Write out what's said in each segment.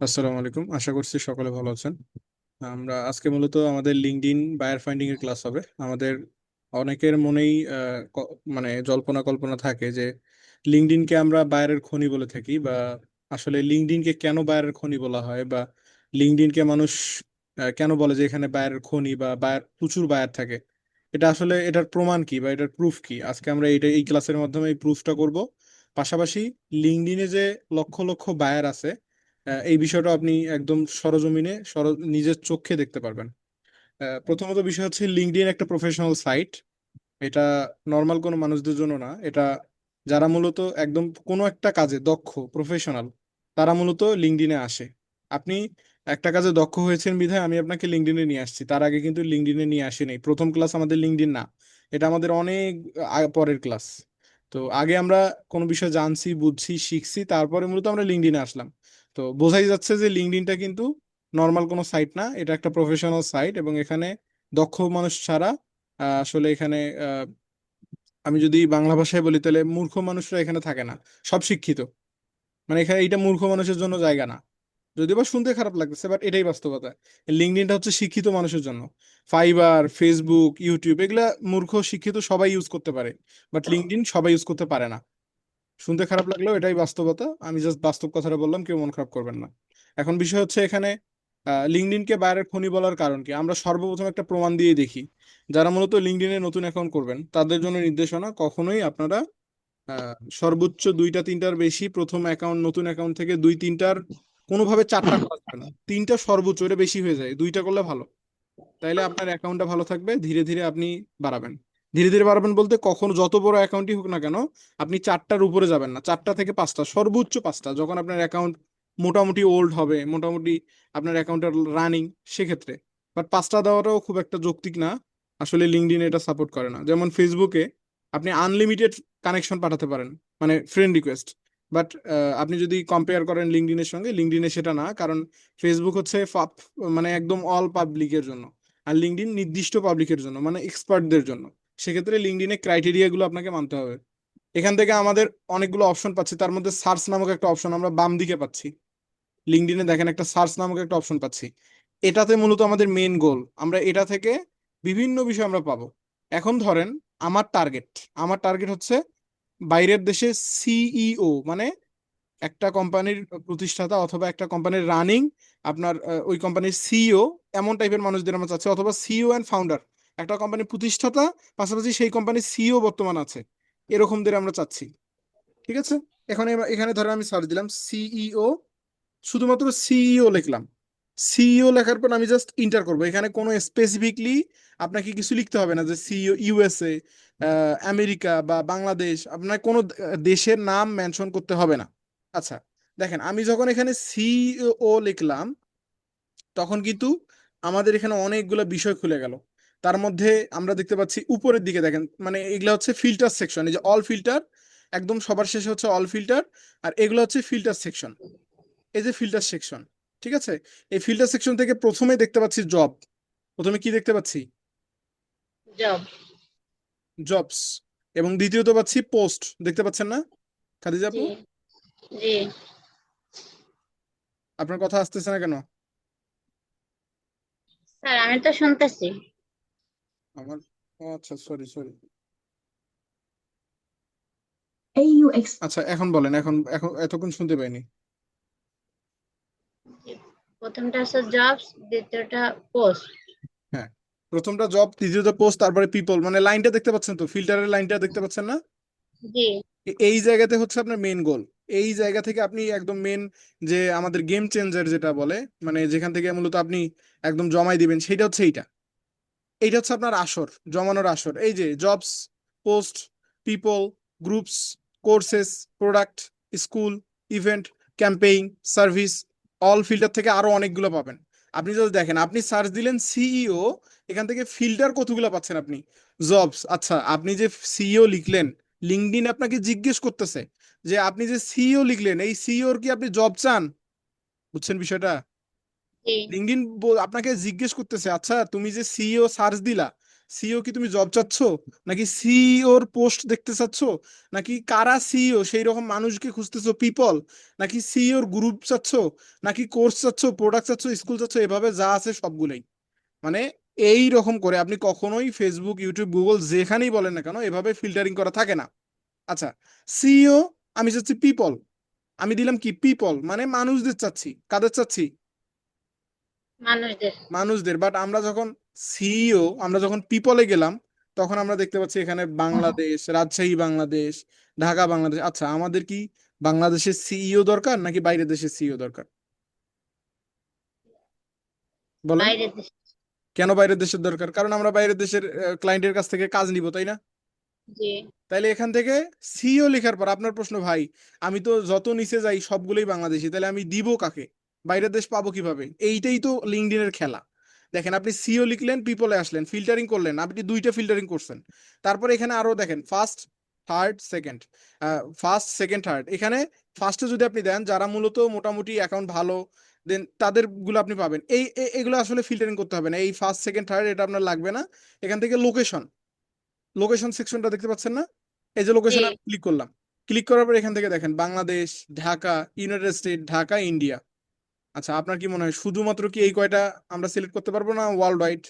আসসালামু আলাইকুম, আশা করছি সকলে ভালো আছেন। আমরা আজকে মূলত আমাদের লিঙ্কডইন বায়ার ফাইন্ডিং এর ক্লাস হবে। আমাদের অনেকের মনেই মানে জল্পনা কল্পনা থাকে যে লিঙ্কডইনকে আমরা বায়ারের খনি বলে থাকি, বা আসলে লিঙ্কডইনকে কেন বায়ারের খনি বলা হয়, বা লিঙ্কডইনকে মানুষ কেন বলে যে এখানে বায়ারের খনি বা বায়ার প্রচুর বায়ার থাকে। এটা আসলে এটার প্রমাণ কি বা এটার প্রুফ কি, আজকে আমরা এই ক্লাসের মাধ্যমে এই প্রুফটা করব। পাশাপাশি লিঙ্কডইনে যে লক্ষ লক্ষ বায়ার আছে, এই বিষয়টা আপনি একদম সরজমিনে নিজের চোখে দেখতে পারবেন। প্রথমত বিষয় হচ্ছে লিঙ্কডইন একটা প্রফেশনাল সাইট। এটা নর্মাল কোনো মানুষদের জন্য না। এটা যারা মূলত একদম কোনো একটা কাজে দক্ষ প্রফেশনাল, তারা মূলত লিঙ্কডইনে আসে। আপনি একটা কাজে দক্ষ হয়েছেন বিধায় আমি আপনাকে লিঙ্কডইনে নিয়ে আসছি, তার আগে কিন্তু লিঙ্কডইনে নিয়ে আসি নাই। প্রথম ক্লাস আমাদের লিঙ্কডইন না, এটা আমাদের অনেক পরের ক্লাস। তো আগে আমরা কোনো বিষয় জানছি, বুঝছি, শিখছি, তারপরে মূলত আমরা লিঙ্কডইনে আসলাম। তো বোঝাই যাচ্ছে যে লিঙ্কডইনটা কিন্তু নর্মাল কোনো সাইট না, এটা একটা প্রফেশনাল সাইট। এবং এখানে দক্ষ মানুষ ছাড়া আসলে এখানে আমি যদি বাংলা ভাষায় বলি তাহলে মূর্খ মানুষরা এখানে থাকে না, সব শিক্ষিত। মানে এখানে এটা মূর্খ মানুষের জন্য জায়গা না। যদিও বা শুনতে খারাপ লাগতেছে, বাট এটাই বাস্তবতা। লিঙ্কডইনটা হচ্ছে শিক্ষিত মানুষের জন্য। ফাইবার, ফেসবুক, ইউটিউব এগুলা মূর্খ শিক্ষিত সবাই ইউজ করতে পারে, বাট লিঙ্কডইন সবাই ইউজ করতে পারে না। শুনতে খারাপ লাগলেও এটাই বাস্তবতা, আমি জাস্ট বাস্তব কথাটা বললাম, কেউ মন খারাপ করবেন না। এখন বিষয় হচ্ছে এখানে লিঙ্কডইনকে বাইরের খনি বলার কারণ কি, আমরা সর্বপ্রথম একটা প্রমাণ দিয়ে দেখি। যারা মূলত লিঙ্কডইনে নতুন অ্যাকাউন্ট করবেন তাদের জন্য নির্দেশনা, কখনোই আপনারা সর্বোচ্চ দুইটা তিনটার বেশি প্রথম অ্যাকাউন্ট, নতুন অ্যাকাউন্ট থেকে দুই তিনটার, কোনোভাবে চারটা করা যাবে না, তিনটা সর্বোচ্চ, এটা বেশি হয়ে যায়, দুইটা করলে ভালো। তাইলে আপনার অ্যাকাউন্টটা ভালো থাকবে, ধীরে ধীরে আপনি বাড়াবেন। ধীরে ধীরে বাড়াবেন বলতে কখনো যত বড় অ্যাকাউন্টই হোক না কেন, আপনি চারটার উপরে যাবেন না, চারটা থেকে পাঁচটা, সর্বোচ্চ পাঁচটা, যখন আপনার অ্যাকাউন্ট মোটামুটি ওল্ড হবে, মোটামুটি আপনার অ্যাকাউন্টের রানিং, সেক্ষেত্রে। বাট পাঁচটা দেওয়াটাও খুব একটা যৌক্তিক না, আসলে লিঙ্কডইন এটা সাপোর্ট করে না। যেমন ফেসবুকে আপনি আনলিমিটেড কানেকশন পাঠাতে পারেন, মানে ফ্রেন্ড রিকোয়েস্ট। বাট আপনি যদি কম্পেয়ার করেন লিঙ্কডইনের সঙ্গে, লিঙ্কডইনে সেটা না, কারণ ফেসবুক হচ্ছে মানে একদম অল পাবলিকের জন্য, আর লিঙ্কডইন নির্দিষ্ট পাবলিকের জন্য, মানে এক্সপার্টদের জন্য। সেক্ষেত্রে লিঙ্কডইনে ক্রাইটেরিয়া গুলো আপনাকে মানতে হবে। এখান থেকে আমাদের অনেকগুলো অপশন পাচ্ছি, তার মধ্যে সার্চ নামক একটা অপশন আমরা বাম দিকে পাচ্ছি। লিঙ্কডইনে দেখেন একটা সার্চ নামক একটা অপশন পাচ্ছি। এটাতে মূলত আমাদের মেন গোল, আমরা এটা থেকে বিভিন্ন বিষয় আমরা পাবো। এখন ধরেন আমার টার্গেট, আমার টার্গেট হচ্ছে বাইরের দেশে সিইও, মানে একটা কোম্পানির প্রতিষ্ঠাতা অথবা একটা কোম্পানির রানিং, আপনার ওই কোম্পানির সিইও, এমন টাইপের মানুষদের আমরা চাচ্ছি, অথবা সিইও অ্যান্ড ফাউন্ডার, একটা কোম্পানির প্রতিষ্ঠাতা পাশাপাশি সেই কোম্পানির সিইও বর্তমান আছে, এরকমদের আমরা চাচ্ছি। ঠিক আছে। এখন এখানে ধরেন আমি সার্চ দিলাম সিইও, শুধুমাত্র সিইও লিখলাম। সিইও লেখার পর আমি জাস্ট ইন্টার করব, এখানে কোনো স্পেসিফিকলি আপনাকে কিছু লিখতে হবে না যে সিইও ইউএসএ, আমেরিকা বা বাংলাদেশ, আপনার কোনো দেশের নাম মেনশন করতে হবে না। আচ্ছা, দেখেন আমি যখন এখানে সিইও লিখলাম, তখন কিন্তু আমাদের এখানে অনেকগুলো বিষয় খুলে গেল। তার মধ্যে আমরা দেখতে পাচ্ছি উপরের দিকে দেখেন, মানে এগুলা হচ্ছে ফিল্টার সেকশন, এই যে অল ফিল্টার, একদম সবার শেষে হচ্ছে অল ফিল্টার, আর এগুলো হচ্ছে ফিল্টার সেকশন। এই যে ফিল্টার সেকশন, ঠিক আছে, এই ফিল্টার সেকশন থেকে প্রথমে দেখতে পাচ্ছি জব। প্রথমে কি দেখতে পাচ্ছি? জব। জবস। এবং দ্বিতীয়ত পাচ্ছি পোস্ট, দেখতে পাচ্ছেন না খাদিজা জি। আপু? জি। আপনার কথা আসতেছে না কেন? স্যার আমি তো শুনতেছি। আমার, ও আচ্ছা, সরি সরি। AUX আচ্ছা এখন বলেন, এখন এখন এতক্ষণ শুনতে পাইনি। জি। প্রথমটা হচ্ছে জবস, দ্বিতীয়টা পোস্ট। হ্যাঁ, প্রথমটা জব, দ্বিতীয়টা পোস্ট, তারপরে পিপল, মানে লাইনটা দেখতে পাচ্ছেন তো, ফিল্টারের লাইনটা দেখতে পাচ্ছেন না? জি। এই জায়গাতে হচ্ছে আপনার মেন গোল। এই জায়গা থেকে আপনি একদম মেন, যে আমাদের গেম চেঞ্জার যেটা বলে, মানে যেখান থেকে মূলত আপনি একদম জমাই দিবেন, সেটা হচ্ছে এইটা। এইটা হচ্ছে আপনার আসর, জমানোর আসর। এই যে jobs, post, people, groups, courses, product, school, event, campaign, service, all filter থেকে আরো অনেকগুলো পাবেন। আপনি যদি দেখেন, আপনি সার্চ দিলেন সিইও, এখান থেকে ফিল্টার কতগুলো পাচ্ছেন আপনি? জবস। আচ্ছা, আপনি যে সিইও লিখলেন, লিঙ্কডইন আপনাকে জিজ্ঞেস করতেছে যে আপনি যে সিইও লিখলেন, এই সিইওর কি আপনি জব চান? বুঝছেন বিষয়টা? জি। লিঙ্কডইন আপনাকে জিজ্ঞেস করতেছে, আচ্ছা তুমি যে সিইও সার্চ দিলা, সিইও কি তুমি জব চাচ্ছ, নাকি সিইওর পোস্ট দেখতে চাচ্ছ, নাকি কারা সিইও সেই রকম মানুষকে খুঁজতেছো পিপল, নাকি সিইওর গ্রুপ চাচ্ছ, নাকি কোর্স চাচ্ছ, প্রোডাক্ট চাচ্ছ, স্কুল চাচ্ছ, এভাবে যা আছে সবগুলোই। মানে এই রকম করে আপনি কখনোই ফেসবুক, ইউটিউব, গুগল যেখানেই বলেন না কেন এভাবে ফিল্টারিং করা থাকে না। আচ্ছা, সিইও আমি চাচ্ছি পিপল, আমি দিলাম কি পিপল, মানে মানুষদের চাচ্ছি। কাদের চাচ্ছি? মানুষদের। মানুষদের। বাট আমরা যখন সিইও, আমরা যখন পিপলে গেলাম, তখন আমরা দেখতে পাচ্ছি এখানে বাংলাদেশ, রাজশাহী বাংলাদেশ, ঢাকা বাংলাদেশ। আচ্ছা, আমাদের কি বাংলাদেশের সিইও দরকার নাকি বাইরের দেশের সিইও দরকার? বলেন। বাইরের দেশ। কেন বাইরের দেশের দরকার? কারণ আমরা বাইরের দেশের ক্লায়েন্টের কাছ থেকে কাজ নিব, তাই না? জি। তাইলে এখান থেকে সিইও লেখার পর আপনার প্রশ্ন, ভাই আমি তো যত নিচে যাই সবগুলোই বাংলাদেশি, তাহলে আমি দিব কাকে? বাইরের দেশ পাবো কিভাবে? এইটাই তো লিঙ্কডইনের খেলা। দেখেন, আপনি সিইও লিখলেন, পিপলে আসলেন, ফিল্টারিং করলেন, আপনি দুইটা ফিল্টারিং করছেন। তারপরে এখানে আরো দেখেন first, third, second, first, second, third. এখানে ফার্স্টে যদি আপনি দেন যারা মূলত মোটামুটি অ্যাকাউন্ট ভালো, দেন তাদের গুলো আপনি পাবেন। এগুলো আসলে ফিল্টারিং করতে হবে না, এই ফার্স্ট, সেকেন্ড, থার্ড এটা আপনার লাগবে না। এখান থেকে লোকেশন, লোকেশন সেকশনটা দেখতে পাচ্ছেন না? এই যে জি। লোকেশন আমি ক্লিক করলাম, ক্লিক করার পর এখান থেকে দেখেন Bangladesh, Dhaka, United state, Dhaka, India. আচ্ছা, আপনার কি মনে হয় শুধুমাত্র কি এই কয়টা আমরা সিলেক্ট করতে পারবো না ওয়ার্ল্ড ওয়াইড?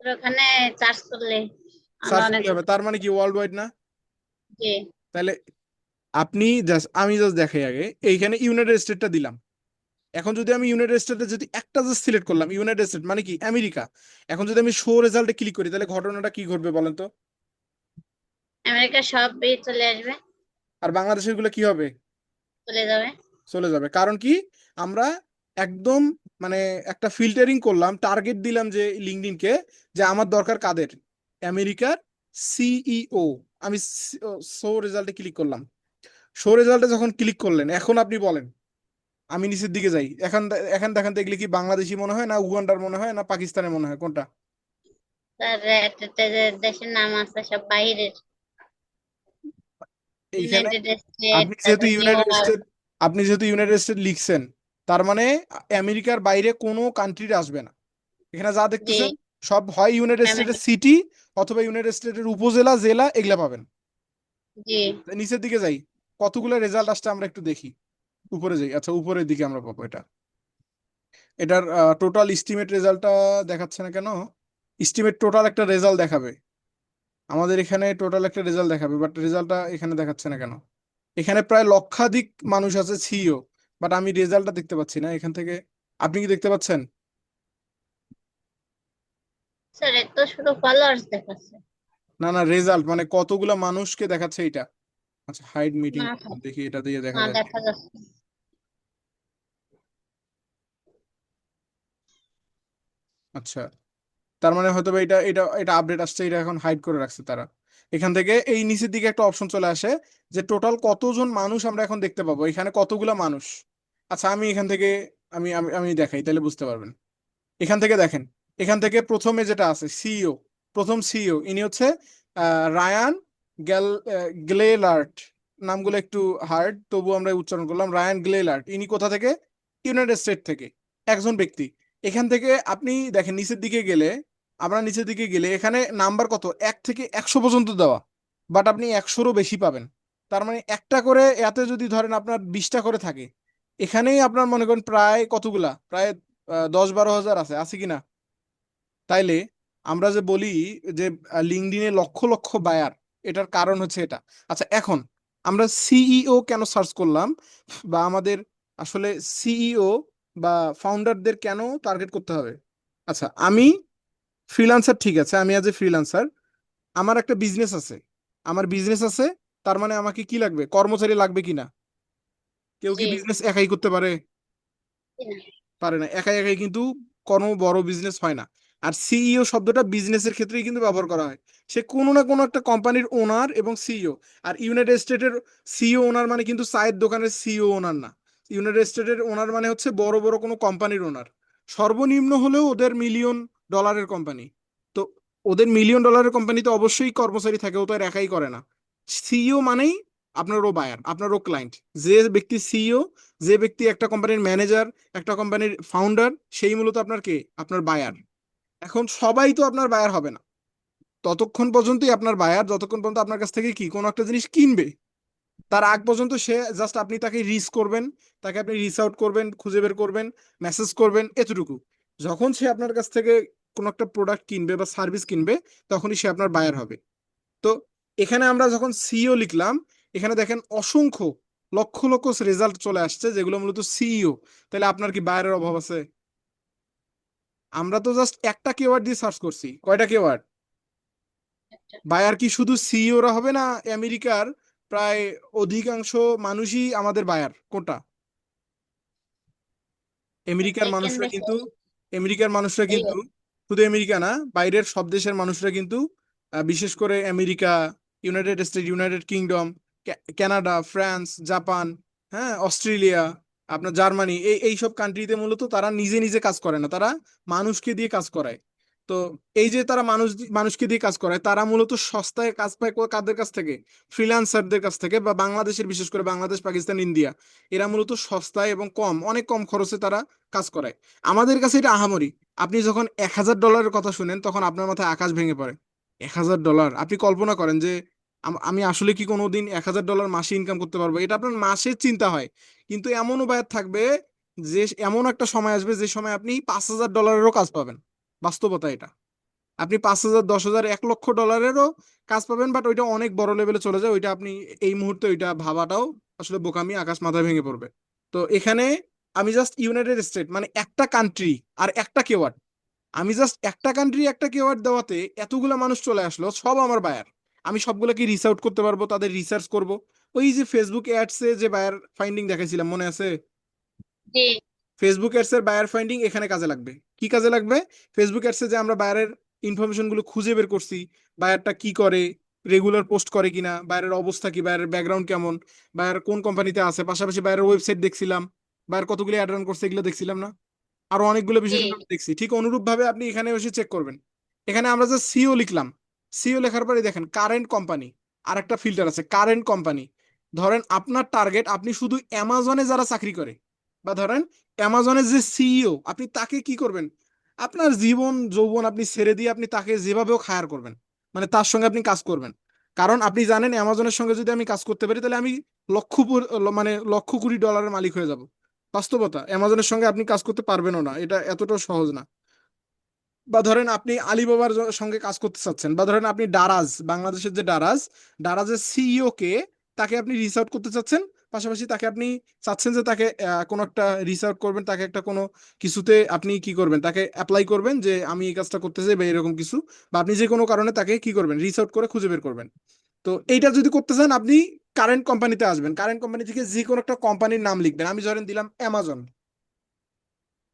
তো ওখানে চার্জ করলে আমরা সার্চ অনেক। করলে হবে, তার মানে কি ওয়ার্ল্ড ওয়াইড না? জি। তাহলে আপনি জাস্ট, আমি জাস্ট দেখাই আগে, এইখানে ইউনাইটেড স্টেটটা দিলাম। এখন যদি আমি ইউনাইটেড স্টেটে যদি একটা জাস্ট সিলেক্ট করলাম, ইউনাইটেড স্টেট মানে কি আমেরিকা। এখন যদি আমি শো রেজাল্টে ক্লিক করি তাহলে ঘটনাটা কি ঘটবে বলেন তো? আমেরিকা সব চলে আসবে। আর বাংলাদেশের গুলো কি হবে? চলে যাবে। চলে যাবে। কারণ কি? আমরা একদম মানে একটা ফিল্টারিং করলাম, টার্গেট দিলাম যে লিঙ্কডইনকে, যে আমার দরকার কাদের? আমেরিকার সিইও। আমি শো রেজাল্টে ক্লিক করলাম। শো রেজাল্টে যখন ক্লিক করলেন, এখন আপনি বলেন, আমি নিচের দিকে যাই, এখন এখন দেখেন তো এগুলি কি বাংলাদেশি মনে হয়, না উগান্ডার মনে হয়, না পাকিস্তানের মনে হয়, কোনটা? তার একটা যে দেশের নাম আছে সব বাইরের। এইখানে ইউনাইটেড স্টেট, আপনি যেহেতু তারপর নিউ ইউনাইটেড ইয়র্ক। স্টেট, আপনি যেহেতু ইউনাইটেড স্টেট লিখছেন, তার মানে আমেরিকার বাইরে কোনো কান্ট্রির আসবে না। এখানে যা জি। দেখতেছেন সব হয় ইউনাইটেড স্টেটের আমেরিকা। সিটি অথবা ইউনাইটেড স্টেটের উপজেলা, জেলা, এগুলা পাবেন। জি। তো নিচের দিকে যাই, কতগুলো রেজাল্ট আসছে আমরা একটু দেখি। উপরে যাই, আচ্ছা উপরের দিকে আমরা পাবো এটা। এটার টোটাল এস্টিমেট রেজাল্টটা দেখাচ্ছে না কেন? এস্টিমেট টোটাল একটা রেজাল্ট দেখাবে, আমাদের এখানে টোটাল একটা রেজাল্ট দেখাবে, বাট রেজাল্টটা এখানে দেখাচ্ছে না কেন? এখানে প্রায় লক্ষাধিক মানুষ আছে সিইও, বাট আমি রেজাল্টটা দেখতে পাচ্ছি না এখান থেকে। আপনি কি দেখতে পাচ্ছেন? স্যার এত শুধু ফলোয়ার্স দেখাচ্ছে। না না, রেজাল্ট মানে কতগুলা মানুষকে দেখাচ্ছে এটা। আচ্ছা, হাইড মিটিং, না স্যার, দেখি এটা দিয়ে দেখা না যায় দেখা কিনা। যাচ্ছে না। আচ্ছা, তার মানে হয়তো বা এটা এটা এটা আপডেট আসছে, এটা এখন হাইড করে রাখছে তারা। এখান থেকে এই নিচের দিকে একটা অপশন চলে আসে যে টোটাল কতজন মানুষ আমরা এখন দেখতে পাবো, এখানে কতগুলা মানুষ। আচ্ছা, আমি এখান থেকে আমি আমি আমি দেখাই তাহলে বুঝতে পারবেন। এখান থেকে দেখেন, এখান থেকে প্রথমে যেটা আছে সিইও, প্রথম সিইও ইনি হচ্ছে রায়ান গ্যাল গ্লেলার্ট। নামগুলো একটু হার্ড, তবু আমরা উচ্চারণ করলাম, রায়ান গ্লেলার্ট। ইনি কোথা থেকে? ইউনাইটেড স্টেট থেকে, একজন ব্যক্তি। এখান থেকে আপনি দেখেন নিচের দিকে গেলে, আমরা নিচের দিকে গেলে এখানে নাম্বার কত 1 থেকে 100 পর্যন্ত দেওয়া, বাট আপনি 100রও বেশি পাবেন। তার মানে একটা করে এতে যদি ধরেন আপনার 20টা করে থাকে, এখানেই আপনার মনে করেন প্রায় কতগুলা, প্রায় 10-12 হাজার আছে কি না? তাইলে আমরা যে বলি যে লিঙ্কডইনে লক্ষ লক্ষ বায়ার, এটার কারণ হচ্ছে এটা। আচ্ছা, এখন আমরা সিইও কেন সার্চ করলাম, বা আমাদের আসলে সিইও বা ফাউন্ডারদের কেন টার্গেট করতে হবে? আচ্ছা, আমি ফ্রিল্যান্সার, ঠিক আছে, আমি আজ এ ফ্রিল্যান্সার, আমার একটা বিজনেস আছে, আমার বিজনেস আছে, তার মানে আমাকে কি লাগবে? কর্মচারী লাগবে কিনা? কেউ কি জি। বিজনেস একাই করতে পারে? জি না। পারে না। একাই একাই কিন্তু কোনো বড় বিজনেস হয় না। আর সিইও শব্দটা বিজনেসের ক্ষেত্রেই কিন্তু ব্যবহার করা হয়। সে কোনো না কোনো একটা কোম্পানির ওনার এবং সিইও। আর ইউনাইটেড স্টেটের সিইও ওনার মানে কিন্তু চায়ের দোকানের সিইও ওনার না। ইউনাইটেড স্টেটের ওনার মানে হচ্ছে বড় বড় কোনো কোম্পানির ওনার। সর্বনিম্ন হলেও ওদের মিলিয়ন ডলারের কোম্পানি। তো ওদের মিলিয়ন ডলারের কোম্পানিতে অবশ্যই কর্মচারী থাকে, ও তো আর একাই করে না। সিইও মানেই আপনারও বায়ার, আপনারও ক্লায়েন্ট। যে ব্যক্তি সিইও, যে ব্যক্তি একটা কোম্পানির ম্যানেজার, একটা কোম্পানির ফাউন্ডার, সেই মূলত আপনার কে? আপনার বায়ার। এখন সবাই তো আপনার বায়ার হবে না, ততক্ষণ পর্যন্তই আপনার বায়ার যতক্ষণ পর্যন্ত আপনার কাছ থেকে কি কোনো একটা জিনিস কিনবে। তার আগ পর্যন্ত সে জাস্ট আপনি তাকে রিচ করবেন, তাকে আপনি রিচ আউট করবেন, খুঁজে বের করবেন, মেসেজ করবেন, এতটুকু। যখন সে আপনার কাছ থেকে কোনো একটা প্রোডাক্ট কিনবে বা সার্ভিস কিনবে, তখনই সে আপনার বায়ার হবে। তো এখানে আমরা যখন সিইও লিখলাম, এখানে দেখেন অসংখ্য লক্ষ লক্ষ রেজাল্ট চলে আসছে যেগুলো মূলত সিইও। তাহলে আপনার কি বায়ারের অভাব আছে? আমরা তো জাস্ট একটা কিওয়ার্ড দিয়ে সার্চ করছি, কয়টা কিওয়ার্ড? একটা। বায়ার কি শুধু সিইওরা হবে না? আমেরিকার প্রায় অধিকাংশ মানুষই আমাদের বায়ার কোনটা? আমেরিকার সেকেন্ড মানুষরা আছে কিন্তু আমেরিকার মানুষরা এই কিন্তু শুধু আমেরিকা না, বাইরের সব দেশের মানুষরা কিন্তু বিশেষ করে America, United state, United kingdom, Canada, France, Japan, হ্যাঁ, অস্ট্রেলিয়া, আপনার জার্মানি, এই সব কান্ট্রিতে মূলত তারা নিজে নিজে কাজ করে না, তারা মানুষকে দিয়ে কাজ করায়। তো এই যে তারা মানুষকে দিয়ে কাজ করায়, তারা মূলত সস্তায় কাজ পায় কাদের কাছ থেকে? ফ্রিল্যান্সারদের কাছ থেকে, বা বাংলাদেশের, বিশেষ করে বাংলাদেশ, পাকিস্তান, ইন্ডিয়া, এরা মূলত সস্তায় এবং অনেক কম খরচে তারা কাজ করায়। আমাদের কাছে এটা আহামরি। আপনি যখন $1000 কথা শুনেন, তখন আপনার মাথায় আকাশ ভেঙে পড়ে। $1000! আপনি কল্পনা করেন যে আমি আসলে কি কোনোদিন $1000 মাসে ইনকাম করতে পারবো? এটা আপনার মাসের চিন্তা হয়। কিন্তু এমনও বায়াত থাকবে যে এমন একটা সময় আসবে যে সময় আপনি $5000-এরও কাজ পাবেন। বাস্তবতা এটা। আপনি 5000, 10,000, $1,00,000-এরও কাজ পাবেন, বাট ওইটা অনেক বড় লেভেলে চলে যায়। ওইটা আপনি এই মুহূর্তে ওইটা ভাবাটাও আসলে বোকামি, আকাশ মাথায় ভেঙে পড়বে। তো এখানে আমি জাস্ট ইউনাইটেড স্টেট মানে একটা কান্ট্রি আর একটা কেওয়ার্ড, আমি জাস্ট একটা কান্ট্রি একটা কেওয়ার্ড দেওয়াতে এতগুলা মানুষ চলে আসলো, সব আমার বায়ার। আমি সবগুলোকে রিচ আউট করতে পারবো, তাদের রিসার্চ করব। ওই যে ফেসবুক অ্যাডসে যে বায়ার ফাইন্ডিং দেখাইছিলাম, মনে আছে? যে ফেসবুক অ্যাডস এর বায়ার ফাইন্ডিং এখানে কাজে লাগবে। কি কাজে লাগবে? ফেসবুক অ্যাডসে যে আমরা বায়ারের ইনফরমেশন গুলো খুঁজে বের করছি, বায়ারটা কি করে, রেগুলার পোস্ট করে কিনা, বায়ারের অবস্থা কি, বায়ারের ব্যাকগ্রাউন্ড কেমন, বায়ার কোন কোম্পানিতে আছে, পাশাপাশি বায়ারের ওয়েবসাইট দেখছিলাম, বায়ার কতগুলো অ্যাড রান করছে, এগুলো দেখছিলাম না? আরো অনেকগুলো বিষয় যে কিন্তু আমরা দেখছি। ঠিক অনুরূপ ভাবে আপনি এখানে এসে চেক করবেন। এখানে আমরা যে সিও লিখলাম, সিও লেখার পরে দেখেন কারেন্ট কোম্পানি, আর একটা ফিল্টার আছে কারেন্ট কোম্পানি। ধরেন আপনার টার্গেট, আপনি শুধু অ্যামাজনে যারা চাকরি করে, বা ধরেন অ্যামাজনের যে সিইও, আপনি তাকে কি করবেন? আপনার জীবন যৌবন আপনি ছেড়ে দিয়ে আপনি তাকে যেভাবেও হায়ার করবেন, মানে তার সঙ্গে আপনি কাজ করবেন। কারণ আপনি জানেন অ্যামাজনের সঙ্গে যদি আমি কাজ করতে পারি, তাহলে আমি মানে লক্ষ কোটি ডলারের মালিক হয়ে যাব। বাস্তবতা, অ্যামাজনের সঙ্গে আপনি কাজ করতে পারবেনও না, এটা এতটাও সহজ না। বা ধরেন আপনি আলিবাবার সঙ্গে কাজ করতে চাচ্ছেন, বা ধরেন আপনি ডারাজ, বাংলাদেশের যে ডারাজের সিইও কে, তাকে আপনি রিচ আউট করতে চাচ্ছেন। পাশাপাশি তাকে আপনি চাচ্ছেন যে তাকে কোনো একটা রিচ আউট করবেন, তাকে একটা কোনো কিছুতে আপনি কি করবেন, তাকে অ্যাপ্লাই করবেন যে আমি এই কাজটা করতে চাই বা এরকম কিছু, বা আপনি যে কোনো কারণে তাকে কি করবেন, রিচ আউট করে খুঁজে বের করবেন। তো এইটা যদি করতে চান, আপনি কারেন্ট কোম্পানিতে আসবেন, কারেন্ট কোম্পানি থেকে যে কোনো একটা কোম্পানির নাম লিখবেন। আমি ধরেন দিলাম অ্যামাজন।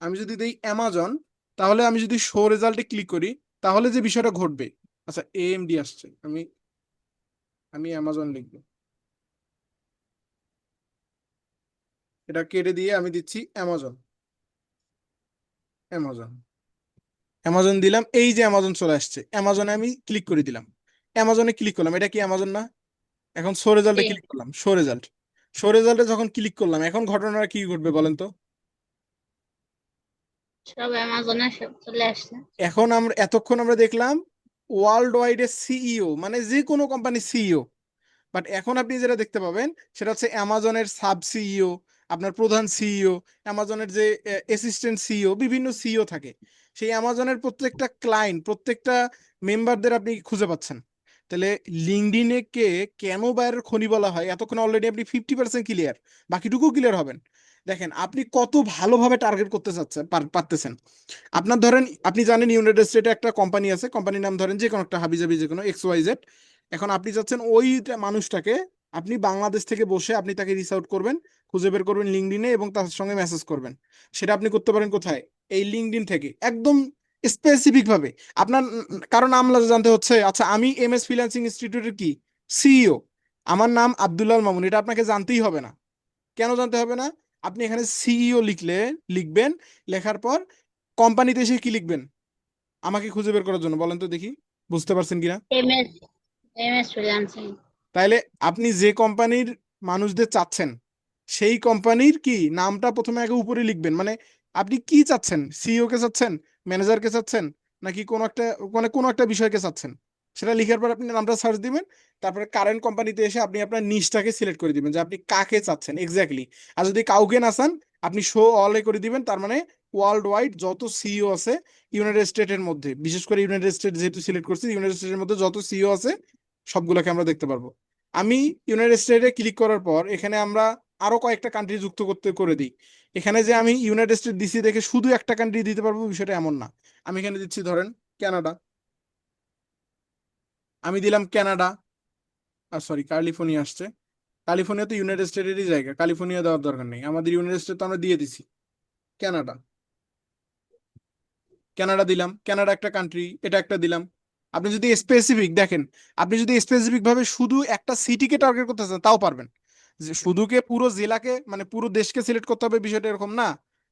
আমি যদি দিই অ্যামাজন, তাহলে আমি যদি শো রেজাল্টে ক্লিক করি, তাহলে যে বিষয়টা ঘটবে, আচ্ছা এএমডি আসছে, আমি আমি অ্যামাজন লিখবো, এটা কেটে দিয়ে আমি দিচ্ছি অ্যামাজন। অ্যামাজন অ্যামাজন দিলাম, এই যে অ্যামাজন চলে আসছে, অ্যামাজনে আমি ক্লিক করে দিলাম, অ্যামাজনে ক্লিক করলাম, এটা কি অ্যামাজন না? এখন শো রেজাল্টে যে ক্লিক করলাম, শো রেজাল্টে যখন ক্লিক করলাম, এখন ঘটনাটা কি ঘটবে বলেন তো? সব অ্যামাজনে সব চলে আসছে। এখন আমরা এতক্ষণ আমরা দেখলাম ওয়ার্ল্ড ওয়াইড এর সিইও, মানে যে কোনো কোম্পানির সিইও। বাট এখন আপনি যেটা দেখতে পাবেন, সেটা হচ্ছে অ্যামাজনের সাব সিইও, আপনার প্রধান সিইও, অ্যামাজনের যে অ্যাসিস্ট্যান্ট সিইও, বিভিন্ন সিইও থাকে। সেই অ্যামাজনের প্রত্যেকটা ক্লায়েন্ট, প্রত্যেকটা মেম্বারদের আপনি খুঁজে পাচ্ছেন। তাহলে লিঙ্কডইনে কে কেন বাইরের খনি বলা হয়, এতক্ষণ অলরেডি আপনি 50% ক্লিয়ার, বাকিটুকু ক্লিয়ার হবেন। দেখেন আপনি কত ভালোভাবে টার্গেট করতে চাচ্ছেন, পারতেছেন। আপনার ধরেন আপনি জানেন ইউনাইটেড স্টেটে একটা কোম্পানি আছে, কোম্পানির নাম ধরেন যে কোনো একটা হাবিজাবি, যে কোনো XYZ। এখন আপনি চাচ্ছেন ওই মানুষটাকে, আপনি বাংলাদেশ থেকে বসে আপনি তাকে রিচ আউট করবেন, খুঁজে বের করবেন লিঙ্কডইনে, এবং তার সঙ্গে মেসেজ করবেন। সেটা আপনি করতে পারেন কোথায়? এই লিঙ্কডইন থেকে, একদম স্পেসিফিক ভাবে। আপনার কারণ নাম জানতে হচ্ছে, আচ্ছা আমি MS ফ্রিল্যান্সিং ইনস্টিটিউটের কি সিইও, আমার নাম আব্দুল্লাহ মামুন, এটা আপনাকে জানতেই হবে না। কেন জানতে হবে না? আপনি এখানে সিইও লিখবেন, লেখার পর কোম্পানিতে এসে কি লিখবেন আমাকে খুঁজে বের করার জন্য, বলেন তো দেখি, বুঝতে পারছেন কিনা? MS MS freelancing. তাইলে আপনি যে কোম্পানির মানুষদের চাচ্ছেন, সেই কোম্পানির কি নামটা প্রথমে আগে উপরে লিখবেন। মানে আপনি কি চাচ্ছেন, সিইও কে চাচ্ছেন, ম্যানেজারকে চাচ্ছেন, নাকি কোনো একটা মানে কোনো একটা বিষয়কে চাচ্ছেন, সেটা লিখার পর আপনি নামটা সার্চ দিবেন, তারপরে কারেন্ট কোম্পানিতে এসে আপনি আপনার নিশটাকে সিলেক্ট করে দিবেন যে আপনি কাকে চাচ্ছেন এক্স্যাক্টলি। আর যদি কাউকে না চান, আপনি শো অলে করে দিবেন, তার মানে ওয়ার্ল্ড ওয়াইড যত সিইও আছে ইউনাইটেড স্টেটের মধ্যে, বিশেষ করে ইউনাইটেড স্টেট যেহেতু সিলেক্ট করছি, ইউনাইটেড স্টেটের মধ্যে যত সিইও আছে সবগুলোকে আমরা দেখতে পারবো। আমি ইউনাইটেড স্টেটে ক্লিক করার পর এখানে আমরা আরো কয়েকটা কান্ট্রি যুক্ত করতে করে দিই। এখানে যে আমি ইউনাইটেড স্টেট দিছি দেখে শুধু একটা কান্ট্রি দিতে পারবো বিষয়টা এমন না। আমি এখানে দিচ্ছি ধরেন কানাডা, আমি দিলাম কানাডা, আর সরি ক্যালিফোর্নিয়া আসছে, ক্যালিফোর্নিয়া তো ইউনাইটেড স্টেটেরই জায়গা, ক্যালিফোর্নিয়া দেওয়ার দরকার নেই, আমাদের ইউনাইটেড স্টেট তো আমরা দিয়ে দিছি। কানাডা, কানাডা দিলাম, কানাডা একটা কান্ট্রি, এটা একটা দিলাম। আপনি যদি স্পেসিফিক দেখেন, আপনি যদি স্পেসিফিক ভাবে শুধু একটা সিটিকে টার্গেট করতে চান তাও পারবেন, যে শুধুকে পুরো জেলাকে মানে পুরো দেশকে সিলেক্ট করতে হবে বিষয়টা এরকম না।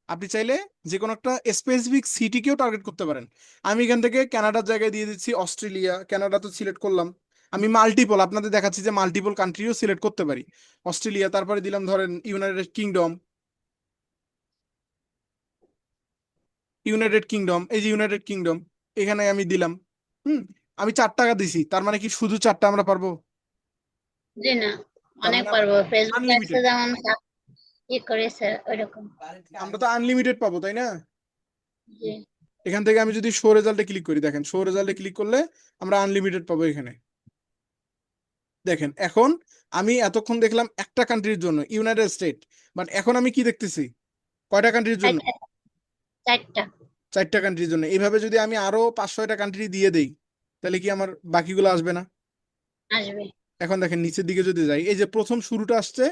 আপনি চাইলে যে কোনো একটা স্পেসিফিক সিটিকেও টার্গেট করতে পারেন। আমি এখান থেকে কানাডার জায়গায় দিয়ে দিচ্ছি অস্ট্রেলিয়া, কানাডা তো সিলেক্ট করলাম। আমি মাল্টিপল আপনাদের দেখাচ্ছি যে মাল্টিপল কান্ট্রিও সিলেক্ট করতে পারি। অস্ট্রেলিয়া, তারপরে দিলাম ধরেন ইউনাইটেড কিংডম, ইউনাইটেড কিংডম, এই যে ইউনাইটেড কিংডম, এখানে আমি দিলাম। হুম, আমি 4 টাকা দিছি, তার মানে কি শুধু 4টা আমরা পারবো? জি না, তার অনেক মানে পারবো। ফেসবুক অ্যাডসে আনলিমিটেড, যেমন ই করেছে ওইরকম। আমরা তো আনলিমিটেড পাবো তাই না? জি। এখান থেকে আমি যদি শো রেজাল্টে ক্লিক করি, দেখেন শো রেজাল্টে ক্লিক করলে আমরা আনলিমিটেড পাবো এখানে। দেখেন এখন আমি এতক্ষণ দেখলাম একটা কান্ট্রির জন্য ইউনাইটেড স্টেট, বাট এখন আমি কি দেখতেছি কয়টা কান্ট্রির জন্য? চারটা। চারটা। 4টা কান্ট্রির জন্য। এইভাবে যদি আমি আরো 5-6টা কান্ট্রি দিয়ে দেই, তাহলে কি আমার বাকিগুলো আসবে না? আসবে। এখন দেখেন নিচের দিকে যদি যাই, এই যে প্রথম শুরুটা আসছে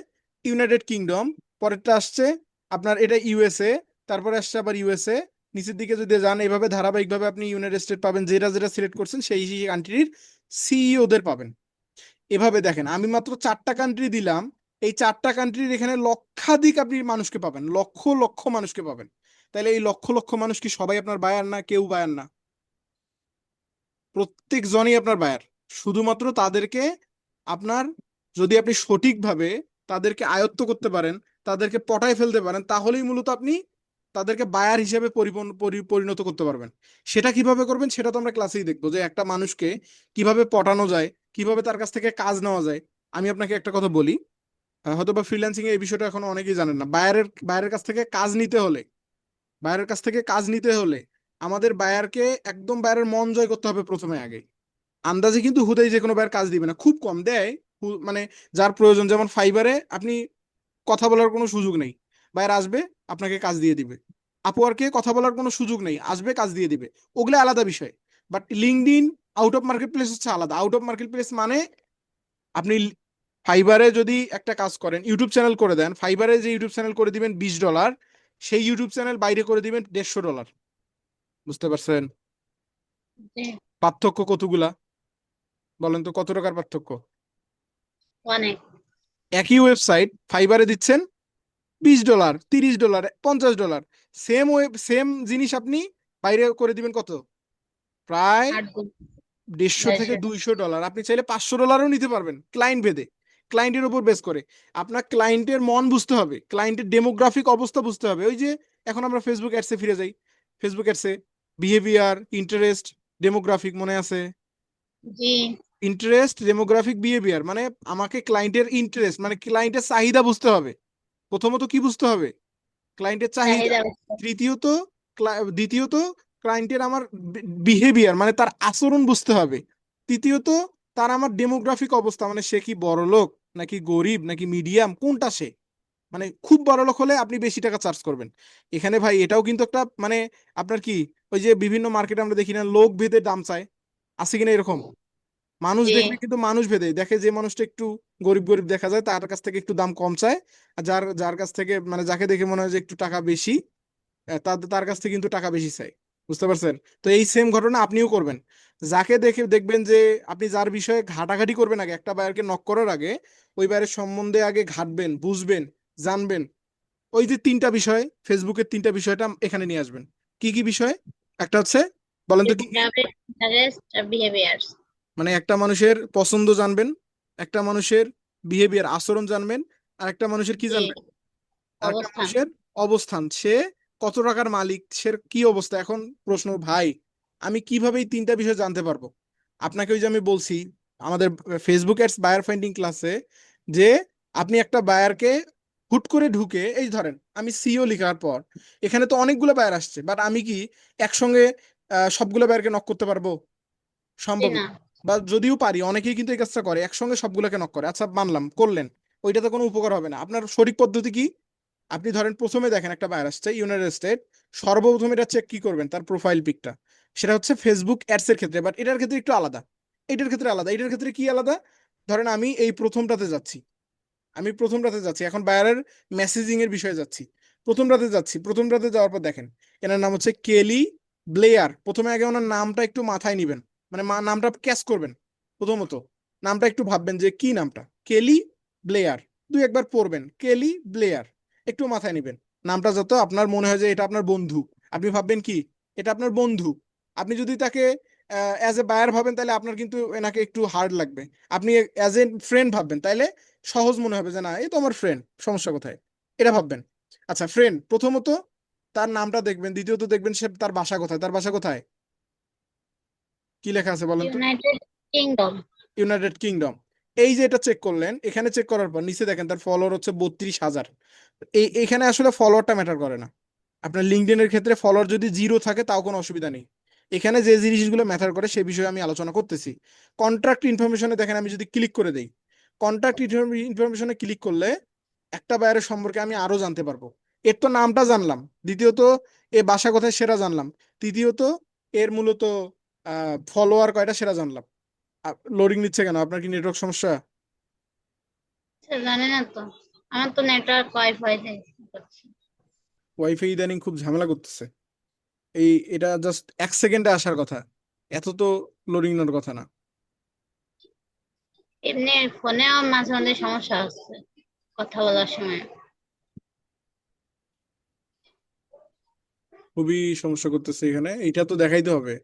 ইউনাইটেড কিংডম, পরেরটা আসছে আপনার এটা ইউএসএ, তারপরে আসছে আবার ইউএসএ। নিচের দিকে যদি যান এইভাবে ধারাবাহিকভাবে আপনি ইউনাইটেড স্টেট পাবেন, যেটা যেটা সিলেক্ট করছেন সেই সেই কান্ট্রির সিইওদের পাবেন। এভাবে দেখেন আমি মাত্র 4টা কান্ট্রি দিলাম, এই 4টা কান্ট্রির এখানে লক্ষাধিক আপনি মানুষকে পাবেন, লক্ষ লক্ষ মানুষকে পাবেন। তাহলে এই লক্ষ লক্ষ মানুষ কি সবাই আপনার বায়ার না? কেউ বায়ার না, প্রত্যেকজনই আপনার বায়ার। শুধুমাত্র তাদেরকে আপনার, যদি আপনি সঠিকভাবে তাদেরকে আয়ত্ত করতে পারেন, তাদেরকে পটায় ফেলতে পারেন, তাহলেই মূলত আপনি তাদেরকে বায়ার হিসেবে পরিণত করতে পারবেন। সেটা কিভাবে করবেন সেটা তো আমরা ক্লাসেই দেখবো, যে একটা মানুষকে কিভাবে পটানো যায়, কিভাবে তার কাছ থেকে কাজ নেওয়া যায়। আমি আপনাকে একটা কথা বলি, হয়তো বা ফ্রিল্যান্সিং এ এই বিষয়টা এখনো অনেকেই জানেন না। বায়ারের বায়ারের কাছ থেকে কাজ নিতে হলে, বায়ারের কাছ থেকে কাজ নিতে হলে আমাদের বায়ারকে একদম বায়ারের মন জয় করতে হবে প্রথমে আগে। আন্দাজে কিন্তু হুদাই যে কোনো বায়ার কাজ দিবে না, খুব কম দেয়। মানে যার প্রয়োজন, যেমন ফাইবারে আপনি কথা বলার কোনো সুযোগ নেই, বায়ার আসবে আপনাকে কাজ দিয়ে দিবে। আপওয়ার্কে কথা বলার কোনো সুযোগ নেই, আসবে কাজ দিয়ে দিবে, ওগুলো আলাদা বিষয়। But LinkedIn, out of market place হচ্ছে আলাদা। আউট অফ মার্কেট প্লেস মানে আপনি ফাইবারে যদি একটা কাজ করেন, ইউটিউব চ্যানেল করে দেন, ফাইবারে যে ইউটিউব চ্যানেল করে দিবেন $20, সেই ইউটিউব চ্যানেল বাইরে করে দিবেন $150। বুঝতে পারছেন জি। পার্থক্য কতগুলা? বলেন তো কত টাকার পার্থক্য? অনেক। একই ওয়েবসাইট ফাইবারে দিচ্ছেন $20, $30, $50, সেম ওয়েব সেম জিনিস আপনি বাইরে করে দিবেন কত? প্রায় 8 গুণ। 150 থেকে 250। $200। আপনি চাইলে $500ও নিতে পারবেন, ক্লায়েন্ট ভেদে, ক্লায়েন্টের উপর বেস করে। আপনার ক্লায়েন্টের মন বুঝতে হবে, ক্লায়েন্টের ডেমোগ্রাফিক অবস্থা বুঝতে হবে। ওই যে এখন আমরা ফেসবুক অ্যাডসে ফিরে যাই, ফেসবুক অ্যাডসে বিহেভিয়ার, ইন্টারেস্ট, ডেমোগ্রাফিক মনে আছে? জি। ইন্টারেস্ট, ডেমোগ্রাফিক, বিহেভিয়ার, মানে আমাকে ক্লায়েন্টের ইন্টারেস্ট মানে ক্লায়েন্টের চাহিদা বুঝতে হবে। প্রথমত কি বুঝতে হবে? ক্লায়েন্টের চাহিদা। চাহিদা। তৃতীয়ত দ্বিতীয়ত ক্লায়েন্টের আমার বিহেভিয়ার মানে তার আচরণ বুঝতে হবে। তৃতীয়ত তার আমার ডেমোগ্রাফিক অবস্থা, মানে সে কি বড় লোক নাকি গরিব নাকি মিডিয়াম, কোনটা সে। মানে খুব বড় লোক হলে আপনি বেশি টাকা চার্জ করবেন। এখানে ভাই এটাও কিন্তু একটা মানে আপনার কি, ওই যে বিভিন্ন মার্কেটে আমরা দেখি না লোক ভেদে দাম চায়, আছে কিনা এরকম? মানুষ জি। দেখলে কিন্তু মানুষ ভেদে দেখে, যে মানুষটা একটু গরিব গরিব দেখা যায় তার কাছ থেকে একটু দাম কম চায়, আর যার যার কাছ থেকে মানে যাকে দেখে মনে হয় যে একটু টাকা বেশি, তার তার কাছ থেকে কিন্তু টাকা বেশি চাই। বুঝতে পারছেন? তো এই সেম ঘটনা আপনিও করবেন। যাকে দেখে দেখবেন যে আপনি যার বিষয়ে ঘাটাঘাটি করবেন, আগে একটা বায়ারকে নক করার আগে ওই বায়ারের সম্বন্ধে আগে ঘাটবেন, বুঝবেন, জানবেন। ওই যে 3টা বিষয়, ফেসবুকের 3টা বিষয়টা এখানে নিয়ে আসবেন। কি কি বিষয়? একটা হচ্ছে, বলেন তো কি কি? ডেমোগ্রাফিক, ইন্টারেস্ট আর বিহেভিয়ার্স। মানে একটা মানুষের পছন্দ জানবেন, একটা মানুষের বিহেভিয়ার আচরণ জানবেন, আর একটা মানুষের কি জি। জানবেন? আরেকটা অবস্থান। মানুষের অবস্থান, সে কত টাকার মালিক, সে কি অবস্থা। এখন প্রশ্ন ভাই, আমি কিভাবে এই তিনটা বিষয় জানতে পারবো? আপনাকে ওই যে আমি বলছি আমাদের ফেসবুক অ্যাডস বায়ার ফাইন্ডিং ক্লাসে যে আপনি একটা বায়ারকে হুট করে ঢুকে, এই ধরেন আমি সিও লেখার পর এখানে তো অনেকগুলো বায়ার আসছে, বাট আমি কি একসঙ্গে সবগুলো বায়ারকে নক করতে পারবো? জি সম্ভব না। না। বা যদিও পারি, অনেকেই কিন্তু এই কাজটা করে, একসঙ্গে সবগুলোকে নক করে। আচ্ছা মানলাম করলেন, ওইটাতে কোনো উপকার হবে না। আপনার সঠিক পদ্ধতি কি? আপনি ধরেন প্রথমে দেখেন একটা বায়ার আসছে ইউনাইটেড স্টেট, সর্বপ্রথম এটা চেক কি করবেন? তার প্রোফাইল পিকটা। সেটা হচ্ছে ফেসবুক অ্যাডস এর ক্ষেত্রে, বাট এটার ক্ষেত্রে একটু আলাদা। এটার ক্ষেত্রে আলাদা, এটার ক্ষেত্রে কি আলাদা? ধরেন আমি এই প্রথমটাতে যাচ্ছি, এখন বায়ারের মেসেজিং এর বিষয়ে যাচ্ছি, প্রথমটাতে যাওয়ার পর দেখেন এনার নাম হচ্ছে কেলি ব্লেয়ার। প্রথমে আগে ওনার নামটা একটু মাথায় নিবেন, মানে নামটা ক্যাচ করবেন। প্রথমত নামটা একটু ভাববেন যে কি নামটা, কেলি ব্লেয়ার। দুই একবার পড়বেন কেলি ব্লেয়ার, একটু মাথায় নিবেন। নামটা যত আপনার মনে হয় যে এটা আপনার বন্ধু, আপনি ভাববেন কি এটা আপনার বন্ধু। আপনি যদি তাকে অ্যাজ এ বায়ার ভাবেন তাহলে আপনার কিন্তু এনাকে একটু হার্ড লাগবে। আপনি অ্যাজ এ ফ্রেন্ড ভাববেন তাইলে সহজ মনে হবে যে না এই তো আমার ফ্রেন্ড, সমস্যা কোথায়, এটা ভাববেন। আচ্ছা ফ্রেন্ড, প্রথমত তার নামটা দেখবেন, দ্বিতীয়ত দেখবেন সে তার বাসা কোথায়, কি লেখা আছে বলেন তো? United kingdom. United kingdom. এই যে এটা চেক করলেন, এখানে চেক করার পর নিচে দেখেন তার ফলোয়ার হচ্ছে 32,000। এখানে আসলে ফলোয়ারটা ম্যাটার করে না। আপনার লিঙ্কডইনের ক্ষেত্রে ফলোয়ার যদি 0 থাকে তাও কোনো অসুবিধা নেই। এখানে যে জিনিসগুলো ম্যাটার করে সে বিষয়ে আমি আলোচনা করতেছি। কন্ট্রাক্ট ইনফরমেশনে দেখেন আমি যদি ক্লিক করে দেই, কন্ট্রাক্ট ইনফরমেশনে ক্লিক করলে একটা বায়ারের সম্পর্কে আমি আরো জানতে পারবো। এর তো নামটা জানলাম, দ্বিতীয়ত এ বাসা কোথায় সেটা জানলাম, তৃতীয়ত এর মূলত ফলোয়ার কয়টা সেটা জানলাম। লোডিং নিচ্ছে কেন? আপনার কি নেটওয়ার্ক সমস্যা? জানি না তো, আমার তো নেটওয়ার্ক ওয়াইফাই দিয়ে করছি। ওয়াইফাই ইদানিং খুব ঝামেলা করতেছে। এটা জাস্ট 1 সেকেন্ডে আসার কথা, এত তো লোডিং নেওয়ার কথা না। এমনি ফোনেও মাঝে মাঝে সমস্যা হচ্ছে কথা বলার সময়। খুবই সমস্যা করতেছে এখানে, এটা তো দেখাইতে হবে।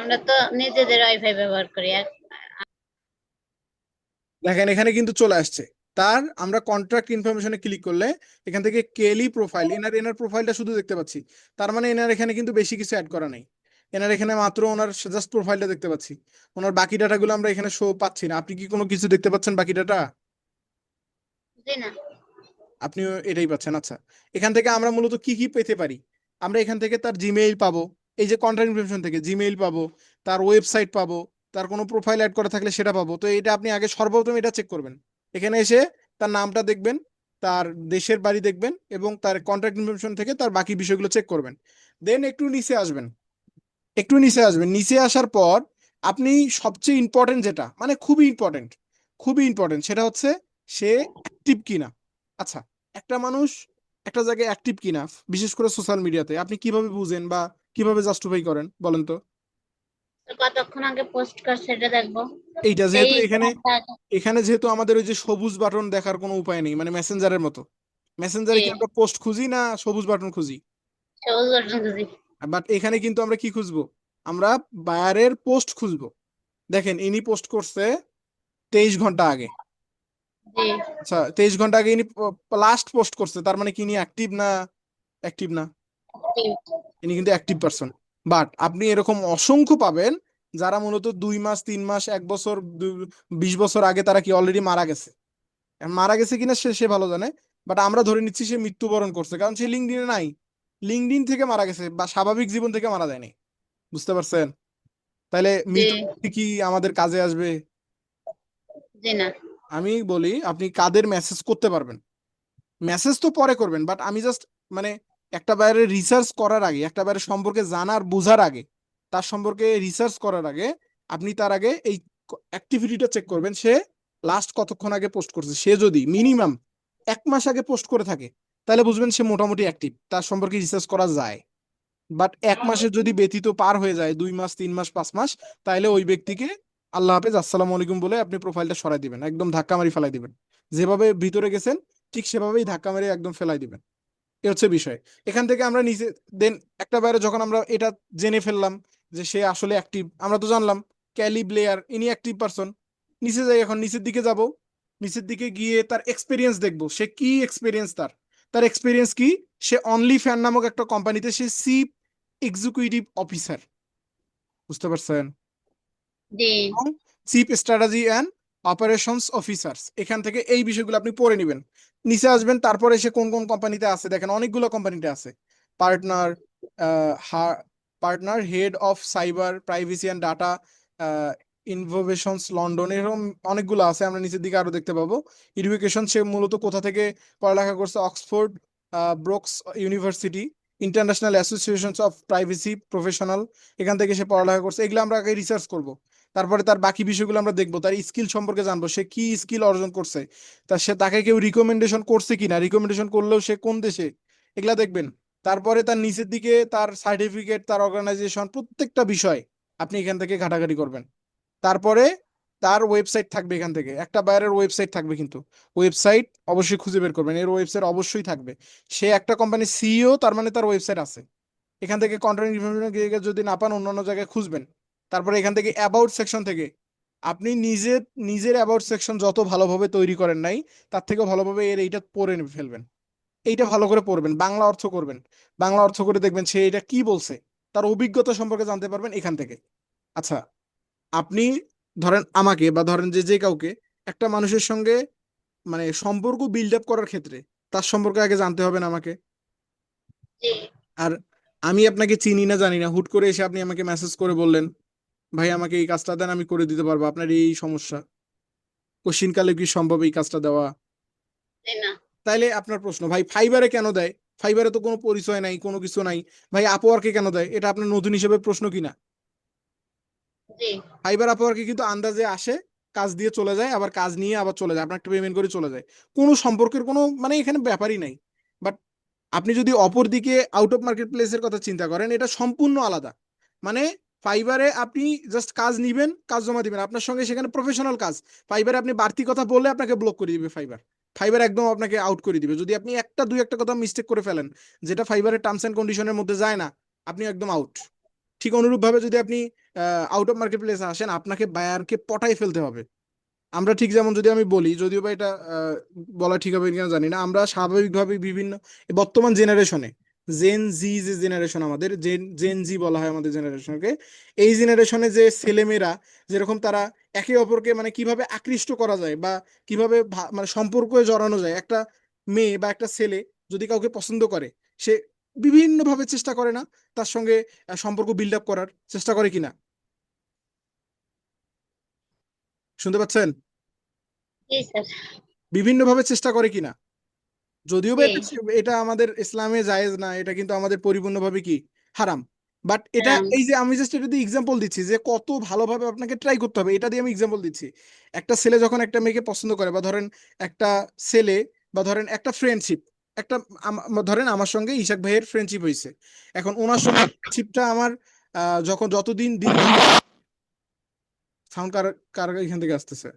আমরা তো নিজেদের ওয়াইফাই ব্যবহার করি। দেখেন এখানে কিন্তু চলে আসছে তার, আমরা কন্ট্রাক্ট ইনফরমেশনে ক্লিক করলে এখান থেকে কেলি প্রোফাইল, এনার প্রোফাইলটা শুধু দেখতে পাচ্ছি। তার মানে এনার এখানে কিন্তু বেশি কিছু অ্যাড করা নেই। এনার এখানে মাত্র ওনার জাস্ট প্রোফাইলটা দেখতে পাচ্ছি, ওনার বাকি ডাটাগুলো আমরা এখানে শো পাচ্ছি না। আপনি কি কোনো কিছু দেখতে পাচ্ছেন বাকি ডাটা? জি না। আপনিও এটাই পাচ্ছেন? আচ্ছা, এখান থেকে আমরা মূলত কি কি পেতে পারি? আমরা এখান থেকে তার জিমেইল পাবো, এই যে কন্ট্যাক্ট ইনফরমেশন থেকে জিমেইল পাবো, তার ওয়েবসাইট পাবো, তার কোনো প্রোফাইল অ্যাড করা থাকলে সেটা পাবো। তো এটা আপনি আগে সর্বপ্রথম এটা চেক করবেন। এখানে এসে তার নামটা দেখবেন, তার দেশের বাড়ি দেখবেন, এবং তার কন্ট্যাক্ট ইনফরমেশন থেকে তার বাকি বিষয়গুলো চেক করবেন। দেন একটু নিচে আসবেন, নিচে আসার পর আপনি সবচেয়ে ইম্পর্টেন্ট যেটা, মানে খুবই ইম্পর্টেন্ট সেটা হচ্ছে সে অ্যাক্টিভ কিনা। আচ্ছা, একটা মানুষ একটা জায়গায় অ্যাক্টিভ কিনা, বিশেষ করে সোশ্যাল মিডিয়াতে, আপনি কিভাবে বুঝেন বা কিভাবে জাস্টিফাই করেন বলেন তো? তো কতক্ষণ আগে পোস্ট করছে এটা দেখবো। এইটা এই যেহেতু এখানে ঘন্টা আগে। এখানে যেহেতু আমাদের ওই যে সবুজ বাটন দেখার কোনো উপায় নেই, মানে মেসেঞ্জারের মতো, মেসেঞ্জারে জি, কি আমরা পোস্ট খুঁজি না সবুজ বাটন খুঁজি? সবুজ বাটন খুঁজি। বাট এখানে কিন্তু আমরা কি খুঁজবো? আমরা বায়ারের পোস্ট খুঁজবো। দেখেন ইনি পোস্ট করছে 23 ঘন্টা আগে। জি। আচ্ছা, 23 ঘন্টা আগে ইনি লাস্ট পোস্ট করছে, তার মানে কি ইনি অ্যাক্টিভ না? অ্যাক্টিভ না, জি। ইনি কিন্তু অ্যাক্টিভ পারসন। বাট আপনি এরকম অসংখ্য পাবেন যারা মূলত 2 মাস 3 মাস 1 বছর 20 বছর আগে তারা কি অলরেডি মারা গেছে। এখন মারা গেছে কিনা সে সে ভালো জানে, বাট আমরা ধরে নিচ্ছি সে মৃত্যুবরণ করছে, কারণ সে লিঙ্কডইনে নাই। লিঙ্কডইন থেকে মারা গেছে বা স্বাভাবিক জীবন থেকে মারা যায়নি। বুঝতে পারছেন? তাইলে জি। মৃত ব্যক্তি কি আমাদের কাজে আসবে? জি না। আমি বলি আপনি কাদের মেসেজ করতে পারবেন, মেসেজ তো পরে করবেন, বাট আমি জাস্ট মানে একটা বাইরে রিসার্চ করার আগে, একটা বাইরে সম্পর্কে জানার বোঝার আগে, তার সম্পর্কে রিসার্চ করার আগে আপনি তার আগে এই অ্যাক্টিভিটিটা চেক করবেন, সে লাস্ট কতক্ষণ আগে পোস্ট করছে। সে যদি মিনিমাম 1 মাস আগে পোস্ট করে থাকে তাহলে বুঝবেন সে মোটামুটি অ্যাক্টিভ, তার সম্পর্কে রিসার্চ করা যায়। বাট 1 মাসের যদি ব্যতীত পার হয়ে যায়, 2 মাস 3 মাস 5 মাস, তাহলে ওই ব্যক্তিকে আল্লাহ হাফেজ আসসালামু আলাইকুম বলে আপনি প্রোফাইলটা সরাই দিবেন, একদম ধাক্কা মারি ফেলাই দিবেন। যেভাবে ভিতরে গেছেন ঠিক সেভাবেই ধাক্কা মেরে একদম ফেলাই দিবেন। এ হচ্ছে বিষয়। এখান থেকে আমরা নিচে দেন একটা বাইরে যখন আমরা এটা জেনে ফেললাম যে সে আসলে অ্যাক্টিভ, আমরা তো জানলাম ক্যালি ব্লেয়ার ইনি অ্যাক্টিভ পারসন। নিচে যাই, এখন নিচের দিকে যাব। নিচের দিকে গিয়ে তার এক্সপিরিয়েন্স দেখবো, সে কি এক্সপিরিয়েন্স, তার এক্সপিরিয়েন্স কি, সে অনলি ফ্যান নামক একটা কোম্পানিতে সে চিফ এক্সিকিউটিভ অফিসার, বুঝতে পারছেন, জি এবং chief strategy and operations officers, এখান থেকে এই বিষয়গুলো আপনি পড়ে নেবেন। নিচে আসবেন, তারপরে সে কোন কোন কোম্পানিতে আছে দেখেন, অনেকগুলো কোম্পানিতে আছে, partner, partner head of cyber privacy and data innovations London, এরকম অনেকগুলো আছে, আমরা নিচের দিকে আরো দেখতে পাবো। এডুকেশন, সে মূলত কোথা থেকে পড়ালেখা করছে, Oxford Brooks university, international associations of privacy professional, এখান থেকে সে পড়ালেখা করছে। এগুলো আমরা আগে রিসার্চ করব, তারপরে তার বাকি বিষয়গুলো আমরা দেখবো, তার স্কিল সম্পর্কে জানবো, সে কি স্কিল অর্জন করছে, তাকে কেউ রিকমেন্ডেশন করছে কিনা, রিকমেন্ডেশন করলেও সে কোন দেশে, এগুলা দেখবেন। তারপরে তার নিচের দিকে তার সার্টিফিকেট, তার অর্গানাইজেশন, প্রত্যেকটা বিষয় আপনি এখান থেকে ঘাটাঘাটি করবেন। তারপরে তার ওয়েবসাইট থাকবে, এখান থেকে একটা বাইরের ওয়েবসাইট থাকবে, কিন্তু ওয়েবসাইট অবশ্যই খুঁজে বের করবেন, এর ওয়েবসাইট অবশ্যই থাকবে। সে একটা কোম্পানির সিইও, তার মানে তার ওয়েবসাইট আছে। এখান থেকে কন্টেন্ট ইনফরমেশন যদি না পান অন্যান্য জায়গায় খুঁজবেন। তারপরে এখান থেকে অ্যাবাউট সেকশন থেকে আপনি নিজের নিজের অ্যাবাউট সেকশন যত ভালোভাবে তৈরি করেন নাই, তার থেকেও ভালোভাবে এইটা পড়ে ফেলবেন, এইটা ভালো করে পড়বেন, বাংলা অর্থ করবেন, বাংলা অর্থ করে দেখবেন সে এটা কি বলছে, তার অভিজ্ঞতা সম্পর্কে জানতে পারবেন এখান থেকে। আচ্ছা, আপনি ধরেন আমাকে বা ধরেন যে যে কাউকে, একটা মানুষের সঙ্গে মানে সম্পর্ক বিল্ড আপ করার ক্ষেত্রে তার সম্পর্কে আগে জানতে হবে না আমাকে? জি আর আমি আপনাকে চিনি না জানি না, হুট করে এসে আপনি আমাকে মেসেজ করে বললেন, ভাই আমাকে এই কাজটা দেন, আমি করে দিতে পারবো, আপনার এই সমস্যা, কশিনকালে কি সম্ভব এই কাজটা দেওয়া? জি না তাইলে আপনার প্রশ্ন, ভাই ফাইবারে কেন দেয়? ফাইবারে তো কোনো পরিচয় নাই, কোনো কিছু নাই, ভাই আপওয়ার্কে কেন দেয়? এটা আপনার নতুন হিসেবে প্রশ্ন কিনা? জি ফাইবার আপওয়ার্কে কিন্তু আন্দাজে আসে, কাজ দিয়ে চলে যায়, আবার কাজ নিয়ে আবার চলে যায়, আপনার একটা পেমেন্ট করে চলে যায়, কোনো সম্পর্কের কোনো মানে এখানে ব্যাপারই নাই। বাট আপনি যদি অপর দিকে আউট অফ মার্কেট প্লেসের কথা চিন্তা করেন, এটা সম্পূর্ণ আলাদা। মানে ফাইবারে আপনি জাস্ট কাজ নিবেন, কাজ জমা দিবেন, আপনার সঙ্গে সেখানে প্রফেশনাল কাজ। ফাইবারে আপনি বাড়তি কথা বললে আপনাকে ব্লক করে দিবে ফাইবার, ফাইবার একদম আপনাকে আউট করে দিবে যদি আপনি দুই একটা কথা মিস্টেক করে ফেলেন, যেটা ফাইবারের টার্মস এন্ড কন্ডিশনের মধ্যে যায় না, আপনি একদম আউট। ঠিক অনুরূপভাবে যদি আপনি আউট অফ মার্কেট প্লেসে আসেন, আপনাকে বায়ারকে পটাই ফেলতে হবে। আমরা ঠিক যেমন যদি আমি বলি, যদিও বা এটা বলা ঠিক হবে কিনা জানি না, আমরা স্বাভাবিকভাবে বিভিন্ন বর্তমান জেনারেশনে জেন জি, যে জেনারেশন আমাদের, জেন জি বলা হয় আমাদের জেনারেশনকে, এই জেনারেশনে যে ছেলেমেয়েরা যেরকম তারা একে অপরকে মানে কিভাবে আকৃষ্ট করা যায় বা কিভাবে মানে সম্পর্কে জড়ানো যায়, একটা মেয়ে বা একটা ছেলে যদি কাউকে পছন্দ করে, সে বিভিন্নভাবে চেষ্টা করে না তার সঙ্গে সম্পর্ক বিল্ড আপ করার চেষ্টা করে কিনা? শুনতে পাচ্ছেন? জি স্যার বিভিন্নভাবে চেষ্টা করে কিনা? যদিও বা জি এটা আমাদের ইসলামে জায়েজ না, এটা কিন্তু আমাদের পরিপূর্ণভাবে কি হারাম। বাট এটা রাম এই যে আমি জাস্ট এটা দিয়ে এক্সাম্পল দিচ্ছি যে কত ভালোভাবে আপনাকে ট্রাই করতে হবে, এটা দিয়ে আমি এক্সাম্পল দিচ্ছি। একটা ছেলে যখন একটা মেয়েকে পছন্দ করে, বা ধরেন একটা ছেলে, বা ধরেন একটা ফ্রেন্ডশিপ, একটা ধরেন আমার সঙ্গে ইশাক ভাইয়ের ফ্রেন্ডশিপ হয়েছে, এখন ওনার সঙ্গে ফ্রেন্ডশিপটা আমার যখন যতদিন দীর্ঘ, সাউন্ড কার কার এখান থেকে আসতেছে,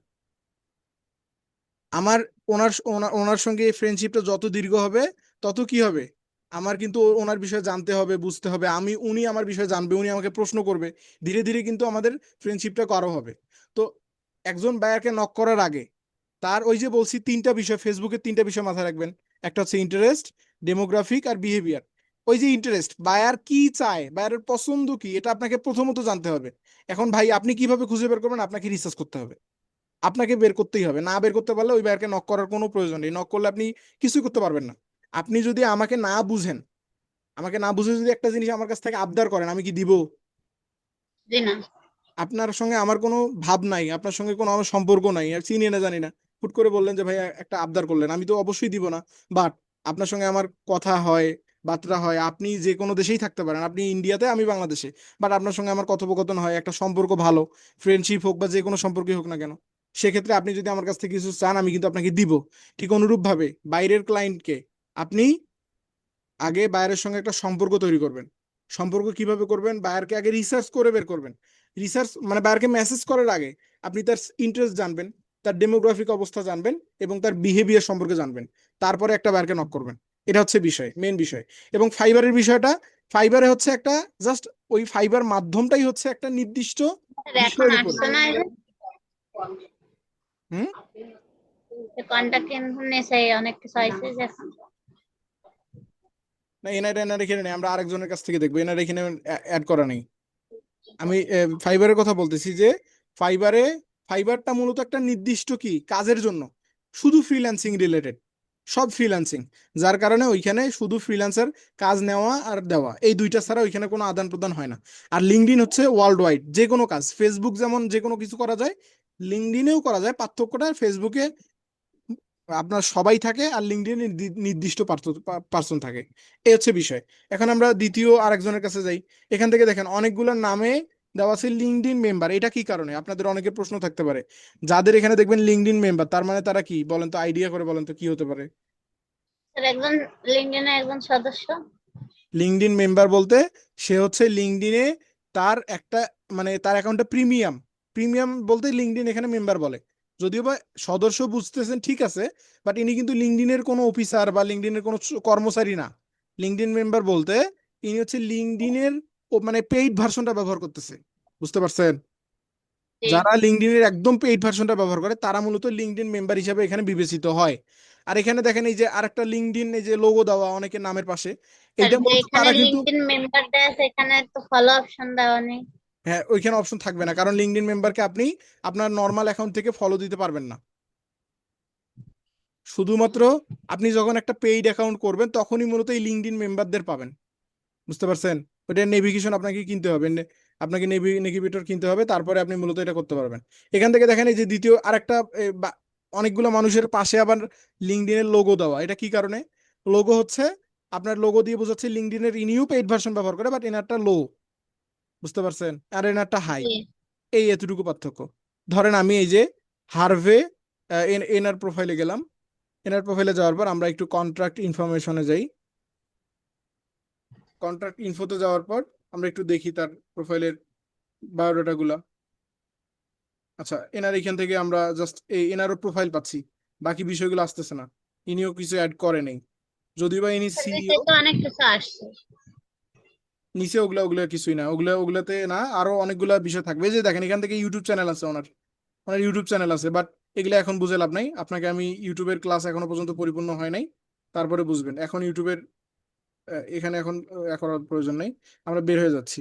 আমার ওনার ওনার ওনার সঙ্গে এই ফ্রেন্ডশিপটা যত দীর্ঘ হবে, তত কি হবে, আমার কিন্তু ওনার বিষয়ে জানতে হবে, বুঝতে হবে, উনি আমার বিষয়ে জানবে, উনি আমাকে প্রশ্ন করবে, ধীরে ধীরে কিন্তু আমাদের ফ্রেন্ডশিপটা করা হবে। তো একজন বায়ারকে নক করার আগে তার ওই যে বলছি তিনটা বিষয়, ফেসবুকের তিনটা বিষয় মাথায় রাখবেন, একটা হচ্ছে ইন্টারেস্ট, ডেমোগ্রাফিক আর বিহেভিয়ার। ওই যে ইন্টারেস্ট, বায়ার কি চায়, বায়ারের পছন্দ কি, এটা আপনাকে প্রথমত জানতে হবে। এখন ভাই আপনি কিভাবে খুঁজে বের করবেন? আপনাকে রিসার্চ করতে হবে, আপনাকে বের করতেই হবে, না বের করতে পারলে ওই বায়ারকে নক করার কোনো প্রয়োজন নেই, নক করলে আপনি কিছুই করতে পারবেন না। আপনি যদি আমাকে না বুঝেন, আমাকে না বুঝে যদি একটা জিনিস আমার কাছ থেকে আবদার করেন, আমি কি দিব? জি না আপনার সঙ্গে আমার কোনো ভাব নাই, আপনার সঙ্গে কোনো আমার সম্পর্ক নাই, আর চিনি না জানি না, হুট করে বললেন যে ভাই একটা আবদার করলেন, আমি তো অবশ্যই দিব না। বাট আপনার সঙ্গে আমার কথা হয়, বার্তা হয়, আপনি যে কোনো দেশেই থাকতে পারেন, আপনি ইন্ডিয়াতে আমি বাংলাদেশে, বাট আপনার সঙ্গে আমার কথোপকথন হয়, একটা সম্পর্ক ভালো, ফ্রেন্ডশিপ হোক বা যে কোনো সম্পর্কই হোক না কেন, সেক্ষেত্রে আপনি যদি আমার কাছ থেকে কিছু চান, আমি কিন্তু আপনাকে দিব। ঠিক অনুরূপ ভাবে বাইরের ক্লায়েন্টকে আপনি আগে বায়ারের সঙ্গে একটা সম্পর্ক তৈরি করবেন। সম্পর্ক কিভাবে করবেন? বায়ারকে আগে রিসার্চ করে বের করবেন। রিসার্চ মানে বায়ারকে মেসেজ করার আগে আপনি তার ইন্টারেস্ট জানবেন, তার ডেমোগ্রাফিক অবস্থা জানবেন, এবং তার বিহেভিয়ার সম্পর্কে জানবেন, তারপরে একটা বায়ারকে নক করবেন। এটা হচ্ছে বিষয়, মেন বিষয়। এবং ফাইবারের বিষয়টা, ফাইবারে হচ্ছে একটা জাস্ট ওই ফাইবার মাধ্যমটাই হচ্ছে একটা নির্দিষ্ট স্যার এখন বিষয়ের উপরে। আসছে না হুম কন্টাক্ট ইনফো নেছে অনেক কিছু আইছে যে না, এনআর এনআর এখানে নেই, আমরা আরেকজনের কাছ থেকে দেখবো, এনআর এখানে অ্যাড করা নেই। আমি ফাইবারের কথা বলতেছি যে ফাইবারে, ফাইবারটা মূলত একটা নির্দিষ্ট কি কাজের জন্য, শুধু ফ্রিল্যান্সিং রিলেটেড, সব ফ্রিল্যান্সিং, যার কারণে ওইখানে শুধু ফ্রিল্যান্সার কাজ নেওয়া আর দেওয়া, এই দুইটা ছাড়া ওইখানে কোনো আদান প্রদান হয় না। আর লিঙ্কডইন হচ্ছে ওয়ার্ল্ড ওয়াইড, যে কোনো কাজ, ফেসবুক যেমন যে কোনো কিছু করা যায়, লিঙ্কডইনেও করা যায়, পার্থক্যটা ফেসবুকে আপনার সবাই থাকে আর লিঙ্কডইনে নির্দিষ্ট পার্সন থাকে, এই হচ্ছে বিষয়। এখন আমরা দ্বিতীয় আরেকজনের কাছে যাই। এখান থেকে দেখেন অনেকগুলো নামে দেওয়া আছে লিঙ্কডইন মেম্বার, এটা কি কারণে আপনাদের অনেকের প্রশ্ন থাকতে পারে। যাদের এখানে দেখবেন লিঙ্কডইন মেম্বার, তার মানে তারা কি বলেন তো, আইডিয়া করে বলেন তো কি হতে পারে। স্যার একজন লিঙ্কডইনের একজন সদস্য। লিঙ্কডইন মেম্বার বলতে সে হচ্ছে লিঙ্কডইনে তার একটা, মানে তার অ্যাকাউন্টে প্রিমিয়াম, প্রিমিয়াম বলতে লিঙ্কডইন এখানে মেম্বার বলে। যদিও বা সদস্য বুঝতেছেন ঠিক আছে, বাট ইনি কিন্তু লিঙ্কডইনের কোনো অফিসার বা লিঙ্কডইনের কোনো কর্মচারী না। লিঙ্কডইন মেম্বার বলতে ইনি হচ্ছে লিঙ্কডইনের মানে পেইড ভার্সনটা ব্যবহার করতেছে, বুঝতে পারছেন। জি যারা লিঙ্কডইনের একদম পেইড ভার্সনটা ব্যবহার করে তারা মূলত লিঙ্কডইন মেম্বার হিসেবে এখানে বিবেচিত হয়। আর এখানে দেখেন এই যে আরেকটা লিঙ্কডইন, এই যে লোগো দেওয়া অনেকের নামের পাশে, স্যার, এইটা যে মূলত এখানে তারা কিন্তু, লিঙ্কডইন মেম্বার দেয়া আছে এখানে তো ফলো অপশন দেওয়া নেই। হ্যাঁ ওইখানে অপশন থাকবে না, কারণ লিঙ্কডইন মেম্বারকে আপনি আপনার নর্মাল অ্যাকাউন্ট থেকে ফলো দিতে পারবেন না। শুধুমাত্র আপনি যখন একটা পেইড অ্যাকাউন্ট করবেন তখনই মূলত এই লিঙ্কডইন মেম্বারদের পাবেন, বুঝতে পারছেন। ওটা নেভিগেশন আপনাকে কিনতে হবে, আপনাকে নেভিগেটর কিনতে হবে, তারপরে আপনি মূলত এটা করতে পারবেন। এখান থেকে দেখেন এই যে দ্বিতীয় আরেকটা অনেকগুলো মানুষের পাশে আবার লিঙ্কডইনের লোগো দেওয়া, এটা কি কারণে। লোগো হচ্ছে আপনার লোগো দিয়ে বোঝাচ্ছে লিঙ্কডইনের ইনিও পেইড ভার্সন ব্যবহার করে, বাট এনারটা লো, বুঝতে পারছেন, আর এনারটা হাই, জি এই এতটুকু পার্থক্য। ধরেন আমি এই যে হারভে এনার প্রোফাইলে গেলাম, এনার প্রোফাইলে যাওয়ার পর আমরা একটু কন্ট্রাক্ট ইনফরমেশনে যাই। কন্ট্রাক্ট ইনফোতে যাওয়ার পর আমরা একটু দেখি তার প্রোফাইলের বায়োডাটা গুলা। আচ্ছা, এনার এখান থেকে আমরা জাস্ট এই এনারও প্রোফাইল পাচ্ছি, বাকি বিষয়গুলো আসতেছে না, ইনিও কিছু অ্যাড করে নেই, যদিও বা ইনি স্যার, নিচে সিইও। তো অনেক কিছু আসছে। নিচে ওগুলা ওগুলা কিছুই না, ওগুলাতে না, আরো অনেকগুলা বিষয় থাকবে। এই যে দেখেন এখান থেকে ইউটিউব চ্যানেল আছে ওনার, ওনার ইউটিউব চ্যানেল আছে, বাট এগুলো এখন বুঝে লাভ নাই, আপনাকে আমি ইউটিউবের ক্লাস এখনো পর্যন্ত পরিপূর্ণ হয় নাই, তারপরে বুঝবেন। এখন ইউটিউবের এখানে এখন করার প্রয়োজন নেই, আমরা বের হয়ে যাচ্ছি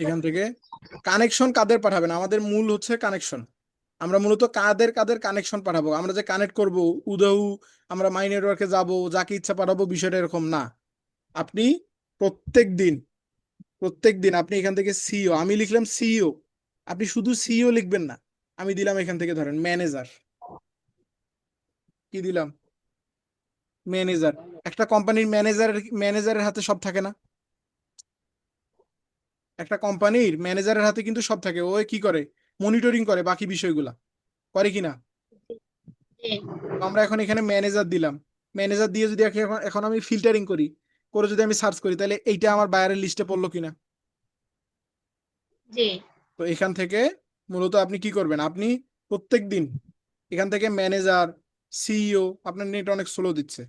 এখান থেকে। কানেকশন কাদের পাঠাবেন, আমাদের মূল হচ্ছে কানেকশন। আমরা মূলত কাদের কাদের কানেকশন পাঠাবো, আমরা যে কানেক্ট করব উদাহু আমরা মাই নেটওয়ার্কে যাব যাকে ইচ্ছা পাঠাবো, বিষয়টা এরকম না। আপনি প্রত্যেক দিন, প্রত্যেক দিন আপনি এখান থেকে সিইও, আমি লিখলাম সিইও, আপনি শুধু সিইও লিখবেন না, আমি দিলাম এখান থেকে ধরেন ম্যানেজার, কি দিলাম, ম্যানেজার। একটা কোম্পানির ম্যানেজারের হাতে সব থাকে না, একটা কোম্পানির ম্যানেজারের হাতে কিন্তু সব থাকে, ও কি করে, মনিটরিং করে বাকি বিষয়গুলা, করে কিনা। জি তো আমরা এখন এখানে ম্যানেজার দিলাম, ম্যানেজার দিয়ে যদি এখন এখন আমি ফিল্টারিং করি, করে যদি আমি সার্চ করি, তাহলে এইটা আমার বায়ারের লিস্টে পড়লো কিনা। জি তো এখান থেকে মূলত আপনি কি করবেন, আপনি প্রত্যেক দিন এখান থেকে ম্যানেজার, সিইও, আপনার নেট অনেক স্লো দিচ্ছে।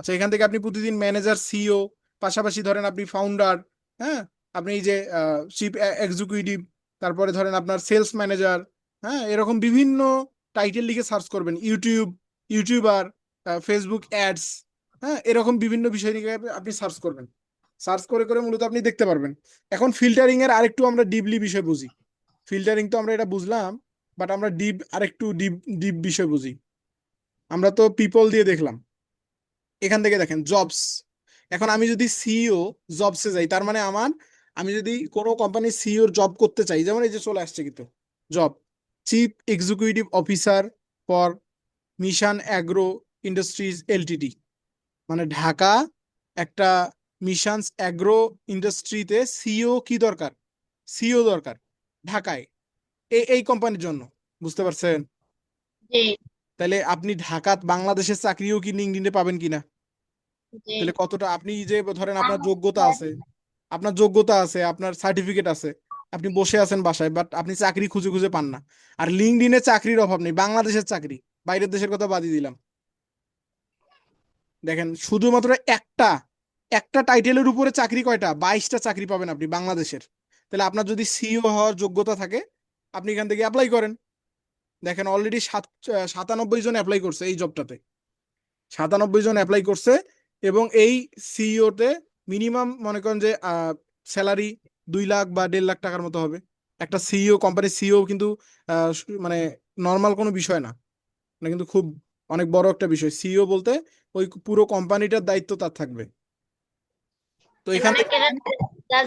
আচ্ছা, এখান থেকে আপনি প্রতিদিন ম্যানেজার, সিইও, পাশাপাশি ধরেন আপনি ফাউন্ডার, হ্যাঁ, আপনি এই যে চিফ এক্সিকিউটিভ, তারপরে ধরেন আপনার সেলস ম্যানেজার, হ্যাঁ, এরকম বিভিন্ন টাইটেল লিখে সার্চ করবেন, ইউটিউবার, ফেসবুক অ্যাডস, হ্যাঁ, এরকম বিভিন্ন বিষয় নিয়ে আপনি সার্চ করবেন। সার্চ করে করে মূলত আপনি দেখতে পারবেন। এখন ফিল্টারিং এর আরেকটু আমরা ডিপলি বিষয় বুঝি। ফিল্টারিং তো আমরা এটা বুঝলাম, বাট আমরা আরেকটু ডিপ ডিপ বিষয় বুঝি। আমরা তো পিপল দিয়ে দেখলাম, এখান থেকে দেখেন জবস। এখন আমি যদি সিইও জবসে যাই, তার মানে আমি যদি কোনো কোম্পানির সিইওর জব করতে চাই, যেমন এই যে চলে আসছে কিন্তু job, chief executive officer for mission agro industries Ltd, মানে ঢাকা একটা মিশনস অ্যাগ্রো ইন্ডাস্ট্রিতে সিইও কি দরকার, সিইও দরকার ঢাকায়, এই কোম্পানির জন্য, বুঝতে পারছেন। জি তাহলে আপনি ঢাকাত বাংলাদেশের চাকরিও কি লিঙ্কডইনে পাবেন কিনা, জি তাহলে কতটা আপনি যে ধরেন আপনার যোগ্যতা আছে, আপনার যোগ্যতা আছে, আপনার সার্টিফিকেট আছে, আপনি বসে আছেন বাসায়, বাট আপনি চাকরি খুঁজে খুঁজে পান না। আর লিঙ্কডইনে চাকরির অভাব নেই, বাংলাদেশের চাকরি, বাইরের দেশের কথা বাদই দিলাম। দেখেন শুধুমাত্র একটা একটা টাইটেলের উপরে চাকরি কয়টা, 22টা চাকরি পাবেন আপনি বাংলাদেশের। তাহলে আপনার যদি সিইও হওয়ার যোগ্যতা থাকে, আপনি এখান থেকে অ্যাপ্লাই করেন। দেখেন অলরেডি 97 জন অ্যাপ্লাই করছে এই জবটাতে, 97 জন অ্যাপ্লাই করছে। এবং এই সিইওতে মিনিমাম মনে করেন যে স্যালারি 2 লাখ বা 1.5 লাখ টাকার মতো হবে। একটা সিইও, কোম্পানির সিইও কিন্তু মানে নর্মাল কোনো বিষয় না, মানে কিন্তু খুব অনেক বড় একটা বিষয়। সিইও বলতে ওই পুরো কোম্পানিটার দায়িত্ব তার থাকবে। তো এখান মানে থেকে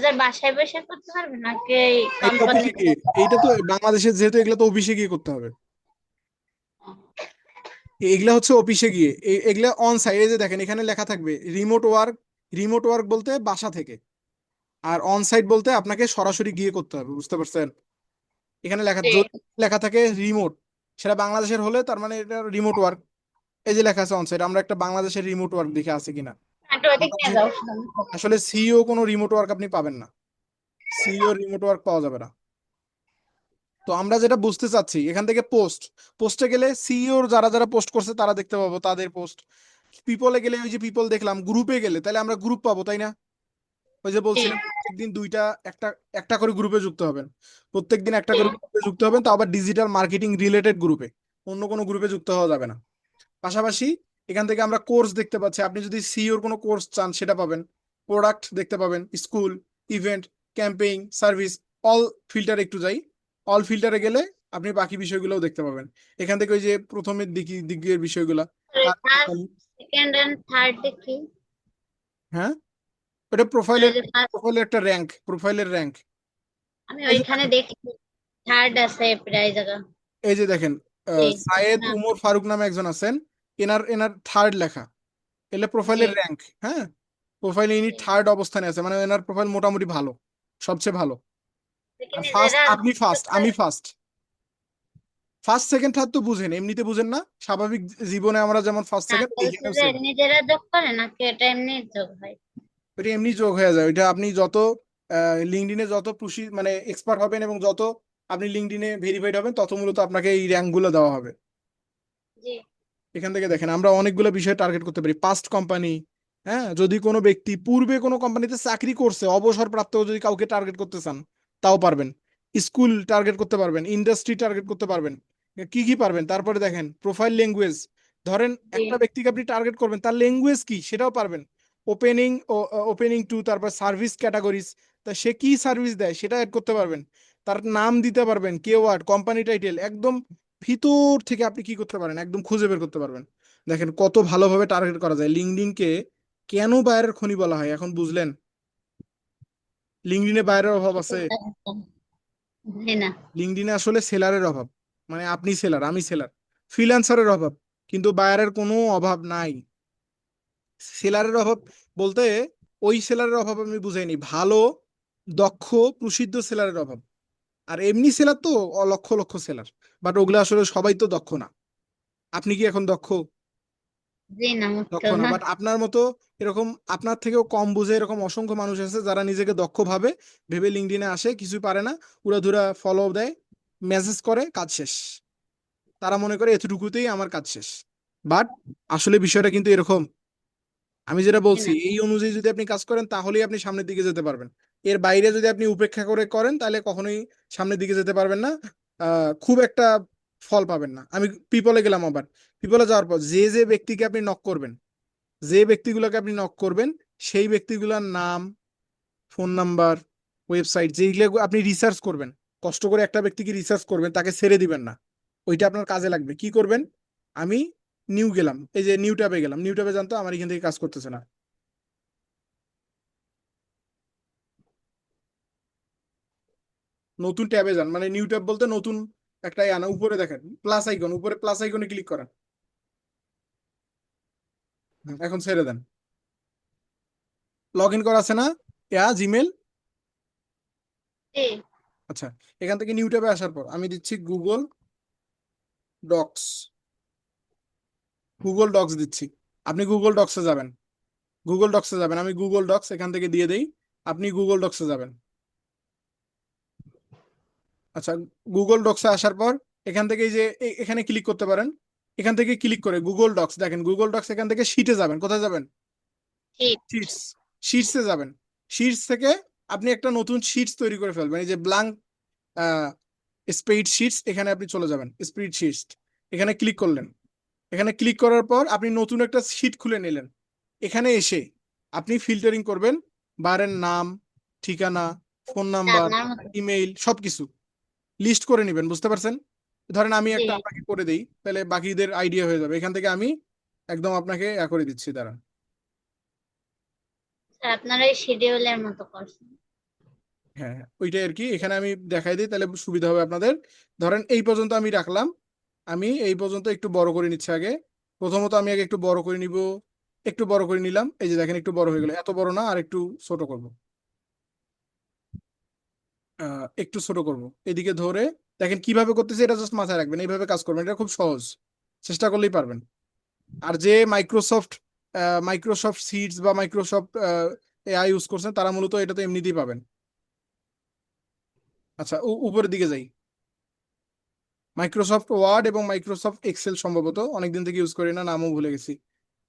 যার বাসায় বসে করতে পারবে নাকি এটা কোম্পানি? অফিসে গিয়ে, এইটা তো বাংলাদেশের যেহেতু এগুলো তো অফিসে গিয়ে করতে হবে। এগুলা হচ্ছে অফিসে গিয়ে, এগুলা অন সাইট। এই যে দেখেন এখানে লেখা থাকবে রিমোট ওয়ার্ক। রিমোট ওয়ার্ক বলতে বাসা থেকে, আর অন সাইট বলতে আপনাকে সরাসরি গিয়ে করতে হবে, বুঝতে পারছেন? এখানে লেখা, যদি লেখা থাকে রিমোট, সেটা বাংলাদেশের হলে তার মানে এটা রিমোট ওয়ার্ক। এই যে লেখা আছে অন সাইট, আমরা একটা বাংলাদেশের রিমোট ওয়ার্ক দেখে আছে কিনা। অটোমেটিক নিয়ে বাংলাদেশে যাও। আসলে সিইও কোনো রিমোট ওয়ার্ক আপনি পাবেন না, সিইও রিমোট ওয়ার্ক পাওয়া যাবে না। তো আমরা যেটা বুঝতে চাচ্ছি এখান থেকে পোস্টে গেলে সিইওর যারা যারা পোস্ট করছে তারা দেখতে পাবো তাদের পোস্ট। পিপলে গেলে ওই যে পিপল দেখলাম, গ্রুপে গেলে তাহলে আমরা গ্রুপ পাবো, তাই না? ওই যে জি বলছিলাম প্রত্যেকদিন একটা একটা করে গ্রুপে যুক্ত হবেন, প্রত্যেকদিন একটা করে গ্রুপে যুক্ত হবেন, তাও আবার ডিজিটাল মার্কেটিং রিলেটেড গ্রুপে, অন্য কোনো গ্রুপে যুক্ত হওয়া যাবে না। পাশাপাশি এখান থেকে আমরা কোর্স দেখতে পাচ্ছি, আপনি যদি সিইওর কোনো কোর্স চান সেটা পাবেন। প্রোডাক্ট দেখতে পাবেন, school, event, campaign, service, all filter একটু যাই। অল ফিল্টারে গেলে আপনি বাকি বিষয়গুলোও দেখতে পাবেন। এখান থেকে ওই যে প্রথমের দিকের বিষয়গুলা, কার first company- second and third দেখি। হ্যাঁ, ওটা মানে প্রোফাইলের, যে ফার্স্ট প্রোফাইলের একটা র্যাঙ্ক, প্রোফাইলের র্যাঙ্ক। আমি এই যে ওইখানে দেখেন, দেখি থার্ড আছে প্রায় জায়গা। এই যে দেখেন জি সায়েদ হ্যাঁ, উমর ফারুক নামে একজন আছেন, এনার এনার থার্ড লেখা, এলে জি প্রোফাইলের র্যাঙ্ক। হ্যাঁ, প্রোফাইলে ইনি জি। থার্ড অবস্থানে আছে, মানে এনার প্রোফাইল মোটামুটি ভালো, সবচেয়ে ভালো। দেখি আর ফার্স্ট নিজেরা আপনি, ফার্স্ট আমি, ফার্স্ট ফার্স্ট সেকেন্ড থার্ড তো বুঝেন, এমনিতে বুঝেন না, স্বাভাবিক জীবনে আমরা যেমন ফার্স্ট না সেকেন্ড, বলছি এইখানেও যে সেম। নিজেরা যোগ করে নাকি এটা এমনি যোগ হয়? ওইটা এমনি যোগ হয়ে যায়, ওইটা আপনি যত লিঙ্কডইনে যত মানে এক্সপার্ট হবেন এবং যত আপনি লিঙ্কডইনে ভেরিফাইড হবেন, তত মূলত আপনাকে এই র্যাঙ্ক গুলো দেওয়া হবে। জি এখান থেকে দেখেন আমরা অনেকগুলো বিষয় টার্গেট করতে পারি। পাস্ট কোম্পানি, হ্যাঁ, যদি কোনো ব্যক্তি পূর্বে কোনো কোম্পানিতে চাকরি করছে, অবসরপ্রাপ্ত যদি কাউকে টার্গেট করতে চান তাও পারবেন। স্কুল টার্গেট করতে পারবেন, ইন্ডাস্ট্রি টার্গেট করতে পারবেন, কি কি পারবেন। তারপরে দেখেন প্রোফাইল ল্যাঙ্গুয়েজ, ধরেন জি একটা ব্যক্তিকে আপনি টার্গেট করবেন, তার ল্যাঙ্গুয়েজ কি সেটাও পারবেন। ওপেনিং ওপেনিং টু, তারপর সার্ভিস ক্যাটাগরিজ, তা সে কি সার্ভিস দেয় সেটা অ্যাড করতে পারবেন। তার নাম দিতে পারবেন, কেওয়ার্ড, কোম্পানি টাইটেল, একদম ভিতর থেকে আপনি কি করতে পারেন, একদম খুঁজে বের করতে পারবেন। দেখেন কত ভালোভাবে টার্গেট করা যায়। লিঙ্কডইনকে কেন বাইরের খনি বলা হয় এখন বুঝলেন? লিঙ্কডইনে বাইরের অভাব আছে? জি না। লিঙ্কডইনে আসলে সেলারের অভাব, মানে আপনি সেলার, আমি সেলার, ফ্রিল্যান্সারের অভাব, কিন্তু বায়ারের কোনো অভাব নাই। সেলারের অভাব বলতে ওই সেলারের অভাব আমি বুঝাইনি, ভালো দক্ষ প্রসিদ্ধ সেলারের অভাব। আর এমনি সেলার তো লক্ষ লক্ষ সেলার, বাট ওগুলো আসলে সবাই তো দক্ষ না। আপনি কি এখন দক্ষ? জি না দক্ষ মোটেও না, না। বাট আপনার মতো এরকম আপনার থেকেও কম বুঝে এরকম অসংখ্য মানুষ আছে যারা নিজেকে দক্ষ ভেবে লিঙ্কডইনে আসে, কিছুই পারে না, উড়াধুরা ফলো দেয়, মেসেজ করে, কাজ শেষ। তারা মনে করে এতটুকুতেই আমার কাজ শেষ, বাট আসলে বিষয়টা কিন্তু এরকম। আমি যেটা জি বলছি না। এই অনুযায়ী যদি আপনি কাজ করেন তাহলেই আপনি সামনের দিকে যেতে পারবেন। এর বাইরে যদি আপনি উপেক্ষা করে করেন তাহলে কখনোই সামনের দিকে যেতে পারবেন না। খুব একটা ফল পাবেন না। আমি পিপলে গেলাম, আবার পিপলে যাওয়ার পর যে যে ব্যক্তিকে আপনি নক করবেন, যে ব্যক্তিগুলোকে আপনি নক করবেন, সেই ব্যক্তিগুলোর নাম, ফোন নাম্বার, ওয়েবসাইট, যেগুলো আপনি রিসার্চ করবেন, কষ্ট করে একটা ব্যক্তিকে রিসার্চ করবেন, তাকে ছেড়ে দিবেন না। ওইটা আপনার কাজে লাগবে। কি করবেন? আমি নিউ গেলাম, এই যে নিউ ট্যাবে গেলাম, নিউ ট্যাবে জানতো আমার এখান থেকে কাজ করতেছে না। নতুন ট্যাবে যান, মানে নিউ ট্যাব বলতে নতুন একটা আনা, উপরে দেখেন প্লাস আইকন, উপরে প্লাস আইকনে ক্লিক করেন। এখন ছেড়ে দেন। লগ ইন করা আছে না? জিমেল। জি আচ্ছা, এখান থেকে নিউ ট্যাবে আসার পর আমি দিচ্ছি গুগল ডক্স, গুগল ডক্স দিচ্ছি। আপনি গুগল ডক্সে যাবেন, গুগল ডক্সে যাবেন, আমি গুগল ডক্স এখান থেকে দিয়ে দেই, আপনি গুগল ডক্সে যাবেন। আচ্ছা, গুগল ডক্সে আসার পর এখান থেকে এই যে এখানে ক্লিক করতে পারেন। এখান থেকে ক্লিক করে গুগল ডক্স দেখেন, গুগল ডক্স এখান থেকে শিটে যাবেন। কোথায় যাবেন? ঠিক। শিটস, শিটসে যাবেন। শিটস থেকে আপনি একটা নতুন শিটস তৈরি করে ফেলবেন, এই যে ব্ল্যাঙ্ক স্প্রেডশিটস, এখানে আপনি চলে যাবেন স্প্রেডশিটস, এখানে ক্লিক করলেন। এখানে ক্লিক করার পর আপনি নতুন একটা শীট খুলে নিলেন। এখানে এসে আপনি ফিল্টারিং করবেন বারের নাম, ঠিকানা, ফোন নাম্বার, আপনার মতো। ইমেইল সবকিছু লিস্ট করে নেবেন, বুঝতে পারছেন? ধরেন আমি জি একটা আপনাকে করে দেই, তাহলে বাকিদের আইডিয়া হয়ে যাবে। এখান থেকে আমি একদম আপনাকে করে দিচ্ছি, দাঁড়ান। স্যার, আপনারা এই শিডিউলের মতো করছেন। হ্যাঁ হ্যাঁ, ওইটাই আর কি। এখানে আমি দেখাই দিই, তাহলে সুবিধা হবে আপনাদের। ধরেন এই পর্যন্ত আমি রাখলাম, আমি এই পর্যন্ত একটু বড় করে নিচ্ছি আগে। প্রথমত আমি আগে একটু বড় করে নিব, একটু বড় করে নিলাম, এই যে দেখেন একটু বড় হয়ে গেল। এত বড় না, আর একটু ছোট করব, একটু ছোট করব। এদিকে ধরে দেখেন কিভাবে করতেছি, এটা জাস্ট মাথায় রাখবেন, এইভাবে কাজ করবেন, এটা খুব সহজ, চেষ্টা করলেই পারবেন। আর যে মাইক্রোসফট সিডস বা মাইক্রোসফট এআই ইউজ করছেন, তারা মূলত এটা তো এমনিতেই পাবেন। আচ্ছা, উপরের দিকে যাই। মাইক্রোসফট ওয়ার্ড এবং মাইক্রোসফট এক্সেল সম্ভবত অনেকদিন থেকে ইউজ করি না, নামও ভুলে গেছি।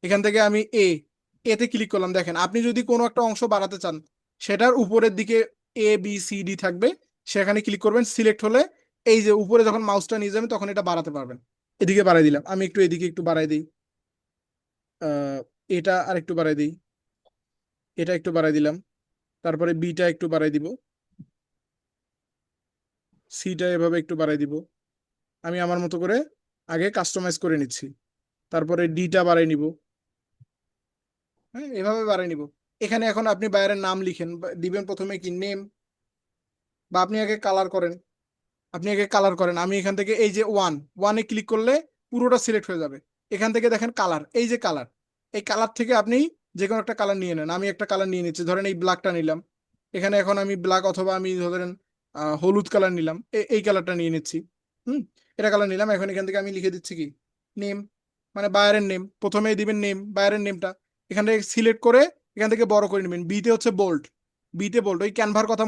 এখান থেকে আমি এতে ক্লিক করলাম। দেখেন আপনি যদি কোনো একটা অংশ বাড়াতে চান, সেটার উপরের দিকে ABCD থাকবে, সেখানে ক্লিক করবেন। সিলেক্ট হলে এই যে উপরে যখন মাউসটা নিয়ে যাবেন, তখন এটা বাড়াতে পারবেন। এদিকে বাড়াই দিলাম, আমি একটু এদিকে একটু বাড়াই দিই, আহ, এটা আর একটু বাড়াই দিই, এটা একটু বাড়াই দিলাম, তারপরে বিটা একটু বাড়াই দিব, সিটা এভাবে একটু বাড়াই দিব। আমি আমার মতো করে আগে কাস্টমাইজ করে নিচ্ছি, তারপরে ডিটা বাড়াই নিব। হ্যাঁ, এভাবে বাড়াই নিব। এখানে এখন আপনি বাইরের নাম লিখেন, দিবেন প্রথমে কি নেম, বা আপনি আগে কালার করেন, আমি এখান থেকে এই যে ওয়ানে ক্লিক করলে পুরোটা সিলেক্ট হয়ে যাবে। এখান থেকে দেখেন কালার, এই যে কালার, এই কালার থেকে আপনি যে কোনো একটা কালার নিয়ে নেন। আমি একটা কালার নিয়ে নিচ্ছি, ধরেন এই ব্ল্যাকটা নিলাম। এখানে এখন আমি ব্ল্যাক, অথবা আমি ধরেন হলুদ কালার নিলাম, এই কালারটা নিয়ে নিচ্ছি। হুম, এটা কালার নিলাম। এখন এখান থেকে আমি লিখে দিচ্ছি কি নেম, মানে বায়ারের নেম, প্রথমেই দিবেন নেম, বায়ারের নেমটা। এখান থেকে সিলেক্ট করে এখান থেকে বড় করে নেবেন। বিতে বোল্ড, ওই ক্যানভার কথা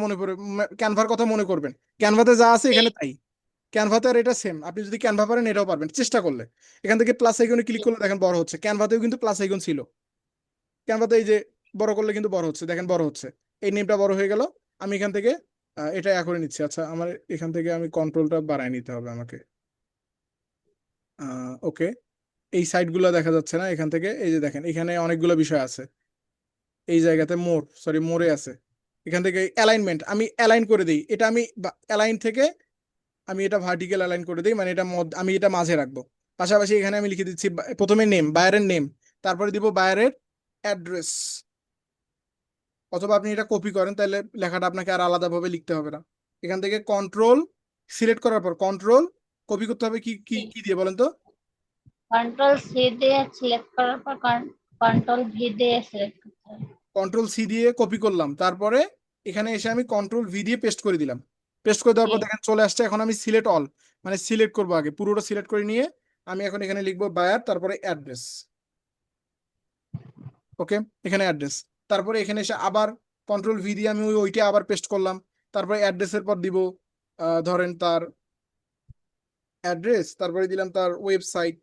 মনে করবেন, ক্যানভাতে যা আছে জি এখানে তাই। ক্যানভাতে আর এটা সেম, আপনি যদি ক্যানভা পারেন এটাও পারবেন চেষ্টা করলে। এখান থেকে প্লাস আইকনে ক্লিক জি। করলে দেখেন বড় হচ্ছে, ক্যানভাতেও কিন্তু প্লাস আইকন ছিল। ক্যানভাতে এই যে বড় করলে কিন্তু বড় হচ্ছে, দেখেন বড় হচ্ছে, এই নেমটা বড় হয়ে গেল। আমি এখান থেকে এটা করে নিচ্ছি। আচ্ছা, আমার এখান থেকে আমি কন্ট্রোলটা বাড়ায় নিতে হবে আমাকে। ওকে, এই সাইডগুলো দেখা যাচ্ছে না এখান থেকে, এই যে দেখেন এখানে অনেকগুলো বিষয় আছে। এই জায়গাতে মোরে আছে। এখান থেকে অ্যালাইনমেন্ট আমি অ্যালাইন করে দিই, এটা আমি অ্যালাইন থেকে আমি এটা ভার্টিক্যাল অ্যালাইন করে দিই, মানে এটা আমি এটা মাঝে রাখবো। পাশাপাশি এখানে আমি লিখে দিচ্ছি প্রথমে নেম, বায়ারের নেম, তারপরে দিব বায়ারের অ্যাড্রেস। অথবা আপনি এটা কপি করেন, তাহলে লেখাটা আপনাকে আর আলাদাভাবে লিখতে হবে না। এখান থেকে কন্ট্রোল সিলেক্ট করার পর কন্ট্রোল কপি করতে হবে, কি কি কি দিয়ে বলেন তো? কন্ট্রোল সি দিয়ে সিলেক্ট করার পর কন্ট্রোল ভি দিয়ে সিলেক্ট করতে হবে। কন্ট্রোল সি দিয়ে কপি করলাম, তারপরে এখানে এসে আমি কন্ট্রোল ভি দিয়ে পেস্ট করে দিলাম। পেস্ট করে দেওয়ার জি পর দেখেন চলে আসছে। এখন আমি সিলেক্ট অল, মানে সিলেক্ট করবো আগে, পুরোটা সিলেক্ট করে নিয়ে আমি এখন এখানে লিখবো বায়ার, তারপরে অ্যাড্রেস। ওকে, এখানে অ্যাড্রেস, তারপরে এখানে এসে আবার কন্ট্রোল ভি দিয়ে আমি ওইটা আবার পেস্ট করলাম। তারপরে অ্যাড্রেসের পর দিব ধরেন তার অ্যাড্রেস, তারপরে দিলাম তার ওয়েবসাইট।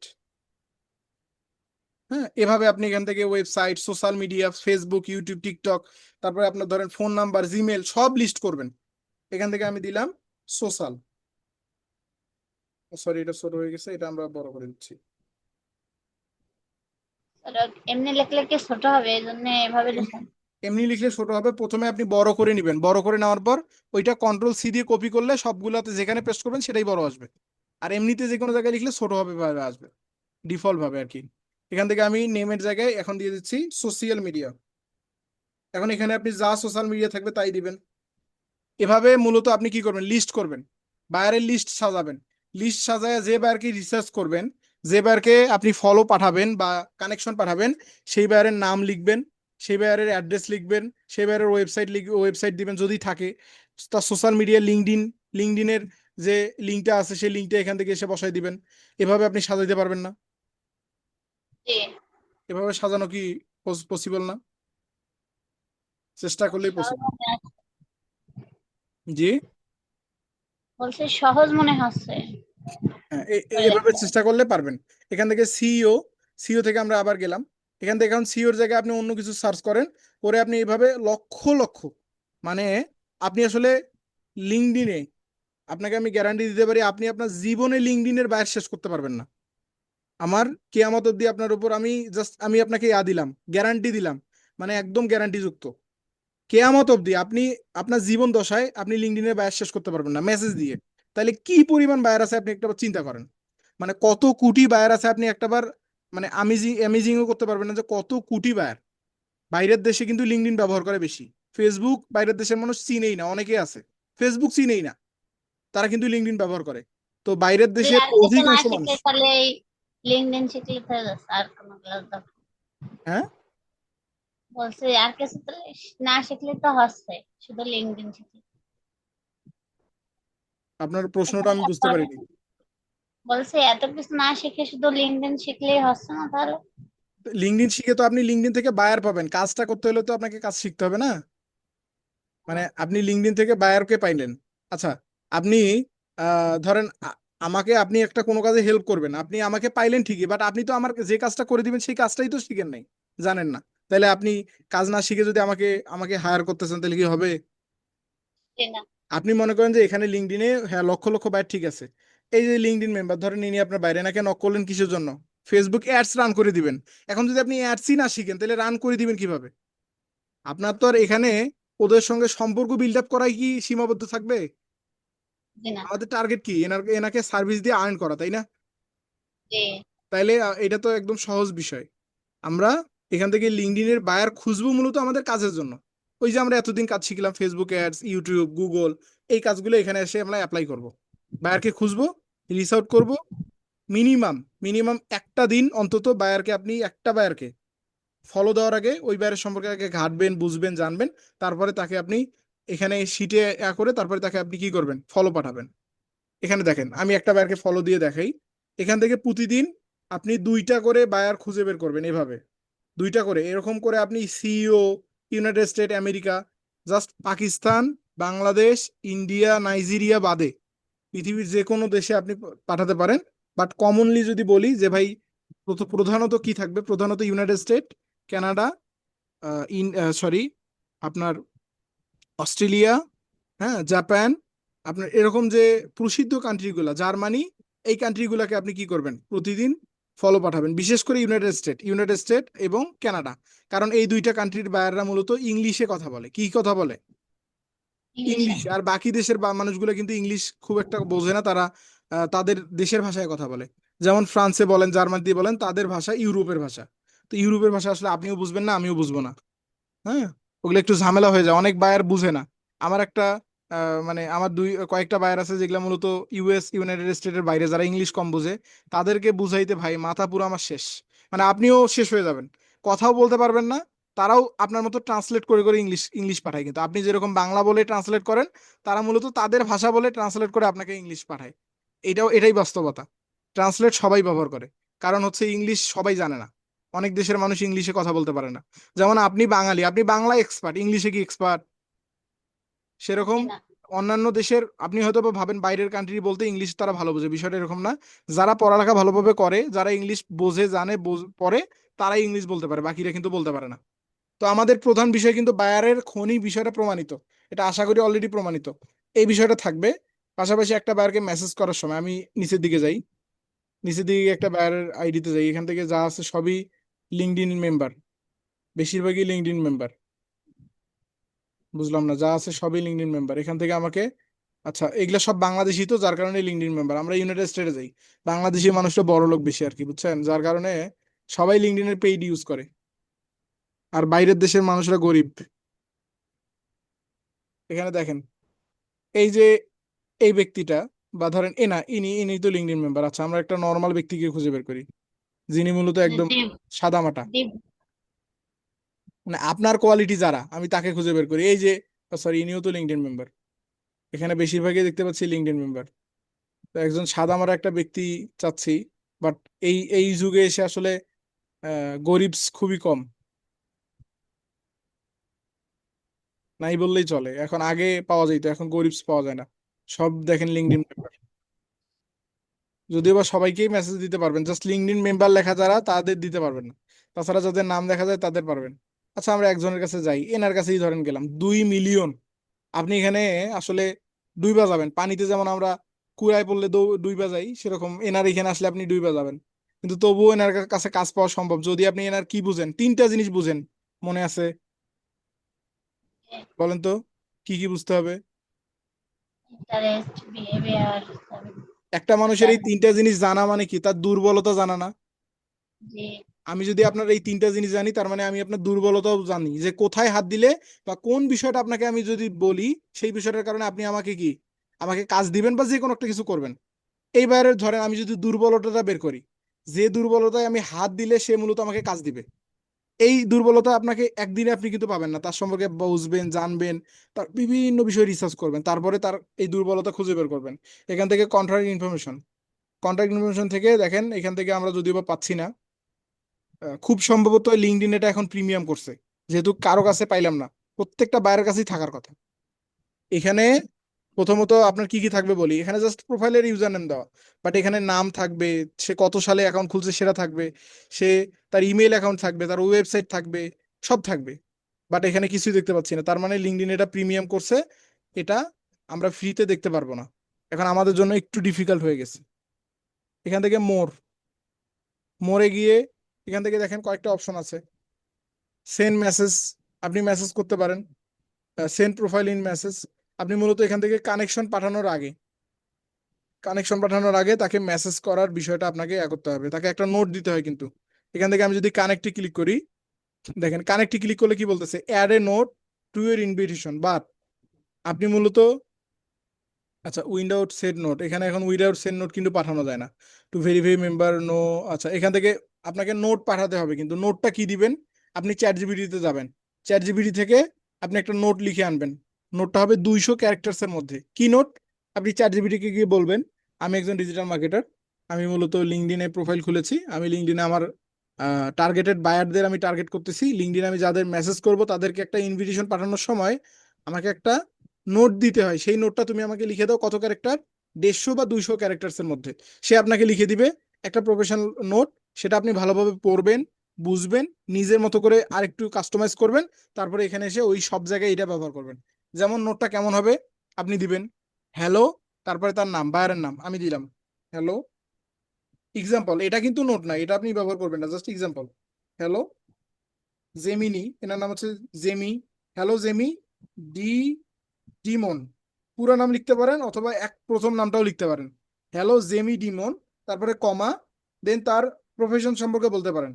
হ্যাঁ, এভাবে আপনি এখান থেকে website, social media, Facebook, YouTube, TikTok, তারপরে আপনার ধরেন ফোন নাম্বার, জিমেল সব লিস্ট করবেন। এখান থেকে আমি দিলাম সোশ্যাল, সরি এটা ছোট হয়ে গেছে, এটা আমরা বড় করে দিচ্ছি। স্যার, এমনি লিখলে কি ছোট হবে, এই জন্য এভাবে এমনি লিখুন। এমনি লিখলে ছোট হবে, প্রথমে আপনি বড় করে নেবেন, বড় করে নেওয়ার পর ওইটা কন্ট্রোল সি দিয়ে কপি করলে সবগুলাতে যেখানে পেস্ট করবেন সেটাই বড় আসবে। আর এমনিতে যে কোনো জায়গায় লিখলে ছোট হবে ভাবে আসবে, ডিফল্ট ভাবে আর কি। এখান থেকে আমি নেমের জায়গায় এখন দিয়ে দিচ্ছি সোশ্যাল মিডিয়া। এখন এখানে আপনি যা সোশ্যাল মিডিয়া থাকবে তাই দিবেন। এভাবে মূলত আপনি কি করবেন, লিস্ট করবেন, বায়ারের লিস্ট সাজাবেন। লিস্ট সাজায় যে বায়ারকে রিসার্চ করবেন, যে বায়ারকে আপনি ফলো পাঠাবেন বা কানেকশন পাঠাবেন, সেই বায়ারের নাম লিখবেন, সেই বায়ারের অ্যাড্রেস লিখবেন, সেই বায়ারের ওয়েবসাইট দিবেন যদি থাকে, তার সোশ্যাল মিডিয়া লিঙ্কডিনের যে লিঙ্কটা আছে সেই লিঙ্কটা এখান থেকে এসে বসাই দিবেন। এভাবে আপনি সাজাইতে পারবেন না? জি এভাবে সাজানো কি পসিবল না? চেষ্টা করলেই সহজ পসিবল। মনে আছে। জি, বলছি সহজ মনে হচ্ছে। হ্যাঁ, করে এভাবে দেখতে হবে। চেষ্টা করলে পারবেন। এখান থেকে সিও থেকে আমরা আবার গেলাম। এখান থেকে এখন সিওর জায়গায় আপনি অন্য কিছু সার্চ করেন, করে আপনি এভাবে লক্ষ লক্ষ, মানে আপনি আসলে লিঙ্কডইনে আপনাকে আমি গ্যারান্টি দিতে পারি আপনি আপনার জীবনে লিঙ্কডইনের বায়ার শেষ করতে পারবেন না। আমার কেয়ামত অব্দি আপনার উপর আমি আপনাকে দিলাম, গ্যারান্টি দিলাম, মানে একদম গ্যারান্টি যুক্ত। কেয়ামত অব্দি আপনি আপনার জীবন দশায় আপনি লিঙ্কডইনের বায়ার শেষ করতে পারবেন না মেসেজ দিয়ে। তাহলে কি পরিমাণ বায়ার আছে আপনি একটাবার চিন্তা করেন। মানে কত কোটি বায়ার আছে আপনি একটাবার মানে অ্যামেজিংও করতে পারবেন না যে কত কোটি বায়ার। বাইরের দেশে কিন্তু লিঙ্কডইন ব্যবহার করে বেশি। ফেসবুক বাইরের দেশের মানুষ চিনেই না, অনেকেই আছে ফেসবুক চিনেই না, তারা কিন্তু লিঙ্কডইন ব্যবহার করে। তো বাইরের যে দেশের আর কিছু না অধিকাংশ মানুষ। শিখলে তাহলে এই লিঙ্কডইন শিখলে তো আর কোনো ক্লাস দরকার নেই। হ্যাঁ, বলছে আর কিছু তো না শিখলে তো হচ্ছে, শুধু লিঙ্কডইন শিখলে। আপনার প্রশ্নটা আমি বুঝতে পারিনি। বলছে এত কিছু না শিখে শুধু লিঙ্কডইন শিখলেই হচ্ছে না তাহলে? লিঙ্কডইন শিখে তো আপনি লিঙ্কডইন থেকে বায়ার পাবেন, কাজটা করতে হলে তো আপনাকে কাজ শিখতে হবে না? মানে আপনি লিঙ্কডইন থেকে বায়ারকে পাইলেন। আচ্ছা, আপনি ধরেন আমাকে আপনি একটা কোনো কাজে হেল্প করবেন, আপনি আমাকে পাইলেন ঠিকই, বাট আপনি তো আমার যে কাজটা করে দিবেন সেই কাজটাই তো শিখেন নাই, জানেন না। তাহলে আপনি কাজ না শিখে যদি আমাকে আমাকে হায়ার করতেছেন তাহলে কি হবে? না। আপনি মনে করেন যে এখানে লিঙ্কডইনে হ্যাঁ লক্ষ লক্ষ বায়ার ঠিক আছে, এই যে লিঙ্কডইন মেম্বার ধরেন ইনি আপনার বাইরে নাকি নক করলেন কিসের জন্য? ফেসবুক অ্যাডস রান করে দিবেন। এখন যদি আপনি অ্যাডসই না শিখেন তাহলে রান করে দিবেন কিভাবে? আপনার তো আর এখানে ওদের সঙ্গে সম্পর্ক বিল্ড আপ করাই কি সীমাবদ্ধ থাকবে? জি না। আমাদের টার্গেট কি? এনাকে সার্ভিস দিয়ে আর্ন করা, তাই না? জি। তাইলে এটা তো একদম সহজ বিষয়। আমরা এখান থেকে লিঙ্কডইনের বায়ার খুঁজবো মূলত আমাদের কাজের জন্য। ওই যে আমরা এতদিন কাজ শিখলাম ফেসবুক অ্যাডস, ইউটিউব, গুগল, এই কাজগুলো এখানে এসে আমরা অ্যাপ্লাই করব। বায়ারকে খুঁজবো, রিচ আউট করবো। মিনিমাম মিনিমাম একটা দিন অন্তত বায়ারকে আপনি একটা বায়ারকে ফলো দেওয়ার আগে ওই বায়ারের সম্পর্কে আগে ঘাটবেন, বুঝবেন, জানবেন। তারপরে তাকে আপনি এখানে শিটে করে তারপরে তাকে আপনি কি করবেন? ফলো পাঠাবেন। এখানে দেখেন আমি একটা বায়ারকে ফলো দিয়ে দেখাই। এখান থেকে প্রতিদিন আপনি 2টা করে বায়ার খুঁজে বের করবেন, এভাবে 2টা করে, এরকম করে আপনি CEO, United state America, just Pakistan, Bangladesh, India, Nigeria বাদে পৃথিবীর যে কোনো দেশে আপনি পাঠাতে পারেন। বাট কমনলি যদি বলি যে ভাই প্রধানত কি থাকবে, প্রধানত ইউনাইটেড স্টেট, কানাডা, সরি আপনার অস্ট্রেলিয়া, হ্যাঁ, জাপান, আপনার এরকম যে প্রসিদ্ধ কান্ট্রিগুলা, জার্মানি, এই কান্ট্রিগুলাকে আপনি কি করবেন? প্রতিদিন ফলো পাঠাবেন। বিশেষ করে ইউনাইটেড স্টেট এবং কানাডা, কারণ এই 2টা কান্ট্রির বায়াররা মূলত ইংলিশে কথা বলে। কি কথা বলে? ইংলিশে। ইংলিশ। আর বাকি দেশের মানুষগুলো কিন্তু ইংলিশ খুব একটা বোঝে না, তারা তাদের দেশের ভাষায় কথা বলে। যেমন ফ্রান্সে বলেন, জার্মানিতে বলেন, তাদের ভাষা ইউরোপের ভাষা। তো ইউরোপের ভাষা আসলে আপনিও বুঝবেন না, আমিও বুঝবো না। হ্যাঁ, ওগুলো একটু ঝামেলা হয়ে যায়, অনেক বায়ার বুঝে না। আমার একটা মানে আমার কয়েকটা বায়ার আছে যেগুলো মূলত ইউনাইটেড স্টেটের বাইরে, যারা ইংলিশ কম বুঝে, তাদেরকে বুঝাইতে ভাই মাথা পুরো আমার শেষ। মানে আপনিও শেষ হয়ে যাবেন, কথাও বলতে পারবেন না। তারাও আপনার মতো ট্রান্সলেট করে করে ইংলিশ ইংলিশ পাঠায়, কিন্তু আপনি যেরকম বাংলা বলে ট্রান্সলেট করেন, তারা মূলত তাদের ভাষা বলে ট্রান্সলেট করে আপনাকে ইংলিশ পাঠায়। এটাই বাস্তবতা। ট্রান্সলেট সবাই ব্যবহার করে, কারণ হচ্ছে ইংলিশ সবাই জানে না। অনেক দেশের মানুষ ইংলিশে কথা বলতে পারে না। যেমন আপনি বাঙালি, আপনি বাংলা এক্সপার্ট, ইংলিশে কি এক্সপার্ট? সেরকম জি না। অন্যান্য দেশের আপনি হয়তো বা ভাবেন বাইরের কান্ট্রি বলতে ইংলিশ তারা ভালো বোঝে, বিষয়টা এরকম না। যারা পড়ালেখা ভালোভাবে করে, যারা ইংলিশ বোঝে, জানে, পড়ে, তারাই ইংলিশ বলতে পারে, বাকিরা কিন্তু বলতে পারে না। তো আমাদের প্রধান বিষয় কিন্তু বায়ারের খনি বিষয়টা প্রমাণিত। এটা আশা করি অলরেডি প্রমাণিত। এই বিষয়টা থাকবে। পাশাপাশি একটা বায়ারকে মেসেজ করার সময় আমি নিচের দিকে যাই, নিচের দিকে একটা বায়ারের আইডিতে যাই, এখান থেকে যা আছে সবই লিঙ্কডইন মেম্বার, বেশিরভাগই লিঙ্কডইন মেম্বার। বুঝলাম না, যা আছে সবই লিঙ্কডইন মেম্বার। এখান থেকে আমাকে, আচ্ছা এগুলা সব বাংলাদেশি, তো যার কারণে লিঙ্কডইন মেম্বার। আমরা ইউনাইটেড স্টেটে যাই, বাংলাদেশি মানুষটা বড় লোক বেশি আর কি, বুঝছেন, যার কারণে সবাই লিঙ্কডইনের পেইড ইউজ করে। আর বাইরের দেশের মানুষরা গরিব। এখানে দেখেন এই যে এই ব্যক্তিটা, বা ধরেন এনা ইনি ইনি তো লিঙ্কডইন মেম্বার। আচ্ছা আমরা একটা নর্মাল ব্যক্তিকে খুঁজে বের করি, যিনি মূলত একদম দেব। সাদামাটা, দেব। মানে আপনার কোয়ালিটি যারা, আমি তাকে খুঁজে বের করি। এই যে, সরি, ইনিও তো লিঙ্কডইন মেম্বার। এখানে বেশিরভাগই দেখতে পাচ্ছি লিঙ্কডইন মেম্বার। তো একজন সাদামাটা একটা ব্যক্তি চাচ্ছি, বাট এই এই যুগে এসে আসলে গরিব খুবই কম, নাই বললেই চলে। এখন আগে পাওয়া যেত, এখন গরিব পাওয়া যায় না। সব দেখেন লিঙ্কডইন মেম্বার। যদিও বা সবাইকেই মেসেজ দিতে পারবেন, জাস্ট লিঙ্কডইন মেম্বার লেখা যারা তাদের দিতে পারবেন না। তাছাড়া যাদের নাম দেখা যায় তাদের পারবেন। আচ্ছা আমরা একজনের কাছে যাই, এনার কাছেই ধরেন গেলাম 2 মিলিয়ন। আপনি এখানে আসলে ডুইবা যাবেন পানিতে, যেমন আমরা কুড়ায় পড়লে ডুইবা যাই, সেরকম এনার এখানে আসলে আপনি ডুইবা যাবেন। কিন্তু তবুও এনার কাছে কাজ পাওয়া সম্ভব যদি আপনি এনার কি বুঝেন, তিনটা জিনিস বুঝেন। মনে আছে? বলেন তো কি কি বুঝতে হবে? ইন্টারেস্ট, বিহেভিয়ার, একটা মানুষের এই তিনটা জিনিস জানা মানে কি, তার দুর্বলতা জানা না? জি আমি যদি আপনার এই তিনটা জিনিস জানি, তার মানে আমি আপনার দুর্বলতাও জানি, যে কোথায় হাত দিলে বা কোন বিষয়টা আপনাকে আমি যদি বলি, সেই বিষয়টার কারণে আপনি আমাকে কি, আমাকে কাজ দিবেন বা যে কোনো একটা কিছু করবেন। এইবারে ধরেন আমি যদি দুর্বলতাটা বের করি, যে দুর্বলতায় আমি হাত দিলে সে মূলত আমাকে কাজ দিবে, এই দুর্বলতা আপনাকে একদিনে আপনি কিন্তু পাবেন না, তার সম্পর্কে বুঝবেন, জানবেন, তার বিভিন্ন বিষয়ে রিসার্চ করবেন, তারপরে তার এই দুর্বলতা খুঁজে বের করবেন। এখান থেকে কন্ট্রাক্ট ইনফরমেশন থেকে দেখেন, এখান থেকে আমরা যদিও বা পাচ্ছি না, খুব সম্ভবত লিঙ্কডইন এটা এখন প্রিমিয়াম করছে, যেহেতু কারো কাছে পাইলাম না, প্রত্যেকটা বাইরের কাছেই থাকার কথা। এখানে প্রথমত আপনার কি কি থাকবে বলি, এখানে জাস্ট প্রোফাইলের ইউজার নেম দেওয়া, বাট এখানে নাম থাকবে, সে কত সালে অ্যাকাউন্ট খুলছে সেটা থাকবে, সে তার ইমেল অ্যাকাউন্ট থাকবে, তার ওয়েবসাইট থাকবে, সব থাকবে। বাট এখানে কিছুই দেখতে পাচ্ছি না, তার মানে লিঙ্কডইন এটা প্রিমিয়াম করছে, এটা আমরা ফ্রিতে দেখতে পারবো না। এখন আমাদের জন্য একটু ডিফিকাল্ট হয়ে গেছে। এখান থেকে মোরে গিয়ে এখান থেকে দেখেন কয়েকটা অপশন আছে। সেন্ড মেসেজ, আপনি মেসেজ করতে পারেন। সেন্ড প্রোফাইল ইন মেসেজ, আপনি মূলত এখান থেকে কানেকশন পাঠানোর আগে তাকে মেসেজ করার বিষয়টা আপনাকে করতে হবে, তাকে একটা নোট দিতে হয় কিন্তু। এখান থেকে আমি যদি কানেক্টে ক্লিক করি, দেখেন কানেক্টে ক্লিক করলে কি বলতেছে, add a note to your invitation, but আপনি মূলত, আচ্ছা উইদাউট সেড নোট, এখানে এখন উইদাউট সেড নোট কিন্তু পাঠানো যায় না। টু ভেরিফাই মেম্বার নো, আচ্ছা এখান থেকে আপনাকে নোট পাঠাতে হবে, কিন্তু নোটটা কি দিবেন, আপনি চ্যাট জিপিটিতে যাবেন, চ্যাট জিপিটি থেকে আপনি একটা নোট লিখে আনবেন। নোটটা হবে 200 ক্যারেক্টার্স এর মধ্যে। কি নোট? আপনি চ্যাট জিপিটিকে গিয়ে বলবেন, আমি একজন ডিজিটাল মার্কেটার, আমি মূলত লিঙ্কডইনে প্রোফাইল খুলেছি, আমি লিঙ্কডইনে আমার টার্গেটেড বায়ারদের আমি টার্গেট করতেছি, লিঙ্কডইনে আমি যাদের মেসেজ করব তাদেরকে একটা ইনভিটেশন পাঠানোর সময় আমাকে একটা নোট দিতে হয়, সেই নোটটা তুমি আমাকে লিখে দাও কত ক্যারেক্টার, 150 বা 200 ক্যারেক্টার্স এর মধ্যে। সে আপনাকে লিখে দিবে একটা প্রফেশনাল নোট, সেটা আপনি ভালোভাবে পড়বেন, বুঝবেন, নিজের মতো করে আরেকটু কাস্টমাইজ করবেন, তারপরে এখানে এসে ওই সব জায়গায় এটা ব্যবহার করবেন। যেমন নোটটা কেমন হবে, আপনি দিবেন হ্যালো, তারপরে তার নাম, বায়ারের নাম আমি দিলাম হ্যালো, এক্সাম্পল, এটা কিন্তু নোট না, এটা আপনি ব্যবহার করবেন না, জাস্ট এক্সাম্পল। হ্যালো জেমিনি, এনার নাম হচ্ছে Jamie, hello Jamie D Demon, পুরো নাম লিখতে পারেন অথবা প্রথম নামটাও লিখতে পারেন, হ্যালো জেমি ডিমন, তারপরে কমা, দেন তার প্রফেশন সম্পর্কে বলতে পারেন,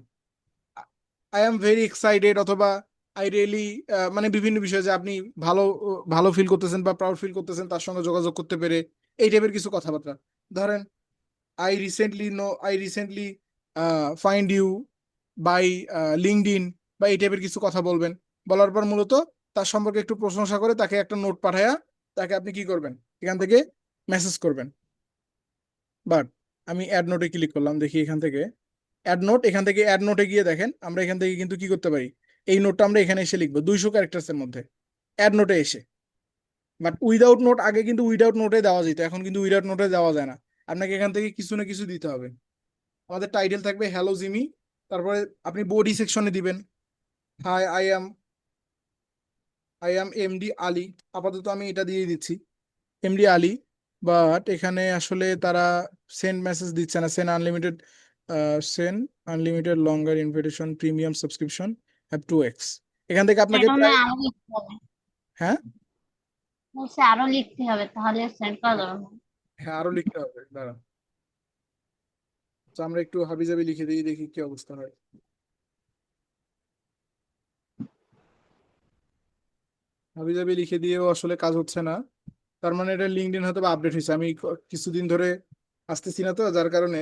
আই এম ভেরি এক্সাইটেড, অথবা আই রিয়েলি, মানে বিভিন্ন বিষয়, যে আপনি ভালো ভালো ফিল করতেছেন বা প্রাউড ফিল করতেছেন তার সঙ্গে যোগাযোগ করতে পেরে, এই টাইপের কিছু কথাবার্তা। ধরেন I recently find you by LinkedIn, বা এই টাইপের কিছু কথা বলবেন। বলার পর মূলত তার সম্পর্কে একটু প্রশংসা করে তাকে একটা নোট পাঠায়া তাকে আপনি কি করবেন, এখান থেকে মেসেজ করবেন। বাট আমি অ্যাড নোটে ক্লিক করলাম, দেখি এখান থেকে অ্যাড নোট, এখান থেকে অ্যাড নোটে গিয়ে দেখেন আমরা এখান থেকে কিন্তু কি করতে পারি, এই নোটটা আমরা এখানে এসে লিখবো 200 ক্যারেক্টার্স এর মধ্যে, অ্যাড নোটে এসে। বাট উইদাউট নোট, আগে কিন্তু উইদাউট নোটে দেওয়া যেত, এখন কিন্তু উইদাউট নোটে দেওয়া যায় না, আপনাকে এখান থেকে কিছু না কিছু দিতে হবে। আমাদের টাইটেল থাকবে হ্যালো জিমি, তারপরে আপনি বডি সেকশনে দিবেন hi I am MD Ali, আপাতত আমি এটা দিয়ে দিচ্ছি এমডি আলী। বাট এখানে আসলে তারা সেন্ড মেসেজ দিচ্ছে না, send unlimited longer invitation premium subscription have 2x, এখান থেকে আপনাকে এখন প্রায়, আরো লিখতে হবে, হ্যাঁ বলছে আরো লিখতে হবে, তাহলে সেন্ড করা যাবে না। হ্যাঁ আরো লিখতে হবে, দাঁড়ান। তো আমরা একটু হাবিজাবি লিখে দিই, দেখি কি অবস্থা হয়। হাবিজাবি লিখে দিয়েও আসলে কাজ হচ্ছে না, তার মানে এটা লিঙ্কডইন হয়তো আপডেট হয়েছে, আমি কিছুদিন ধরে আসতেছি না তো, যার কারণে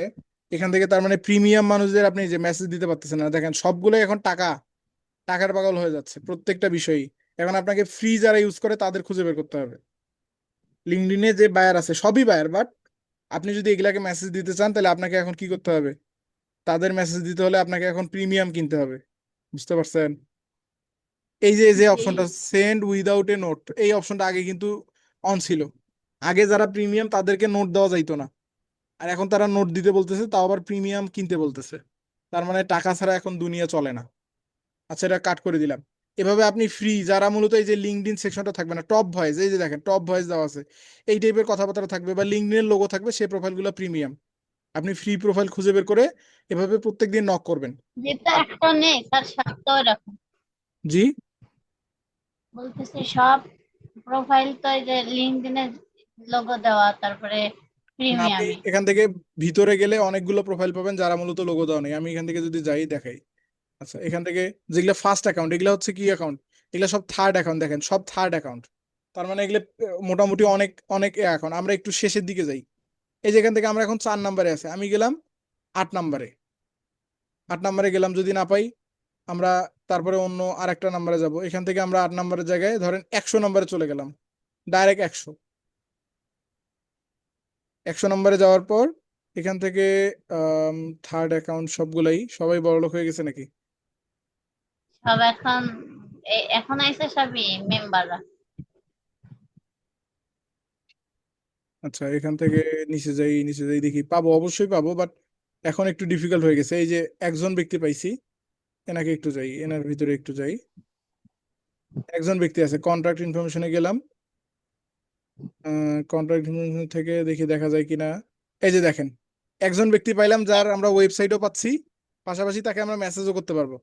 এখান থেকে তার মানে প্রিমিয়াম মানুষদের আপনি যে মেসেজ দিতে পারতেছেন না, দেখেন সবগুলো এখন টাকার পাগল হয়ে যাচ্ছে প্রত্যেকটা বিষয়ই। এখন আপনাকে ফ্রি যারা ইউজ করে তাদের খুঁজে বের করতে হবে। লিঙ্কডইনে যে বায়ার আছে সবই বায়ার, বাট আপনি যদি এগুলাকে মেসেজ দিতে চান তাহলে আপনাকে এখন কি করতে হবে, তাদের মেসেজ দিতে হলে আপনাকে এখন প্রিমিয়াম কিনতে হবে। বুঝতে পারছেন? এই যে জি অপশনটা সেন্ড উইদাউট এ নোট, এই অপশনটা আগে কিন্তু অন ছিল। আগে যারা প্রিমিয়াম তাদেরকে নোট দেওয়া যাইতো না, আর এখন তারা নোট দিতে বলতেছে, তাও আবার প্রিমিয়াম কিনতে বলতেছে। তার মানে টাকা ছাড়া এখন দুনিয়া চলে না। আচ্ছা এটা কাট করে দিলাম। এভাবে আপনি ফ্রি, যারা মূলত এই যে লিঙ্কডইন সেকশনটা থাকবে না, টপ ভয়েস, এই যে দেখেন টপ ভয়েস দেওয়া আছে, এই টাইপের কথাবার্তা থাকবে বা লিঙ্কডইনের লোগো থাকবে, সেই প্রোফাইলগুলো প্রিমিয়াম। আপনি ফ্রি প্রোফাইল খুঁজে বের করে এভাবে প্রত্যেকদিন নক করবেন। যেটা আর একটা নেই তার সাথেও এরকম জি, বলতেছি, সব প্রোফাইল তো এই যে লিঙ্কডইনে লোগো দেওয়া, তারপরে না আপনি প্রিমিয়ামে। এখান থেকে ভিতরে গেলে অনেকগুলো প্রোফাইল পাবেন যারা মূলত লোগো দেওয়া নেই। আমি এখান থেকে যদি যাই দেখাই, আচ্ছা এখান থেকে যেগুলো ফার্স্ট অ্যাকাউন্ট, এগুলো হচ্ছে কি অ্যাকাউন্ট, এগুলো সব থার্ড অ্যাকাউন্ট, দেখেন সব থার্ড অ্যাকাউন্ট। তার মানে এগুলো মোটামুটি অনেক অনেক এখন আমরা একটু শেষের দিকে যাই। এই যে এখান থেকে আমরা এখন 4 নম্বরে আছে, আমি গেলাম 8 নম্বরে। 8 নম্বরে গেলাম, যদি না পাই আমরা তারপরে অন্য আরেকটা নাম্বারে যাব। এখান থেকে আমরা 8 নম্বরের জায়গায় ধরেন 100 নম্বরে চলে গেলাম, ডাইরেক্ট 100 নম্বরে যাওয়ার পর এখান থেকে থার্ড অ্যাকাউন্ট সবগুলাই, সবাই বড়লোক হয়ে গেছে নাকি? সব এখন এখন আইসে সবই মেম্বাররা। আচ্ছা এখান থেকে নিচে যাই, নিচে যাই দেখি পাবো, অবশ্যই পাবো, বাট এখন একটু ডিফিকাল্ট হয়ে গেছে। এই যে একজন ব্যক্তি পাইছি, এনাকে একটু যাই, এনার ভিতরে একটু যাই। একজন ব্যক্তি আছে, কন্ট্রাক্ট ইনফরমেশনে গেলাম, কন্ট্রাক্ট ইনফরমেশন থেকে দেখি দেখা যায় কিনা। এই যে দেখেন, একজন ব্যক্তি পাইলাম যার আমরা ওয়েবসাইটও পাচ্ছি, পাশাপাশি তাকে আমরা মেসেজও করতে পারবো।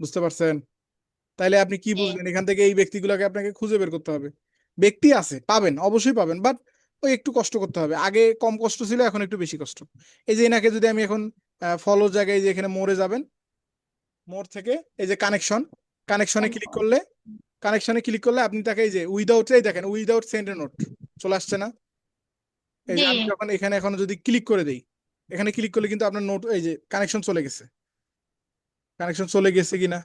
বুঝতে পারছেন? তাইলে আপনি কি যে বুঝলেন? এখান থেকে এই ব্যক্তিগুলোকে আপনাকে খুঁজে বের করতে হবে। ব্যক্তি আছে, পাবেন, অবশ্যই পাবেন, বাট ওই একটু কষ্ট করতে হবে। আগে কম কষ্ট ছিল, এখন একটু বেশি কষ্ট। এই যে এনাকে যদি আমি এখন ফলো জায়গায়, যে এখানে মোড়ে যাবেন, মোড় থেকে এই যে কানেকশন, কানেকশনে ক্লিক করলে, কানেকশনে ক্লিক করলে আপনি তাকে এই যে উইদাউট, এই দেখেন উইদাউট সেন্ড এ নোট চলে আসছে না? এই যে জি আমি যখন এখানে এখন যদি ক্লিক করে দেই, এখানে ক্লিক করলে কিন্তু আপনার নোট, এই যে কানেকশন চলে গেছে। কানেকশন চলে গেছে কিনা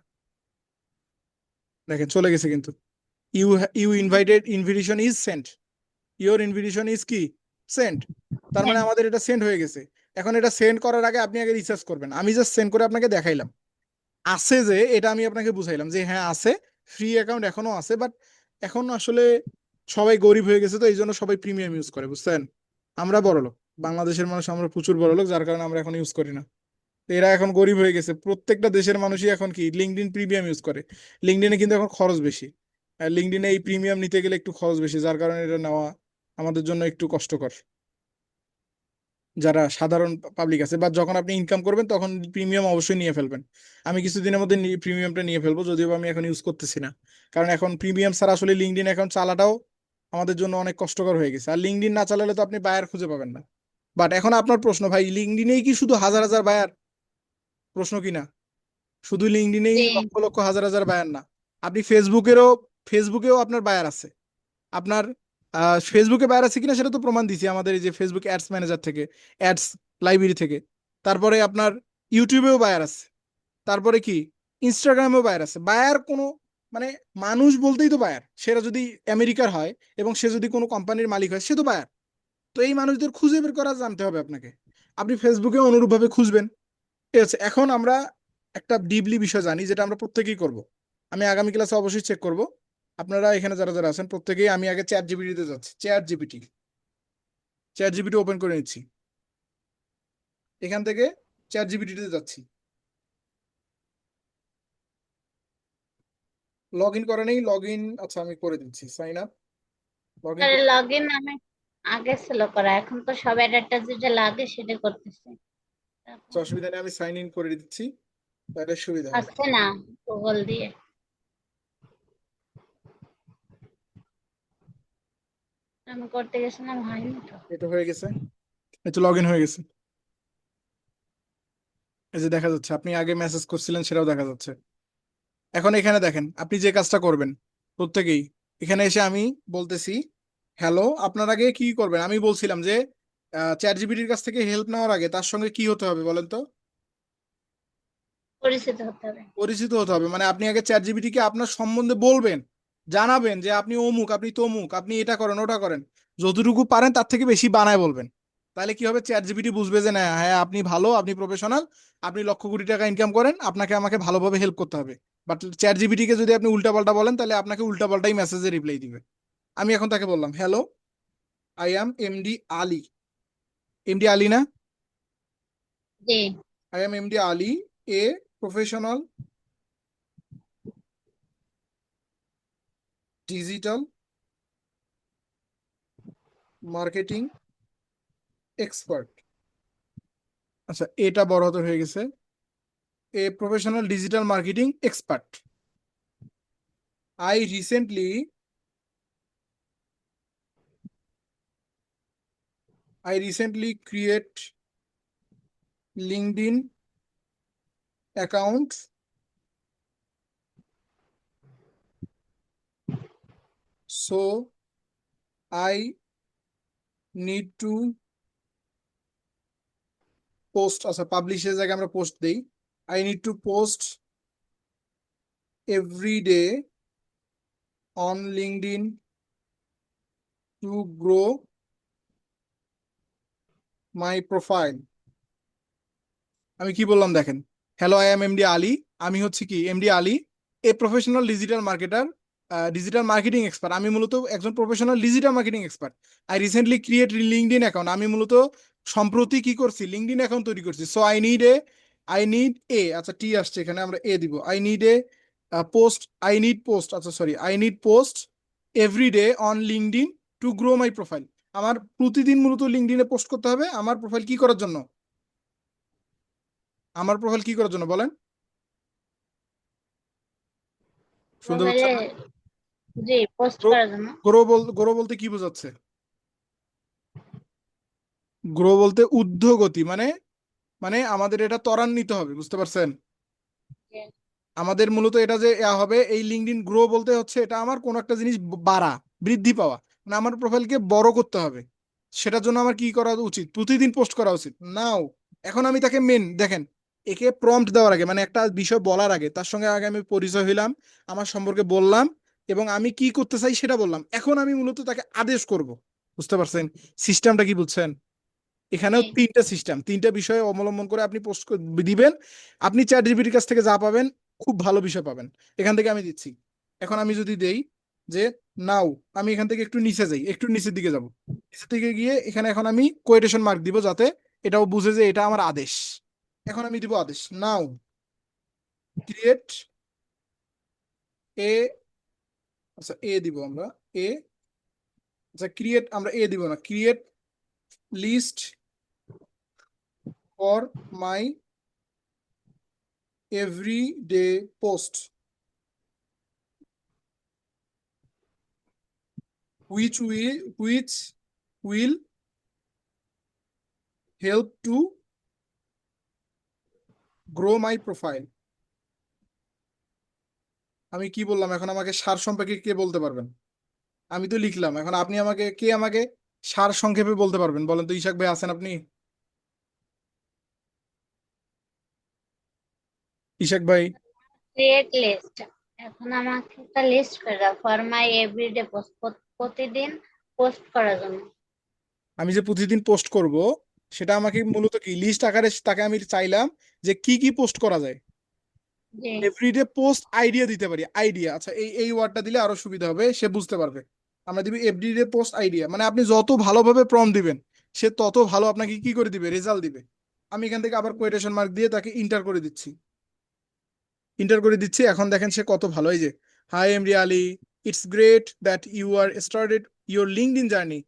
দেখেন, চলে গেছে কিন্তু। You you invited, invitation is sent, your invitation is কি সেন্ট। তার মানে হ্যাঁ, আমাদের এটা সেন্ড হয়ে গেছে। এখন এটা সেন্ড করার আগে আপনি আগে রিসার্চ করবেন। আমি জাস্ট সেন্ড করে আপনাকে দেখাইলাম আছে, যে এটা আমি আপনাকে বুঝাইলাম যে হ্যাঁ আছে, ফ্রি অ্যাকাউন্ট এখনো আছে, বাট এখন আসলে সবাই গরিব হয়ে গেছে, তো এই জন্য সবাই প্রিমিয়াম ইউজ করে, বুঝছেন? আমরা বড়লোক, বাংলাদেশের মানুষ আমরা প্রচুর বড়লোক, যার কারণে আমরা এখন ইউজ করি না। তো এরা এখন গরিব হয়ে গেছে, প্রত্যেকটা দেশের মানুষই এখন কি লিঙ্কডইন প্রিমিয়াম ইউজ করে। লিঙ্কডইনে কিন্তু এখন খরচ বেশি, আর লিঙ্কডইনে এই প্রিমিয়াম নিতে গেলে একটু খরচ বেশি, যার কারণে এটা নেওয়া আমাদের জন্য একটু কষ্টকর, যারা সাধারণ পাবলিক আছে। বা যখন আপনি ইনকাম করবেন তখন প্রিমিয়াম অবশ্যই নিয়ে ফেলবেন। আমি কিছুদিনের মধ্যে প্রিমিয়ামটা নিয়ে ফেলবো, যদিও বা আমি এখন ইউজ করতেছি না, কারণ এখন প্রিমিয়াম ছাড়া আসলে লিঙ্কডইন অ্যাকাউন্ট চালাটাও আমাদের জন্য অনেক কষ্টকর হয়ে গেছে। আর লিঙ্কডইন না চালালে তো আপনি বায়ার খুঁজে পাবেন না। বাট এখন আপনার প্রশ্ন, ভাই লিঙ্কডইনেই কি শুধু হাজার হাজার বায়ার? প্রশ্ন কি না? শুধু লিঙ্কডইনেই জি লক্ষ লক্ষ হাজার হাজার বায়ার না, আপনি ফেসবুকেও আপনার বায়ার আছে। আপনার ফেসবুকে বায়ার আছে কিনা সেটা তো প্রমাণ দিছি আমাদের এই যে ফেসবুক অ্যাডস ম্যানেজার থেকে, অ্যাডস লাইব্রেরি থেকে। তারপরে আপনার ইউটিউবেও বায়ার আছে। তারপরে কি ইনস্টাগ্রামেও বায়ার আছে। বায়ার কোনো মানে মানুষ বলতেই তো বায়ার, সেটা যদি আমেরিকার হয় এবং সে যদি কোনো কোম্পানির মালিক হয়, সে তো বায়ার। তো এই মানুষদের খুঁজে বের করা জানতে হবে আপনাকে। আপনি ফেসবুকে অনুরূপভাবে খুঁজবেন। ঠিক আছে, এখন আমরা একটা ডিপলি বিষয় জানি, যেটা আমরা প্রত্যেকেই করব। আমি আগামী ক্লাসে অবশ্যই চেক করব। আপনারা এখানে যারা যারা আছেন প্রত্যেকেই, আমি আগে চ্যাট জিপিটিতে যাচ্ছি, চ্যাট জিপিটি ওপেন করে নিচ্ছি। এখান থেকে চ্যাট জিপিটিতে যাচ্ছি, লগ ইন করে নেই, লগ ইন, আচ্ছা আমি করে দিচ্ছি, sign up, log in. Log in আমি আগে ছিল করা, এখন তো সব অ্যাডাপ্টার যেটা লাগে সেটা করতেছে। অসুবিধা নেই, আমি সাইন ইন করে দিচ্ছি, তাহলে সুবিধা হবে। আসছে না গুগল দিয়ে, আমি করতে গেছিলাম হয়নি তো। এটা হয়ে গেছে, এই তো লগ ইন হয়ে গেছে। এই যে দেখা যাচ্ছে আপনি আগে মেসেজ করছিলেন, সেটাও দেখা যাচ্ছে। এখন এখানে দেখেন আপনি যে কাজটা করবেন প্রত্যেকেই, এখানে এসে আমি বলতেছি হ্যালো, আপনার আগে কি করবেন আমি বলছিলাম যে চ্যাট জিপিটির কাছ থেকে হেল্প নেওয়ার আগে তার সঙ্গে কি হতে হবে বলেন তো? পরিচিত হতে হবে। পরিচিত হতে হবে। মানে আপনি আগে চ্যাট জিপিটিকে আপনার সম্বন্ধে বলবেন, জানাবেন যে আপনি অমুক, আপনি তমুক, আপনি এটা করেন ওটা করেন, যতটুকু পারেন তার থেকে বেশি বানায় বলবেন। তাহলে কি হবে, চ্যাট জিপিটি বুঝবে যে না হ্যাঁ আপনি ভালো, আপনি প্রফেশনাল, আপনি লক্ষ কোটি টাকা ইনকাম করেন, আপনাকে আমাকে ভালোভাবে হেল্প করতে হবে। বাট চ্যাট জিপিটিকে যদি আপনি উল্টাপাল্টা বলেন, তাহলে আপনাকে উল্টাপাল্টাই মেসেজে রিপ্লাই দিবে। আমি এখন তাকে বললাম hello, I am MD Ali, MD Ali না, জি I am MD Ali, a professional digital marketing expert. আচ্ছা, এটা বড় হাতের হয়ে গেছে, a professional digital marketing expert. I recently create LinkedIn account so I need to post, আচ্ছা পাবলিশের জায়গায় আমরা পোস্ট দেই, I need to post every day on LinkedIn to grow my profile। আমি কি বললাম দেখেন, hello I am MD Ali, আমি হচ্ছে কি MD Ali, a professional digital marketer, digital marketing expert. আমি মূলত একজন professional digital marketing expert. I recently create LinkedIn account, আমি মূলত সম্প্রতি কি করছি, লিঙ্কডইন অ্যাকাউন্ট তৈরি করছি। সো আই নিড এ, আচ্ছা টি আসছে এখানে, আমরা এ দিব, I need post every day on LinkedIn to grow my profile. আমার প্রতিদিন মূলত লিঙ্কডইনে পোস্ট করতে হবে আমার প্রোফাইল কি করার জন্য, আমার প্রোফাইল কি করার জন্য বলেন, শুনতে প্রোফাইলে পাচ্ছেন না? জি পোস্ট করার জন্য। গ্রো বলতে কি বোঝাচ্ছে? গ্রো বলতে ঊর্ধ্বগতি, মানে মানে আমাদের এটা ত্বরান্বিত হবে, বুঝতে পারছেন? জি, আমাদের মূলত এটা যে হবে, এই লিঙ্কডইন গ্রো বলতে হচ্ছে এটা আমার কোন একটা জিনিস বাড়া, বৃদ্ধি পাওয়া, মানে আমার প্রোফাইলকে বড় করতে হবে। সেটার জন্য আমার কি করা উচিত, প্রতিদিন পোস্ট করা উচিত। নাও এখন আমি তাকে দেখেন, একে প্রম্পট দেওয়ার আগে, মানে একটা বিষয় বলার আগে তার সঙ্গে আগে আমি পরিচয় হইলাম, আমার সম্পর্কে বললাম, এবং আমি কি করতে চাই সেটা বললাম। এখন আমি মূলত তাকে আদেশ করব, বুঝতে পারছেন সিস্টেমটা কি, বুঝছেন? এখানেও জি, তিনটা সিস্টেম, তিনটা বিষয় অবলম্বন করে আপনি পোস্ট দিবেন। আপনি চ্যাট জিপিটির কাছ থেকে যা পাবেন খুব ভালো বিষয় পাবেন, এখান থেকে আমি দিচ্ছি। এখন আমি যদি দেই যে নাও, আমি এখান থেকে একটু নিচে যাই, একটু নিচের দিকে যাব, নিচের দিকে গিয়ে এখানে এখন আমি কোয়েটেশন মার্ক দিব যাতে এটাও বুঝে যে এটা আমার আদেশ। এখন আমি দিব আদেশ নাও ক্রিয়েট এ, আচ্ছা এ দিব আমরা, এ, আচ্ছা ক্রিয়েট, আমরা এ দিব না, create list for my everyday post which will help to grow my profile। আমি কি বললাম, এখন আমাকে সার সম্পর্কে কে বলতে পারবেন? আমি তো লিখলাম, এখন আপনি আমাকে সার সংক্ষেপে বলতে পারবেন বলেন তো? ইশাক ভাই আছেন আপনি? ইশাক ভাই, ক্রিয়েট লিস্ট। এখন আমাকে একটা লিস্ট করে দাও ফর মাই এভরিডে পোস্ট, প্রতিদিন পোস্ট করার জন্য। আমি যে প্রতিদিন পোস্ট করব সেটা আমাকে মূলত কি লিস্ট আকারে তাকে আমি চাইলাম যে কি কি পোস্ট করা যায়। জি, এভরিডে পোস্ট আইডিয়া দিতে পারি, আইডিয়া, আচ্ছা এই ওয়ার্ডটা দিলে আরো সুবিধা হবে, সে বুঝতে পারবে। আমরা দিবি এভরিডে পোস্ট আইডিয়া, মানে আপনি যত ভালোভাবে প্রম্পট দিবেন সে তত ভালো আপনাকে কি করে দিবে, রেজাল্ট দিবে। আমি এখান থেকে আবার কোয়েটেশন মার্ক দিয়ে তাকে ইন্টার করে দিচ্ছি। এখন দেখেন সে কত ভালো, এই যে hi MD Ali, it's great that you are started your LinkedIn journey.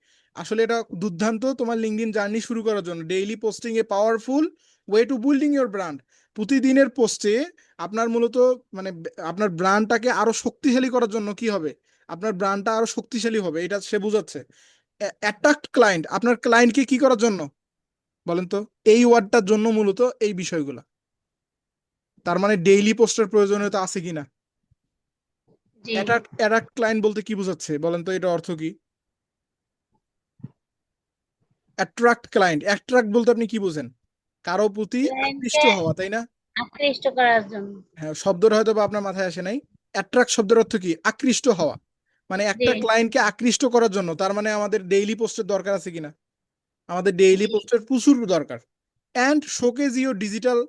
আসলে এটা দুর্দান্ত তোমার লিঙ্কডইন জার্নি শুরু করার জন্য। Daily posting a powerful way to building your brand. প্রতিদিনের পোস্টে আপনার মূলত মানে আপনার ব্র্যান্ডটাকে আরো শক্তিশালী করার জন্য কি হবে, আপনার ব্র্যান্ডটা আরো শক্তিশালী হবে, এটা সে বোঝাচ্ছে। অ্যাট্রাক্ট ক্লায়েন্ট, আপনার ক্লায়েন্টকে কি করার জন্য বলেন তো, এই ওয়ার্ডটার জন্য মূলত এই বিষয়গুলা। তার মানে ডেইলি পোস্টের প্রয়োজনীয়তা আছে কিনা? জি। অ্যাট্রাক্ট ক্লায়েন্ট বলতে কি বোঝাচ্ছে বলেন তো, এটা অর্থ কি? অ্যাট্রাক্ট ক্লায়েন্ট, অ্যাট্রাক্ট বলতে আপনি কি বুঝেন? কারো প্রতি আকৃষ্ট ক্লায়েন্টকে হওয়া, তাই না? আকৃষ্ট করার জন্য। হ্যাঁ, শব্দটা হয়তো বা আপনার মাথায় আসে নাই। অ্যাট্রাক্ট শব্দের অর্থ কি, আকৃষ্ট হওয়া, মানে জি, একটা ক্লায়েন্টকে আকৃষ্ট করার জন্য। তার মানে আমাদের ডেইলি পোস্টের দরকার আছে কিনা? আমাদের ডেইলি জি, পোস্টের প্রচুর দরকার। And showcase your digital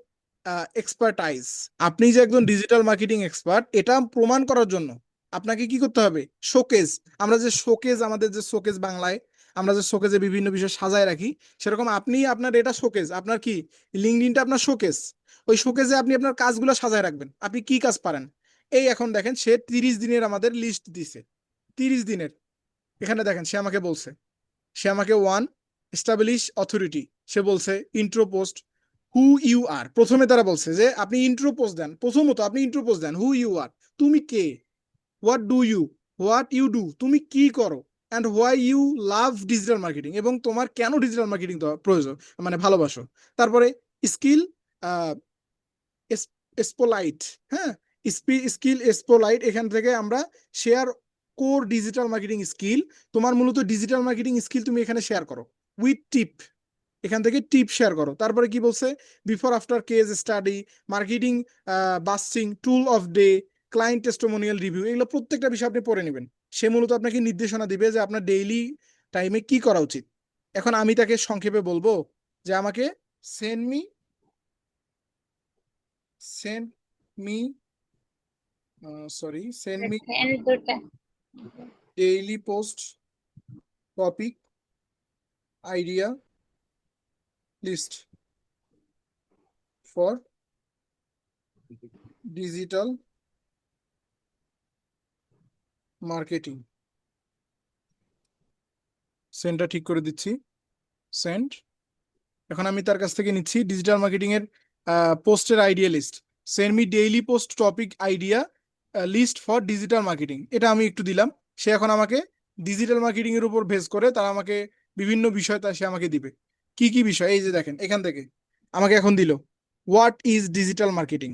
expertise. আপনি যে একজন ডিজিটাল মার্কেটিং এক্সপার্ট এটা প্রমাণ করার জন্য আপনাকে কি করতে হবে, শোকেজ। আমরা যে শোকেজ, আমাদের যে শোকেজ বাংলায় আমরা যে শোকেজে বিভিন্ন বিষয় সাজায় রাখি, সেরকম আপনি আপনার এটা শোকেজ, আপনার কি লিঙ্কডইনটা আপনার শোকেজ। ওই শোকেজে আপনি আপনার কাজগুলো সাজায় রাখবেন, আপনি কি কাজ পারেন। এই এখন দেখেন সে 30 দিনের আমাদের লিস্ট দিছে, 30 দিনের। এখানে দেখেন সে আমাকে বলছে, সে আমাকে ওয়ান এস্টাবলিশ অথরিটি, সে বলছে intro post who you are. প্রথমে তারা বলছে যে আপনি ইন্ট্রো পোস্ট দেন, প্রথমত আপনি ইন্ট্রো পোস্ট দেন হু ইউ আর, তুমি কে, হোয়াট ইউ ডু, তুমি কি করো, and why you love digital marketing, এবং তোমার কেন ডিজিটাল মার্কেটিং প্রয়োজন, মানে ভালোবাসো। তারপরে স্কিল স্পোলাইট, হ্যাঁ, স্কিল স্পোলাইট, এখান থেকে আমরা share core digital marketing skill, তোমার মূলত ডিজিটাল মার্কেটিং স্কিল তুমি এখানে শেয়ার করো উইথ টিপ, এখান থেকে টিপ শেয়ার করো। তারপরে কি বলছে, before after case study, marketing busting, tool off day, client testimonial review, এগুলো প্রত্যেকটা বিষয় আপনি পড়ে নেবেন। সে মূলত আপনাকে নির্দেশনা দিবে যে আপনার ডেইলি টাইমে কি করা উচিত। এখন আমি তাকে সংক্ষেপে বলবো যে আমাকে send me send me send me send দুটা daily post topic idea list for digital marketing. সেন্ডটা ঠিক করে দিচ্ছি, সেন্ড। এখন আমি তার কাছ থেকে নিচ্ছি ডিজিটাল মার্কেটিং এর পোস্টের idea list, send me daily post topic idea list for digital marketing, এটা আমি একটু দিলাম। সে এখন আমাকে ডিজিটাল মার্কেটিং এর উপর বেস করে তারা আমাকে বিভিন্ন বিষয় সে আমাকে দিবে। কি কি বিষয়, এই যে দেখেন এখান থেকে আমাকে এখন দিল হোয়াট ইজ ডিজিটাল মার্কেটিং।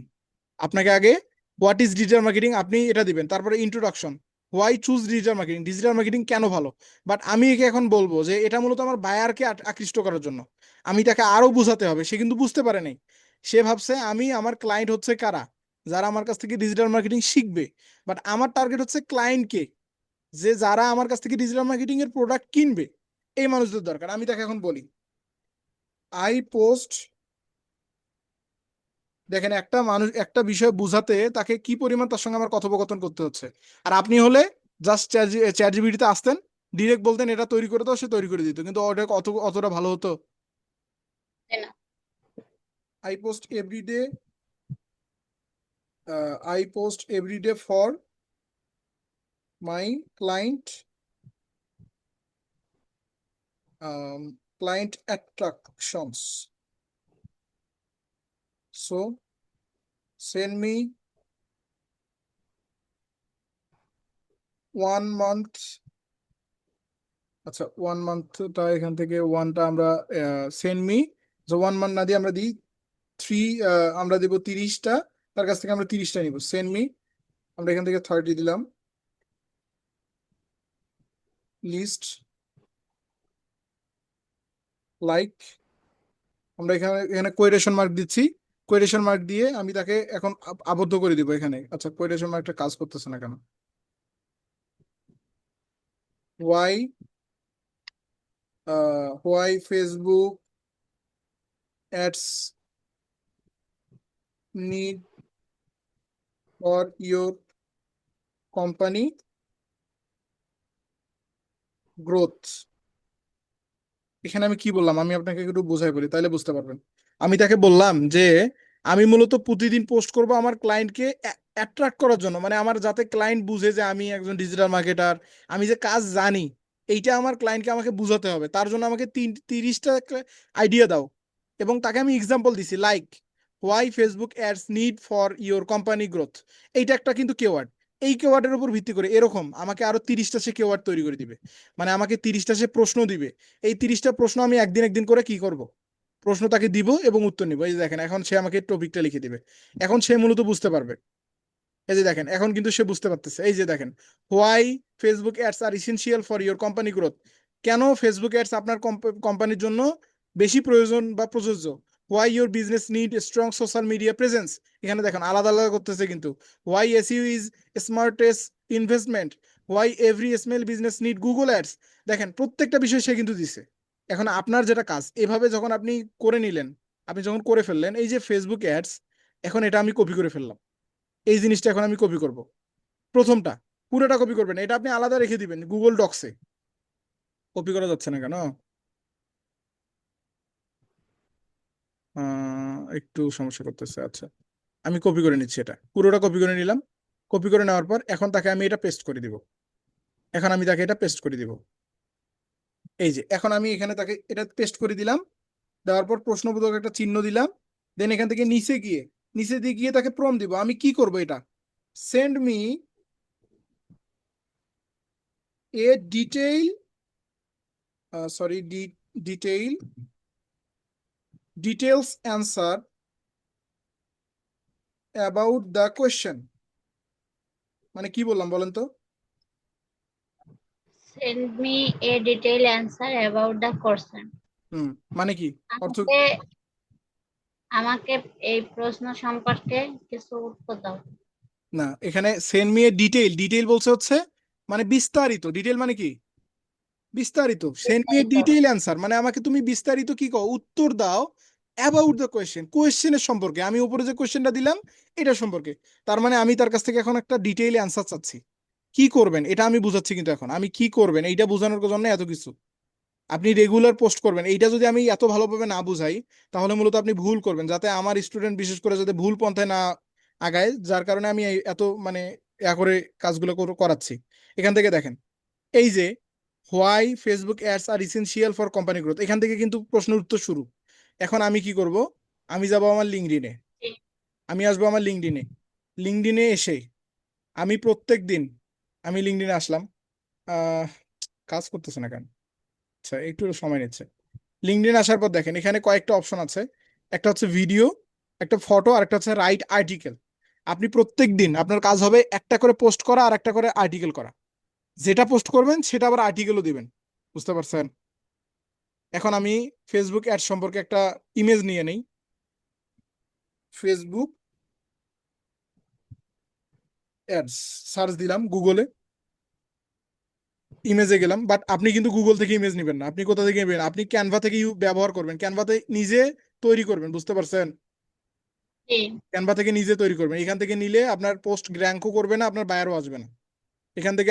আপনাকে আগে হোয়াট ইজ ডিজিটাল মার্কেটিং আপনি এটা দিবেন, তারপরে introduction, why choose digital marketing, digital marketing কেন ভালো। বাট আমি একে এখন বলবো যে এটা মূলত আমার বায়ারকে আকৃষ্ট করার জন্য, আমি তাকে আরো বুঝাতে হবে, সে কিন্তু বুঝতে পারে নাই। সে ভাবছে আমি, আমার ক্লায়েন্ট হচ্ছে কারা, যারা আমার কাছ থেকে ডিজিটাল মার্কেটিং শিখবে। বাট আমার টার্গেট হচ্ছে ক্লায়েন্টকে, যে যারা আমার কাছ থেকে ডিজিটাল মার্কেটিং এর প্রোডাক্ট কিনবে, এই মানুষদের দরকার। আমি তাকে এখন বলি আই পোস্ট, দেখেন একটা মানুষ একটা বিষয় বুঝাতে তাকে কি পরিমাণ তার সঙ্গে আমার কথোপকথন করতে হচ্ছে। আর আপনি হলে জাস্ট চ্যাট জিপিটিতে আসতেন, ডিরেক্ট বলতেন এটা তৈরি করে দাও, সে তৈরি করে দিত, কিন্তু ওটা অতটা ভালো হতো। না। I post everyday, I post every day for my client attractions. So send me 1 month, আচ্ছা 1 মান্থটা এখান থেকে ওয়ানটা আমরা সেন্ড মি, যে 1 মান্থ না দিয়ে আমরা দিই 3, আমরা দেবো 30টা, তার কাছ থেকে আমরা 30টা নিব। সেন্ড মি, আমরা এখান থেকে 30 দিলাম, লিস্ট লাইক, আমরা এখানে কোয়েটেশন মার্ক দিচ্ছি, কোয়েটেশন মার্ক দিয়ে আমি তাকে এখন আবদ্ধ করে দিব এখানে। আচ্ছা কোয়েটেশন মার্কটা কাজ করতেছে না কেন, why Facebook ads need for your company growth. এখানে আমি কি বললাম, আমি আপনাকে একটু বোঝাই বলি তাহলে বুঝতে পারবেন। আমি তাকে বললাম যে আমি মূলত প্রতিদিন পোস্ট করব আমার ক্লায়েন্টকে অ্যাট্রাক্ট করার জন্য, মানে আমার যাতে ক্লায়েন্ট বুঝে যে আমি একজন ডিজিটাল মার্কেটার, আমি যে কাজ জানি, এইটা আমার ক্লায়েন্টকে আমাকে বুঝাতে হবে। তার জন্য আমাকে 30টা আইডিয়া দাও, এবং তাকে আমি এক্সাম্পল দিছি like why Facebook ads need for your company growth, এইটা একটা কিন্তু কেওয়ার্ড। এই কেওয়ার্ডের উপর ভিত্তি করে এরকম আমাকে আরো 30টা সে কেওয়ার্ড তৈরি করে দিবে, মানে আমাকে 30টা সে প্রশ্ন দিবে। এই 30টা প্রশ্ন আমি একদিন একদিন করে কি করব, প্রশ্ন তাকে দিব এবং উত্তর নিব। এই যে দেখেন এখন সে আমাকে টপিকটা লিখে দিবে, এখন সে মূলত বুঝতে পারবে। এই যে দেখেন এখন কিন্তু সে বুঝতে পারতেছে। এই যে দেখেন why Facebook ads are essential for your company growth, কেন ফেসবুক অ্যাডস আপনার কোম্পানির জন্য বেশি প্রয়োজন বা প্রযোজ্য। Why your business need strong social media presence, এখানে দেখেন আলাদা আলাদা করতেছে কিন্তু। Why SEO is smartest investment, why every small business need Google ads, দেখেন প্রত্যেকটা বিষয় সে কিন্তু দিছে। এখন আপনার যেটা কাজ, এভাবে যখন আপনি করে নিলেন, আপনি যখন করে ফেললেন এই যে ফেসবুক অ্যাডস, এখন এটা আমি কপি করে ফেললাম, এই জিনিসটা এখন আমি কপি করব। প্রথমটা পুরোটা কপি করবেন, এটা আপনি আলাদা রেখে দিবেন গুগল ডক্সে। কপি করা যাচ্ছে না কেন, একটু সমস্যা করতেছে। আচ্ছা আমি কপি করে নিচ্ছি, এটা পুরোটা কপি করে নিলাম। কপি করে নেওয়ার পর এখন তাকে আমি এটা পেস্ট করে দিব। এখন আমি তাকে এটা পেস্ট করে দিব। এই যে এখন আমি এখানে তাকে এটা পেস্ট করে দিলাম, দেওয়ার পর প্রশ্নবোধক একটা চিহ্ন দিলাম। দেন এখান থেকে নিচে দিয়ে গিয়ে তাকে প্রম্পট দিব। আমি কি করব, এটা send me a detail sorry details answer about the question. মানে কি বললাম বলেন তো? Send me a detail answer about the question. মানে কি অর্থ? আমাকে আমাকে এই প্রশ্ন সম্পর্কে কিছু উত্তর দাও। না, এখানে সেন্ড মি এ ডিটেইল বলছে হচ্ছে মানে বিস্তারিত। ডিটেইল মানে কি? বিস্তারিত। সেন্ড মি এ বিস্তারিত। ডিটেইল অ্যান্সার মানে আমাকে তুমি বিস্তারিত কি কও, উত্তর দাও অ্যাবাউট দ্য কোয়েশ্চেনের সম্পর্কে। আমি উপরে যে কোয়েশ্চেনটা দিলাম এটা সম্পর্কে। তার মানে আমি তার কাছ থেকে এখন একটা ডিটেইল অ্যান্সার চাচ্ছি। কি করবেন এটা আমি বুঝাচ্ছি, কিন্তু এখন আমি কি করবেন এইটা বোঝানোর জন্য এত কিছু। আপনি রেগুলার পোস্ট করবেন, এইটা যদি আমি এত ভালোভাবে না বুঝাই তাহলে মূলত আপনি ভুল করবেন, যাতে আমার স্টুডেন্ট বিশেষ করে যাতে ভুল পন্থায় না আগায়, যার কারণে আমি এত মানে করে কাজগুলো করাচ্ছি। এখান থেকে দেখেন, এই যে why Facebook ads are essential for company growth, এখান থেকে কিন্তু প্রশ্নের উত্তর শুরু। এখন আমি কি করব, আমি যাব আমার লিঙ্কডইনে, আমি আসবো আমার লিঙ্কডইনে এসে আমি প্রত্যেক দিন আমি লিঙ্কডইনে আসলাম। আহ কাজ করতেছে না কেন? আচ্ছা, একটু সময় নিচ্ছে। লিঙ্কডইনে আসার পর দেখেন এখানে কয়েকটা অপশন আছে। একটা হচ্ছে ভিডিও, একটা ফটো, আর একটা হচ্ছে রাইট আর্টিকেল। আপনি প্রত্যেক দিন আপনার কাজ হবে একটা করে পোস্ট করা আর একটা করে আর্টিকেল করা। যেটা পোস্ট করবেন সেটা আবার আর্টিকেলও দিবেন। বুঝতে পারছেন? এখন আমি ফেসবুক অ্যাড সম্পর্কে একটা ইমেজ নিয়ে নেই। ফেসবুক অ্যাডস সার্চ দিলাম গুগলে, ইমেজে গেলাম। বাট আপনি কিন্তু গুগল থেকে ইমেজ নেবেন না। আপনি কোথা থেকে নেবেন? আপনি ক্যানভা থেকে ব্যবহার করবেন, ক্যানভাতে নিজে তৈরি করবেন। বুঝতে পারছেন? জি। ক্যানভা থেকে নিজে তৈরি করবেন। এখান থেকে নিলে আপনার পোস্ট র্যাঙ্কও করবে না, আপনার বায়ারও আসবে না। এখান থেকে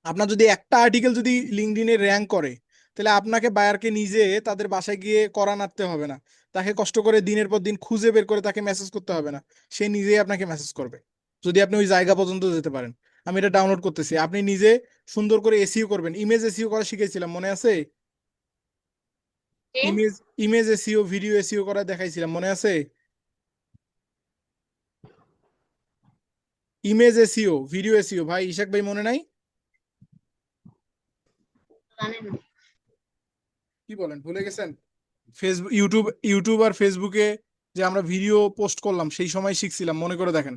আপনার যদি একটা আর্টিকেল যদি লিঙ্কডইনে র্যাঙ্ক করে, তাহলে আপনাকে বায়ারকে নিজে তাদের বাসায় গিয়ে করা নাড়তে হবে না, তাকে কষ্ট করে দিনের পর দিন খুঁজে বের করে তাকে মেসেজ করতে হবে না। সে নিজেই আপনাকে মেসেজ করবে, যদি আপনি ওই জায়গা পর্যন্ত যেতে পারেন। আমি এটা ডাউনলোড করতেছি, আপনি নিজে সুন্দর করে এসইও করবেন। ইমেজ এসইও করা শিখেছিলাম, মনে আছে? জি। Image image SEO, video SEO করা দেখাইছিলাম, মনে আছে? ইমেজ এসইও, ভিডিও এসইও, ভাই ইশাক ভাই মনে নাই? জানি না। কি বলেন, ভুলে গেছেন? ফেসবুক ইউটিউব আর ফেসবুকে যে আমরা ভিডিও পোস্ট করলাম সেই সময় শিখছিলাম, মনে করে দেখেন।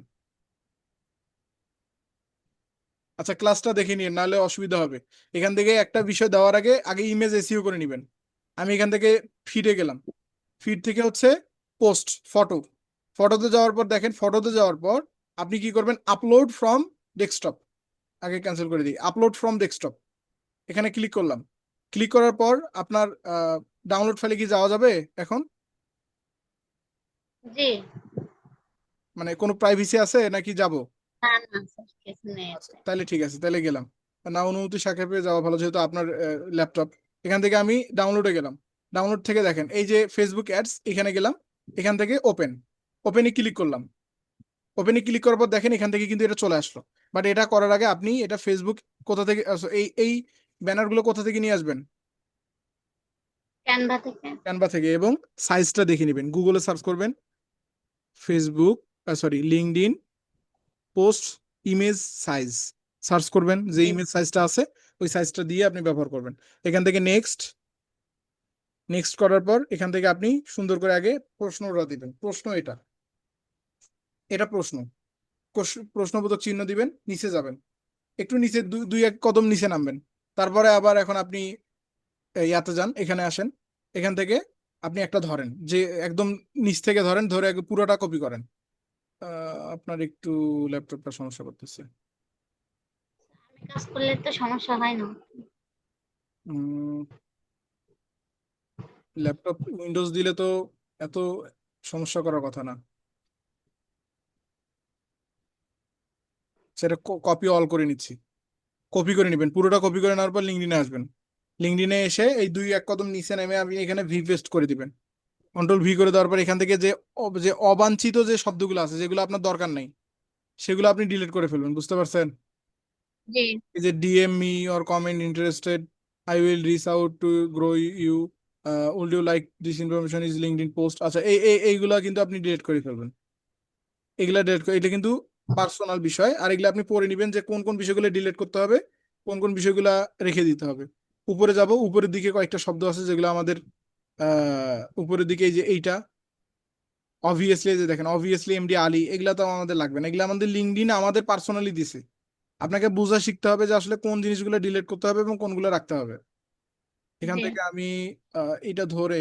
আচ্ছা, ক্লাসটা দেখে নিন, নাহলে অসুবিধা হবে। এখান থেকে একটা বিষয় দেওয়ার আগে আগে ইমেজ এসইও করে নেবেন। আমি এখান থেকে ফিডে গেলাম, ফিড থেকে হচ্ছে পোস্ট, ফটোতে যাওয়ার পর দেখেন, ফটোতে যাওয়ার পর আপনি কি করবেন, আপলোড ফ্রম ডেস্কটপ। আগে ক্যান্সেল করে দিই, আপলোড ফ্রম ডেস্কটপ। এখানে ক্লিক করলাম। ক্লিক করার পর আপনার ডাউনলোড ফাইলে কি যাওয়া যাবে এখন? জি। মানে কোনো প্রাইভেসি আছে নাকি যাব? না না স্যার, কিছু নেই আচ্ছা, এতে। তাহলে ঠিক আছে, তাহলে গেলাম। না অনুমতি সাপেক্ষে যাওয়া ভালো, যেহেতু আপনার ল্যাপটপ। এখান থেকে আমি ডাউনলোডে গেলাম। ডাউনলোড থেকে দেখেন এই যে ফেসবুক অ্যাডস, এখানে গেলাম। এখান থেকে ওপেনে ক্লিক করলাম। ওপেনে ক্লিক করার পর দেখেন এখান থেকে কিন্তু এটা চলে আসলো। বাট এটা করার আগে আপনি এটা ফেসবুক কোথা থেকে এই ব্যানারগুলো কোথা থেকে নিয়ে আসবেন? ক্যানভা থেকে। ক্যানভা থেকে। এবং সাইজটা দেখে নেবেন, গুগলে সার্চ করবেন Facebook LinkedIn post image size, search করবেন, যে জি। ইমেজ সাইজটা আছে ওই সাইজটা দিয়ে আপনি ব্যবহার করবেন। এখান থেকে নেক্সট করার পর এখান থেকে আপনি সুন্দর করে আগে প্রশ্নটা দিবেন। প্রশ্ন এটা এটা প্রশ্ন, প্রশ্নবোধক চিহ্ন দিবেন, নিচে যাবেন, একটু নিচে দুই এক কদম নিচে নামবেন। তারপরে আবার এখন আপনি ইয়াতে যান, এখানে আসেন। এখান থেকে আপনি একটা ধরেন, যে একদম নিচ থেকে ধরেন, ধরে পুরোটা কপি করেন। আপনার একটু ল্যাপটপটা সমস্যা করতেছে। আমি কাজ করলে তো সমস্যা হয় না। ল্যাপটপ উইন্ডোজ দিলে তো এত সমস্যা করার কথা না। সেটা কপি অল করে নিচ্ছি। কপি করে নেবেন, পুরোটা কপি করে নেওয়ার পর লিঙ্কডইনে আসবেন। লিঙ্কডইনে এসে এই দুই এক কদম নিচে নেমে আপনি এখানে ভি পেস্ট করে দিবেন। কন্ট্রোল ভি করে দেওয়ার পর এখান থেকে যে অবাঞ্ছিত যে শব্দগুলো আছে, যেগুলো আপনার দরকার নাই, সেগুলো আপনি ডিলিট করে ফেলবেন। বুঝতে পারছেন? জি এই যে DM me or comment interested, I will reach out to grow you. Would you like this information is LinkedIn post? আচ্ছা এইগুলা কিন্তু আপনি ডিলিট করে ফেলবেন। এগুলা ডিলিট করে, এটা কিন্তু পার্সোনাল বিষয়, আর এগুলা আপনি পড়ে নেবেন যে কোন কোন বিষয়গুলো ডিলিট করতে হবে, কোন কোন বিষয়গুলা রেখে দিতে হবে। উপরে যাব, উপরের দিকে কয়েকটা শব্দ আছে যেগুলো আমাদের উপরের দিকে, এই যে এইটা অবভিয়াসলি, যে দেখেন অবভিয়াসলি MD আলী, এগুলা তো আমাদের লাগবে না, এগুলো আমাদের লিঙ্কডইন আমাদের পার্সোনালি দিছে। আপনাকে বোঝা শিখতে হবে যে আসলে কোন জিনিসগুলো ডিলিট করতে হবে এবং কোনগুলো রাখতে হবে। এখান জি থেকে আমি এটা ধরে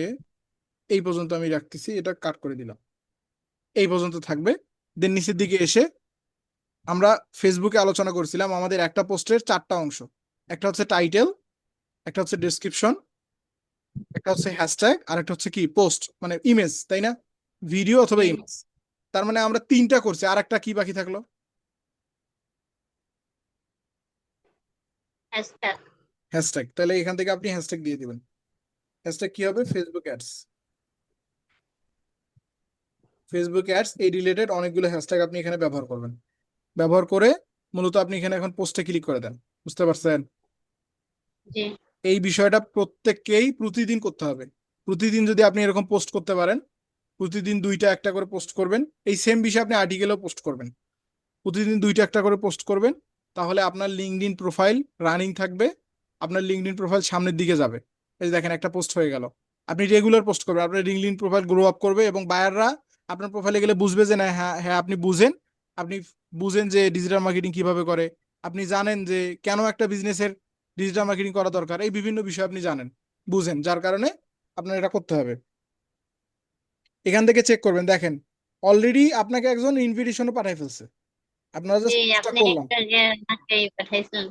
এই পর্যন্ত আমি রাখতেছি, এটা কাট করে দিলাম, এই পর্যন্ত থাকবে। দেন নিচের দিকে এসে আমরা ফেসবুকে আলোচনা করছিলাম আমাদের একটা পোস্টের 4টা অংশ। একটা হচ্ছে টাইটেল, একটা হচ্ছে ডেসক্রিপশন, একটা হচ্ছে হ্যাশট্যাগ, আর একটা হচ্ছে কি পোস্ট মানে ইমেজ, তাই না? ভিডিও অথবা জি ইমেজ। তার মানে আমরা 3টা করছি, আর একটা কি বাকি থাকলো? Hashtag hashtag. তাহলে এখান থেকে আপনি হ্যাশট্যাগ দিয়ে দিবেন। হ্যাশট্যাগ কি হবে? Facebook ads. ফেসবুক অ্যাডস এই রিলেটেড অনেকগুলো হ্যাশট্যাগ আপনি এখানে ব্যবহার করবেন। ব্যবহার করে মূলত আপনি এখানে এখন পোস্টে ক্লিক করে দেন। বুঝতে পারছেন? জি এই বিষয়টা প্রত্যেককেই প্রতিদিন করতে হবে। প্রতিদিন যদি আপনি এরকম পোস্ট করতে পারেন, প্রতিদিন 2টা একটা করে পোস্ট করবেন, এই সেম বিষয়ে আপনি আর্টিকেলও পোস্ট করবেন, প্রতিদিন 2টা একটা করে পোস্ট করবেন, তাহলে আপনার লিঙ্কডইন প্রোফাইল রানিং থাকবে, আপনার লিঙ্কডইন প্রোফাইল সামনের দিকে যাবে। এই যে দেখেন একটা পোস্ট হয়ে গেল। আপনি রেগুলার পোস্ট করবেন, আপনার লিঙ্কডইন প্রোফাইল গ্রো আপ করবে এবং বায়াররা আপনার প্রোফাইলে গেলে বুঝবে যে না, হ্যাঁ হ্যাঁ আপনি বুঝেন, আপনি বুঝেন যে ডিজিটাল মার্কেটিং কিভাবে করে, আপনি জানেন যে কেন একটা বিজনেসের ডিজিটাল মার্কেটিং করা দরকার, এই বিভিন্ন বিষয় আপনি জানেন, বুঝেন, যার কারণে আপনার এটা করতে হবে। এখান থেকে চেক করবেন, দেখেন অলরেডি আপনাকে একজন ইনভিটেশনও পাঠিয়ে ফেলছে। আপনারা জি জাস্ট পোস্টটা আপনি করলাম। একটা যে আমাকে পাঠাইছেন।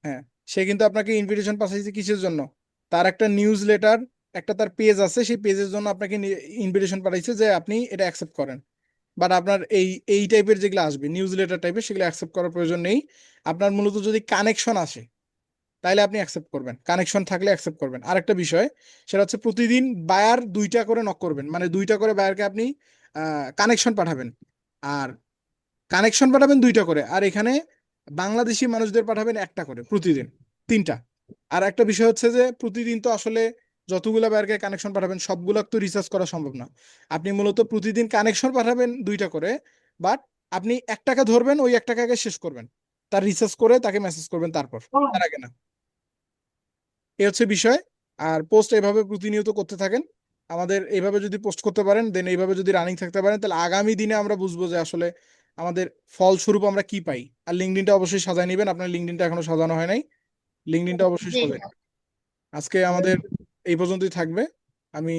হ্যাঁ, সে কিন্তু আপনাকে ইনভিটেশন পাঠাইছে কিসের জন্য? তার একটা নিউজ লেটার, একটা তার পেজ আছে, সেই পেজের জন্য আপনাকে ইনভিটেশন পাঠাইছে যে আপনি এটা অ্যাকসেপ্ট করেন। বাট আপনার এই টাইপের যেগুলো আসবে নিউজ লেটার টাইপের, সেগুলো অ্যাকসেপ্ট করার প্রয়োজন নেই। আপনার মূলত যদি কানেকশন আসে তাইলে আপনি অ্যাকসেপ্ট করবেন, কানেকশন থাকলে অ্যাকসেপ্ট করবেন। আরেকটা বিষয়, সেটা হচ্ছে প্রতিদিন বায়ার 2টা করে নক করবেন, মানে 2টা করে বায়ারকে আপনি কানেকশন পাঠাবেন। আর কানেকশন পাঠাবেন 2টা করে, আর এখানে বাংলাদেশি মানুষদের পাঠাবেন একটা করে প্রতিদিন, 3টা। আর একটা বিষয় হচ্ছে যে প্রতিদিন তো আসলে যতগুলা বায়ারকে কানেকশন পাঠাবেন সবগুলা তো রিসার্চ করা সম্ভব না। আপনি মূলত প্রতিদিন কানেকশন পাঠাবেন 2টা করে, বাট আপনি একটাকে ধরবেন, ওই একটাকে শেষ করবেন, তার রিসার্চ করে তাকে মেসেজ করবেন, তারপর তার আগে না। এই হচ্ছে বিষয়। আর পোস্ট এভাবে প্রতিনিয়ত করতে থাকেন। আমাদের এইভাবে যদি পোস্ট করতে পারেন, দেন এইভাবে যদি রানিং থাকতে পারেন, তাহলে আগামী দিনে আমরা বুঝবো যে আসলে আমাদের ফলস্বরূপ আমরা কি পাই। আর লিঙ্কডইনটা অবশ্যই সাজায় নেবেন, আপনার লিঙ্কডইনটা এখনো সাজানো হয় নাই, লিঙ্কডইনটা অবশ্যই জি সাজায় নেবেন। আজকে আমাদের এই পর্যন্তই থাকবে। আমি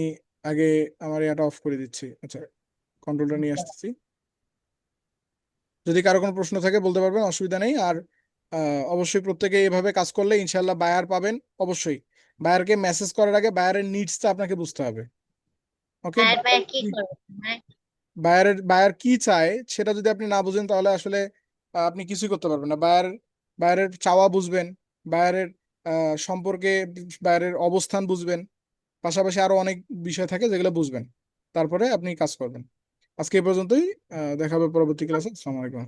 আগে আমার এটা অফ করে দিচ্ছি। আচ্ছা, কন্ট্রোলটা নিয়ে আসতেছি। যদি কারো কোনো প্রশ্ন থাকে বলতে পারবেন, অসুবিধা নেই। আর অবশ্যই প্রত্যেকে এভাবে কাজ করলে ইনশাল্লাহ বায়ার পাবেন। অবশ্যই বায়ারকে মেসেজ করার আগে বায়ারের নিডসটা আপনাকে বুঝতে হবে। ওকে, আর ভাই কি করবেন ভাই? বায়ার কি চায় সেটা যদি আপনি না বুঝেন তাহলে আসলে আপনি কিছুই করতে পারবেন না। বায়ারের চাওয়া বুঝবেন, বায়ারের সম্পর্কে, বায়ারের অবস্থান বুঝবেন, পাশাপাশি আরো অনেক বিষয় থাকে যেগুলো বুঝবেন, তারপরে আপনি কাজ করবেন। আজকে এই পর্যন্তই। দেখা হবে পরবর্তী ক্লাসে। আসসালামু আলাইকুম।